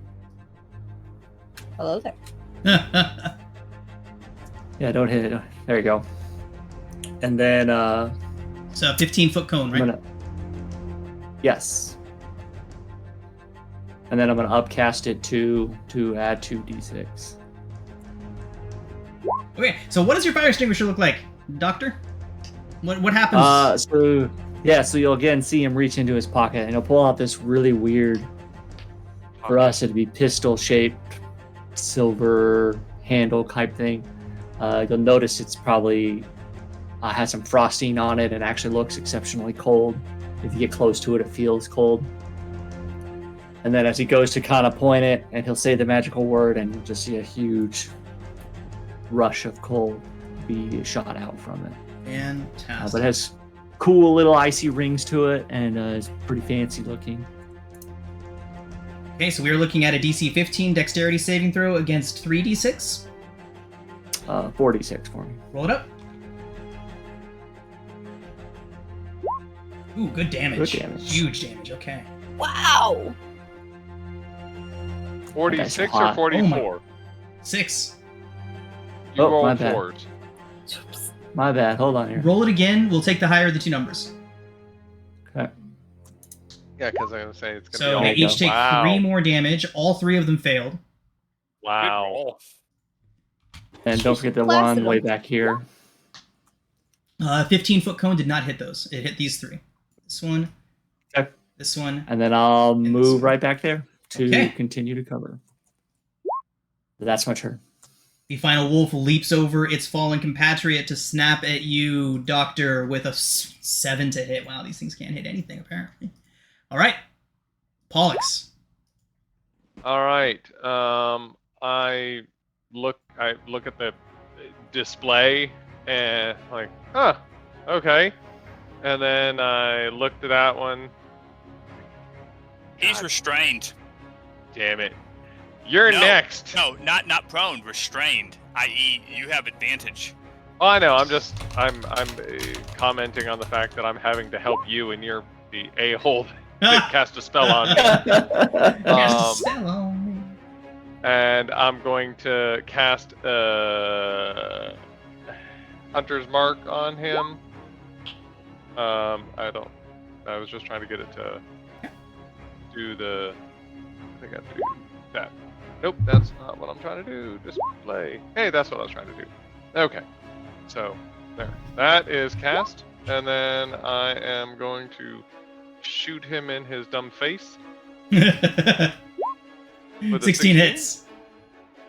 Hello there. Yeah, don't hit it. There you go. And then It's a 15-foot cone, I'm right? gonna. Yes. And then I'm gonna upcast it to add 2d6. Okay, so what does your fire extinguisher look like, Doctor? What happens? So you'll again see him reach into his pocket and he'll pull out this really weird, for us it'd be pistol shaped silver handle type thing. You'll notice it's probably has some frosting on it and actually looks exceptionally cold. If you get close to it, it feels cold. And then as he goes to kind of point it, and he'll say the magical word, and you'll just see a huge rush of cold be shot out from it. Fantastic. But it has cool little icy rings to it, and it's pretty fancy looking. Okay, so we are looking at a DC 15 dexterity saving throw against 3d6. 46 for me. Roll it up. Ooh, good damage. Good damage. Huge damage, okay. Wow. 46 That's or hot. 44? 6. You Oh, roll my bad. 4s. My bad. Hold on here. Roll it again. We'll take the higher of the two numbers. Okay. Yeah, because I'm going to say it's going to So be all. they each take Wow. 3 more damage. All 3 of them failed. good Wow. roll. And don't forget the Blasted one way them. back here. 15-foot cone did not hit those. It hit these 3. This one, Okay. this one. And then I'll this move one. right back there to Okay. continue to cover. That's my turn. The final wolf leaps over its fallen compatriot to snap at you, Doctor, with a 7 to hit. Wow, these things can't hit anything, apparently. All right. Pollux. All right. I look at the display and like, huh, okay. And then I looked at that one. He's God restrained. damn it. You're No. next. No, not prone. Restrained. I.e., you have advantage. Oh, I know. I'm commenting on the fact that I'm having to help you, and you're the a-hole that cast a spell on me. Cast a Um, spell on me. And I'm going to cast Hunter's Mark on him. I was just trying to get it to do the. I think I have to do that. Nope, that's not what I'm trying to do. Display. Hey, that's what I was trying to do. Okay. So, there. That is cast. And then I am going to shoot him in his dumb face. With a 16 hits.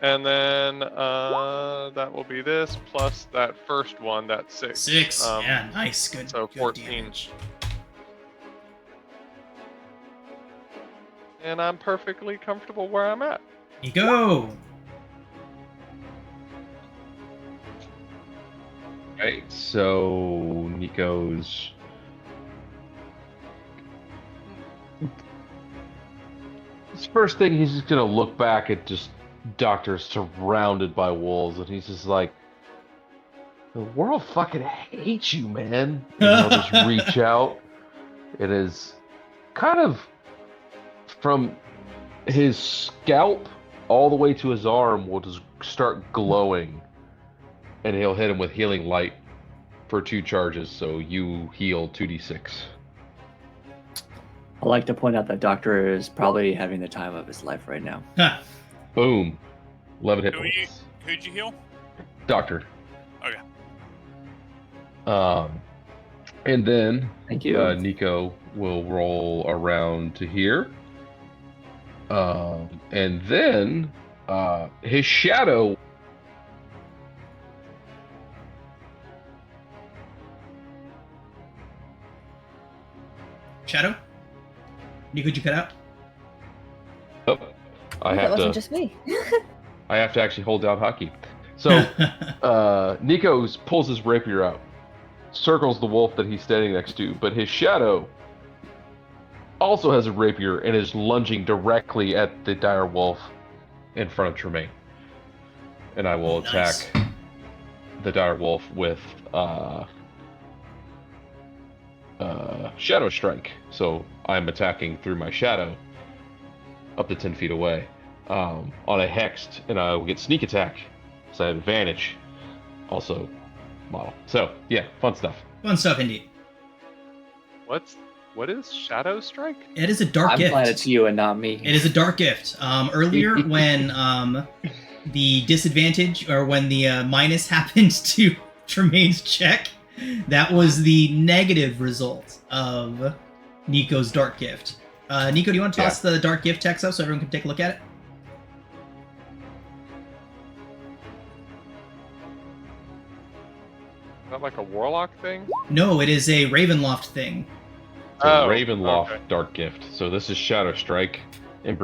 And then that will be this, plus that first one, that's 6. 6. Yeah, nice. Good. So good 14. damage. And I'm perfectly comfortable where I'm at. You go. Right, so Nico's his first thing, he's just gonna look back at just Doctor surrounded by wolves, and he's just like, the world fucking hates you, man. And he'll just reach out. It is kind of from his scalp all the way to his arm will just start glowing. And he'll hit him with healing light for 2 charges, so you heal 2d6. I'd like to point out that Doctor is probably having the time of his life right now. Huh. Boom. 11 hit Who'd points. you heal? Doctor. Okay. And then Thank you. Nico will roll around to here. And then his shadow. Shadow? Nico, could you cut out? Oh, I that have wasn't to. just me. I have to actually hold down hotkey. So Nico pulls his rapier out, circles the wolf that he's standing next to, but his shadow also has a rapier and is lunging directly at the dire wolf in front of Tremaine. And I will attack Nice. the dire wolf with Shadow Strike. So I'm attacking through my shadow up to 10 feet away on a hexed, and I will get sneak attack, so I have advantage. Also, model. So yeah, fun stuff. Fun stuff indeed. What is Shadow Strike? It is a dark I'm gift. glad it's you and not me. It is a dark gift. Earlier, when the disadvantage or when the minus happened to Tremaine's check, that was the negative result of Nico's dark gift. Nico, do you want to toss the dark gift text up so everyone can take a look at it? Is that like a warlock thing? No, it is a Ravenloft thing. It's a Oh, Ravenloft okay. Dark Gift. So this is Shadow Strike, and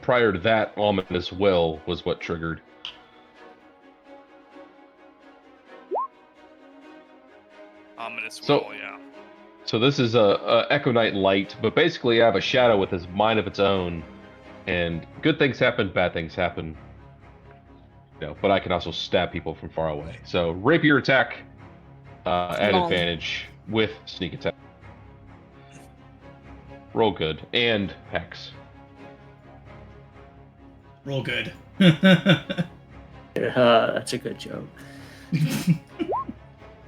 prior to that, Ominous Will was what triggered. Ominous So- will, yeah. So this is a Echo Knight Light, but basically I have a shadow with his mind of its own, and good things happen, bad things happen. You know, but I can also stab people from far away. So rapier attack at Long. advantage with sneak attack. Roll good and hex. Roll good. That's a good joke.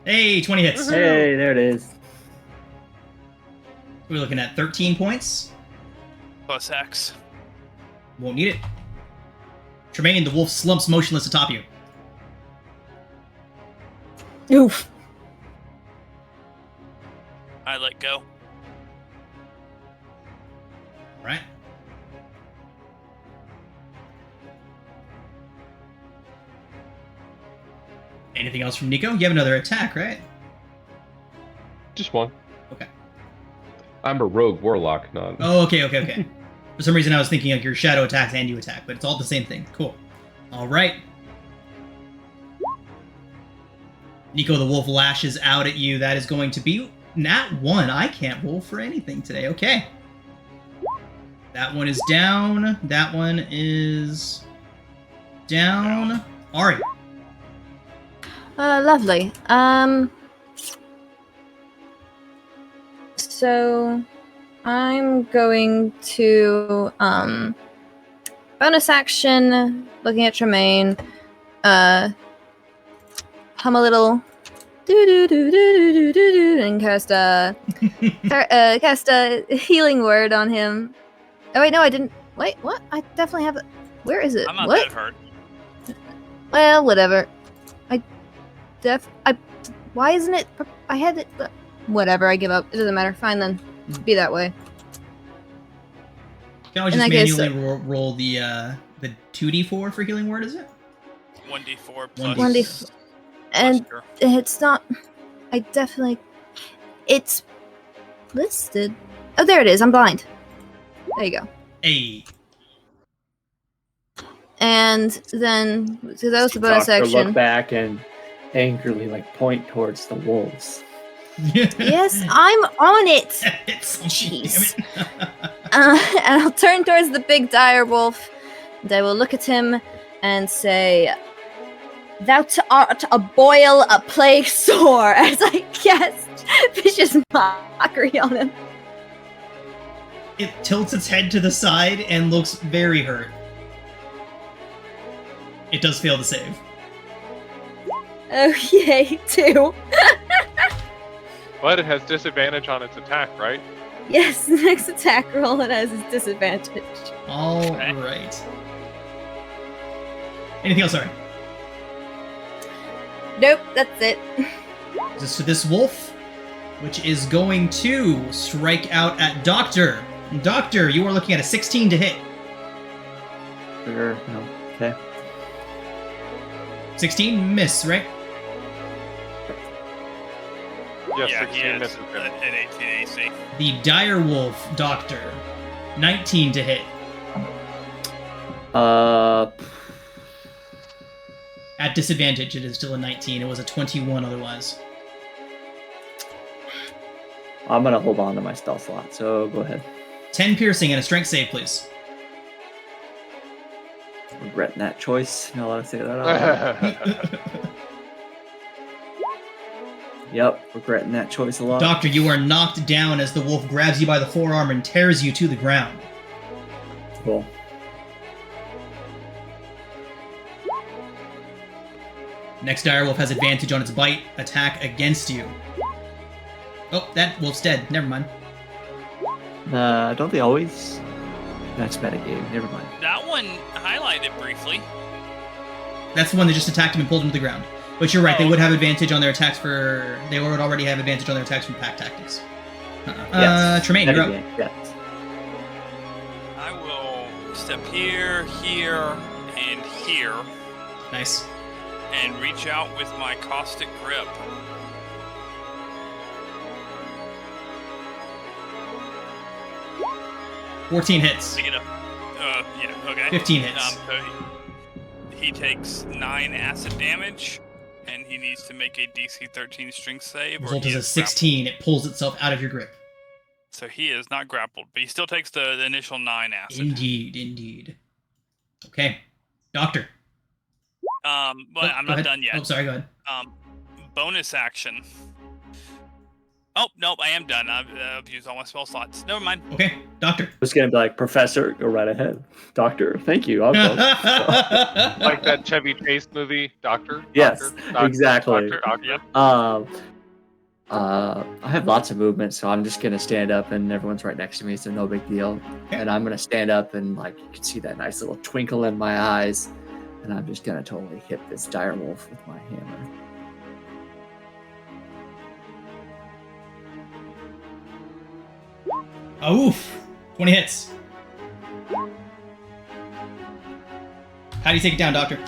Hey, 20 hits. Hey, there it is. We're looking at 13 points. Plus X. Won't need it. Tremaine, the wolf slumps motionless atop you. Oof. I let go. All right. Anything else from Nico? You have another attack, right? Just one. Okay. I'm a rogue warlock, not. Oh, okay. For some reason, I was thinking like your shadow attacks and you attack, but it's all the same thing. Cool. All right. Nico the wolf lashes out at you. That is going to be nat 1. I can't roll for anything today. Okay. That one is down. That one is down. Ari. Lovely. So I'm going to bonus action, looking at Tremaine, hum a little do do do do do do do and cast a healing word on him. Oh wait, no, I didn't. Wait, what? I definitely have. Where is it? I'm not What? that hurt. Well, whatever. Why isn't it? I had it. Whatever. I give up. It doesn't matter. Fine then. Be that way. You can always In just that case, manually roll the 2d4 for healing word, is it? 1d4 1d4. plus. 1d4. And plus it's not. I definitely. It's listed. Oh, there it is. I'm blind. There you go. Hey. And then, so that was the bonus Doctor action. Look back and angrily like point towards the wolves. Yes, I'm on it. Jeez. And I'll turn towards the big dire wolf, and I will look at him and say, "Thou art a boil, a plague sore," as I cast vicious mockery on him. It tilts its head to the side and looks very hurt. It does fail to save. Oh, yay, 2. But it has disadvantage on its attack, right? Yes, the next attack roll it has is disadvantage. All Okay. right. Anything else? Sorry. Nope, that's it. So this wolf, which is going to strike out at Doctor. Doctor, you are looking at a 16 to hit. Sure. No. Okay. 16 miss, right? Yes, yeah, 16 he has misses him. an 18 AC. The dire wolf, Doctor. 19 to hit. At disadvantage, it is still a 19. It was a 21 otherwise. I'm gonna hold on to my spell slot. So go ahead. 10 piercing and a strength save, please. Regretting that choice. Not allowed to say that out loud. Yep, regretting that choice a lot. Doctor, you are knocked down as the wolf grabs you by the forearm and tears you to the ground. Cool. Next direwolf has advantage on its bite attack against you. Oh, that wolf's dead. Never mind. Don't they always? That's metagame. Never mind. That one highlighted briefly. That's the one that just attacked him and pulled him to the ground. But you're right, they Oh. would have advantage on their attacks for... They would already have advantage on their attacks from pack tactics. Yes. Tremaine, you're up. Metagame, yes. I will step here, here, and here, Nice. and reach out with my caustic grip. $14 hits. To get a, yeah, okay. 15 hits. So he takes 9 acid damage, and he needs to make a DC 13 strength save. Result he is a is 16. It pulls itself out of your grip. grappled. So he is not grappled, but he still takes the initial 9 acid. Indeed, indeed. Okay. Doctor. But Oh, I'm go not ahead. done yet. Oh, sorry, go ahead. Bonus action. Oh, nope, I am done. I've used all my spell slots. Never mind. Okay, Doctor. I was gonna be like, Professor, go right ahead. Doctor, thank you. I'll go. Like that Chevy Chase movie, Doctor? Yes, Doctor, exactly. Doctor. Yep. I have lots of movement, so I'm just gonna stand up, and everyone's right next to me, so no big deal. Okay. And I'm gonna stand up, and like you can see that nice little twinkle in my eyes, and I'm just gonna totally hit this direwolf with my hammer. Oh, oof. 20 hits. How do you take it down, Doctor?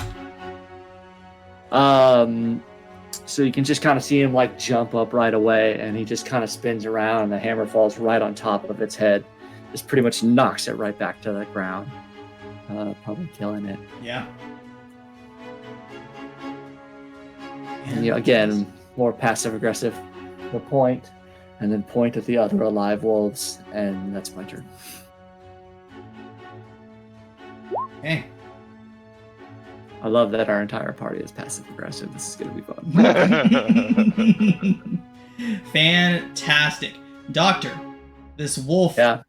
So you can just kind of see him like jump up right away, and he just kind of spins around, and the hammer falls right on top of its head. Just pretty much knocks it right back to the ground, probably killing it. Yeah. And again, more passive aggressive. The point, and then point at the other alive wolves, and that's my turn. Okay. I love that our entire party is passive aggressive. This is gonna be fun. Fantastic. Doctor, this wolf Yeah.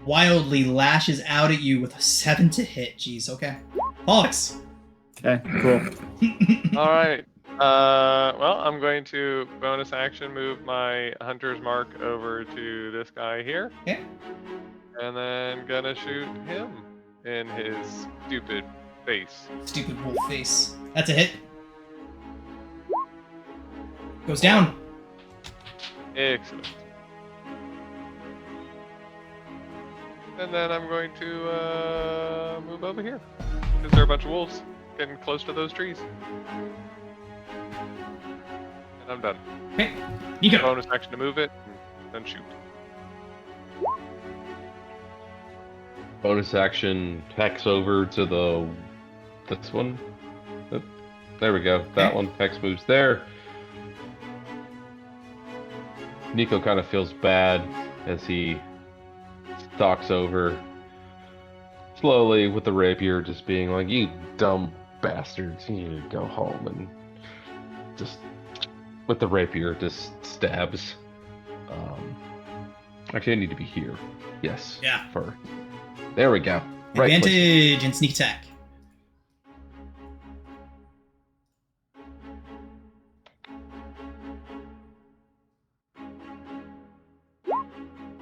wildly lashes out at you with a 7 to hit. Jeez, okay. Pollux. Okay. Cool. All right. Well, I'm going to bonus action move my hunter's mark over to this guy here. Okay. And then gonna shoot him in his stupid face. Stupid wolf face. That's a hit. Goes down. Excellent. And then I'm going to move over here. Because there are a bunch of wolves getting close to those trees. And I'm done. Okay, Nico. Bonus action to move it, and then shoot. Bonus action, hex over to this one. Oop, there we go. That one. Hex moves there. Nico kind of feels bad as he stalks over slowly with the rapier, just being like, "You dumb bastards, you need to go home," and just with the rapier just stabs. Actually, I need to be here. Yes. Yeah. There we go. Right Advantage and sneak attack.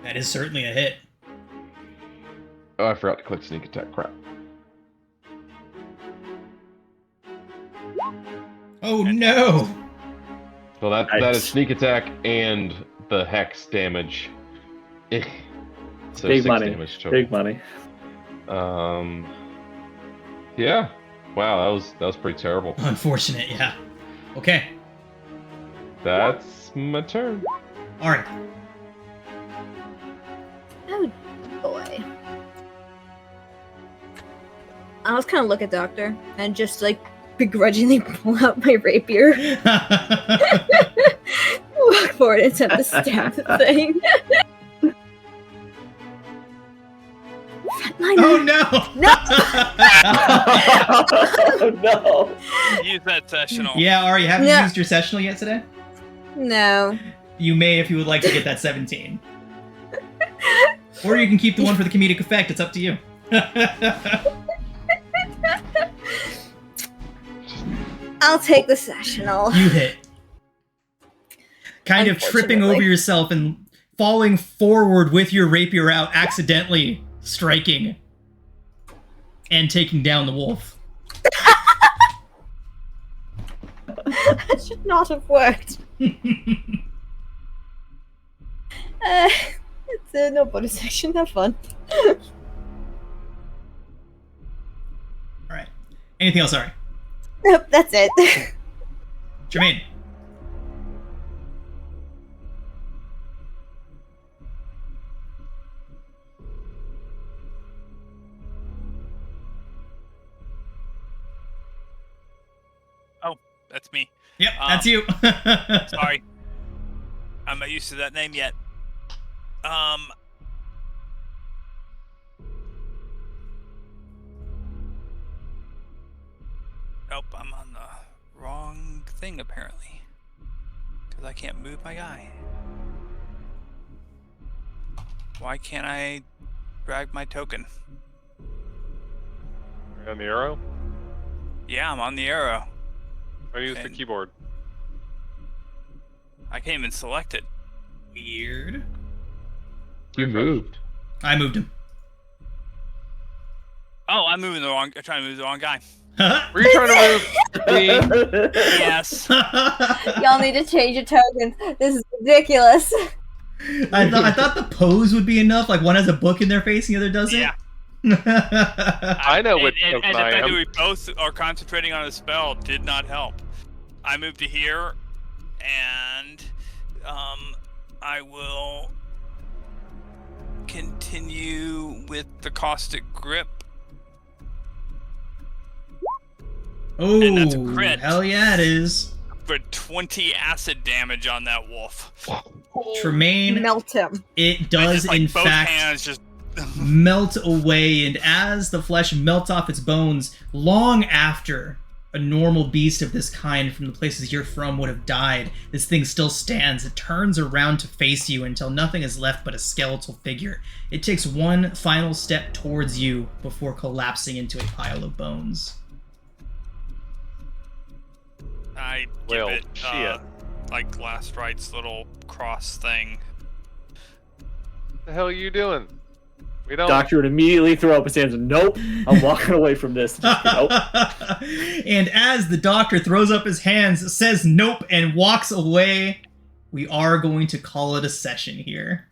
That is certainly a hit. Oh, I forgot to click sneak attack. Crap. Oh no! So that is sneak attack and the hex damage. So Big 6 money. damage total. Big money. Yeah. Wow, that was pretty terrible. Unfortunate, yeah. Okay. That's my turn. Alright. Oh boy. I was kind of look at Doctor and just like begrudgingly pull out my rapier, walk forward and attempt to stab the thing. Oh no! No! Oh no! Use that sessional. Yeah, Ari, you haven't Yeah. used your sessional yet today? No. You may if you would like to get that 17. Or you can keep the one for the comedic effect, it's up to you. I'll take the sessional. You hit. Kind of tripping over Unfortunately. yourself and falling forward with your rapier out, accidentally striking and taking down the wolf. That should not have worked. It's no bonus action. Have fun. Alright. Anything else, Ari? Nope, that's it. Jermaine. That's me. Yep, that's you. Sorry. I'm not used to that name yet. Nope, I'm on the wrong thing apparently. Because I can't move my guy. Why can't I drag my token? Are you on the arrow? Yeah, I'm on the arrow. I use the And- keyboard. I can't even select it. Weird. You moved. I moved him. Oh, I'm trying to move the wrong guy. Were you trying to move me? Yes. Y'all need to change your tokens. This is ridiculous. I thought the pose would be enough. Like one has a book in their face and the other doesn't. Yeah. I know what and token the I fact am. that we both are concentrating on a spell did not help. I moved to here, and I will continue with the caustic grip. Oh, And that's a crit. hell yeah, it is. For 20 acid damage on that wolf. Tremaine, Melt him. it I does just, like, in both fact hands just melt away, and as the flesh melts off its bones, long after a normal beast of this kind from the places you're from would have died, this thing still stands. It turns around to face you until nothing is left but a skeletal figure. It takes one final step towards you before collapsing into a pile of bones. I Well, give it shit. like Last Right's little cross thing. What the hell are you doing? We don't. Doctor would immediately throw up his hands. Nope, I'm walking away from this. Nope. And as the doctor throws up his hands, says nope, and walks away, we are going to call it a session here.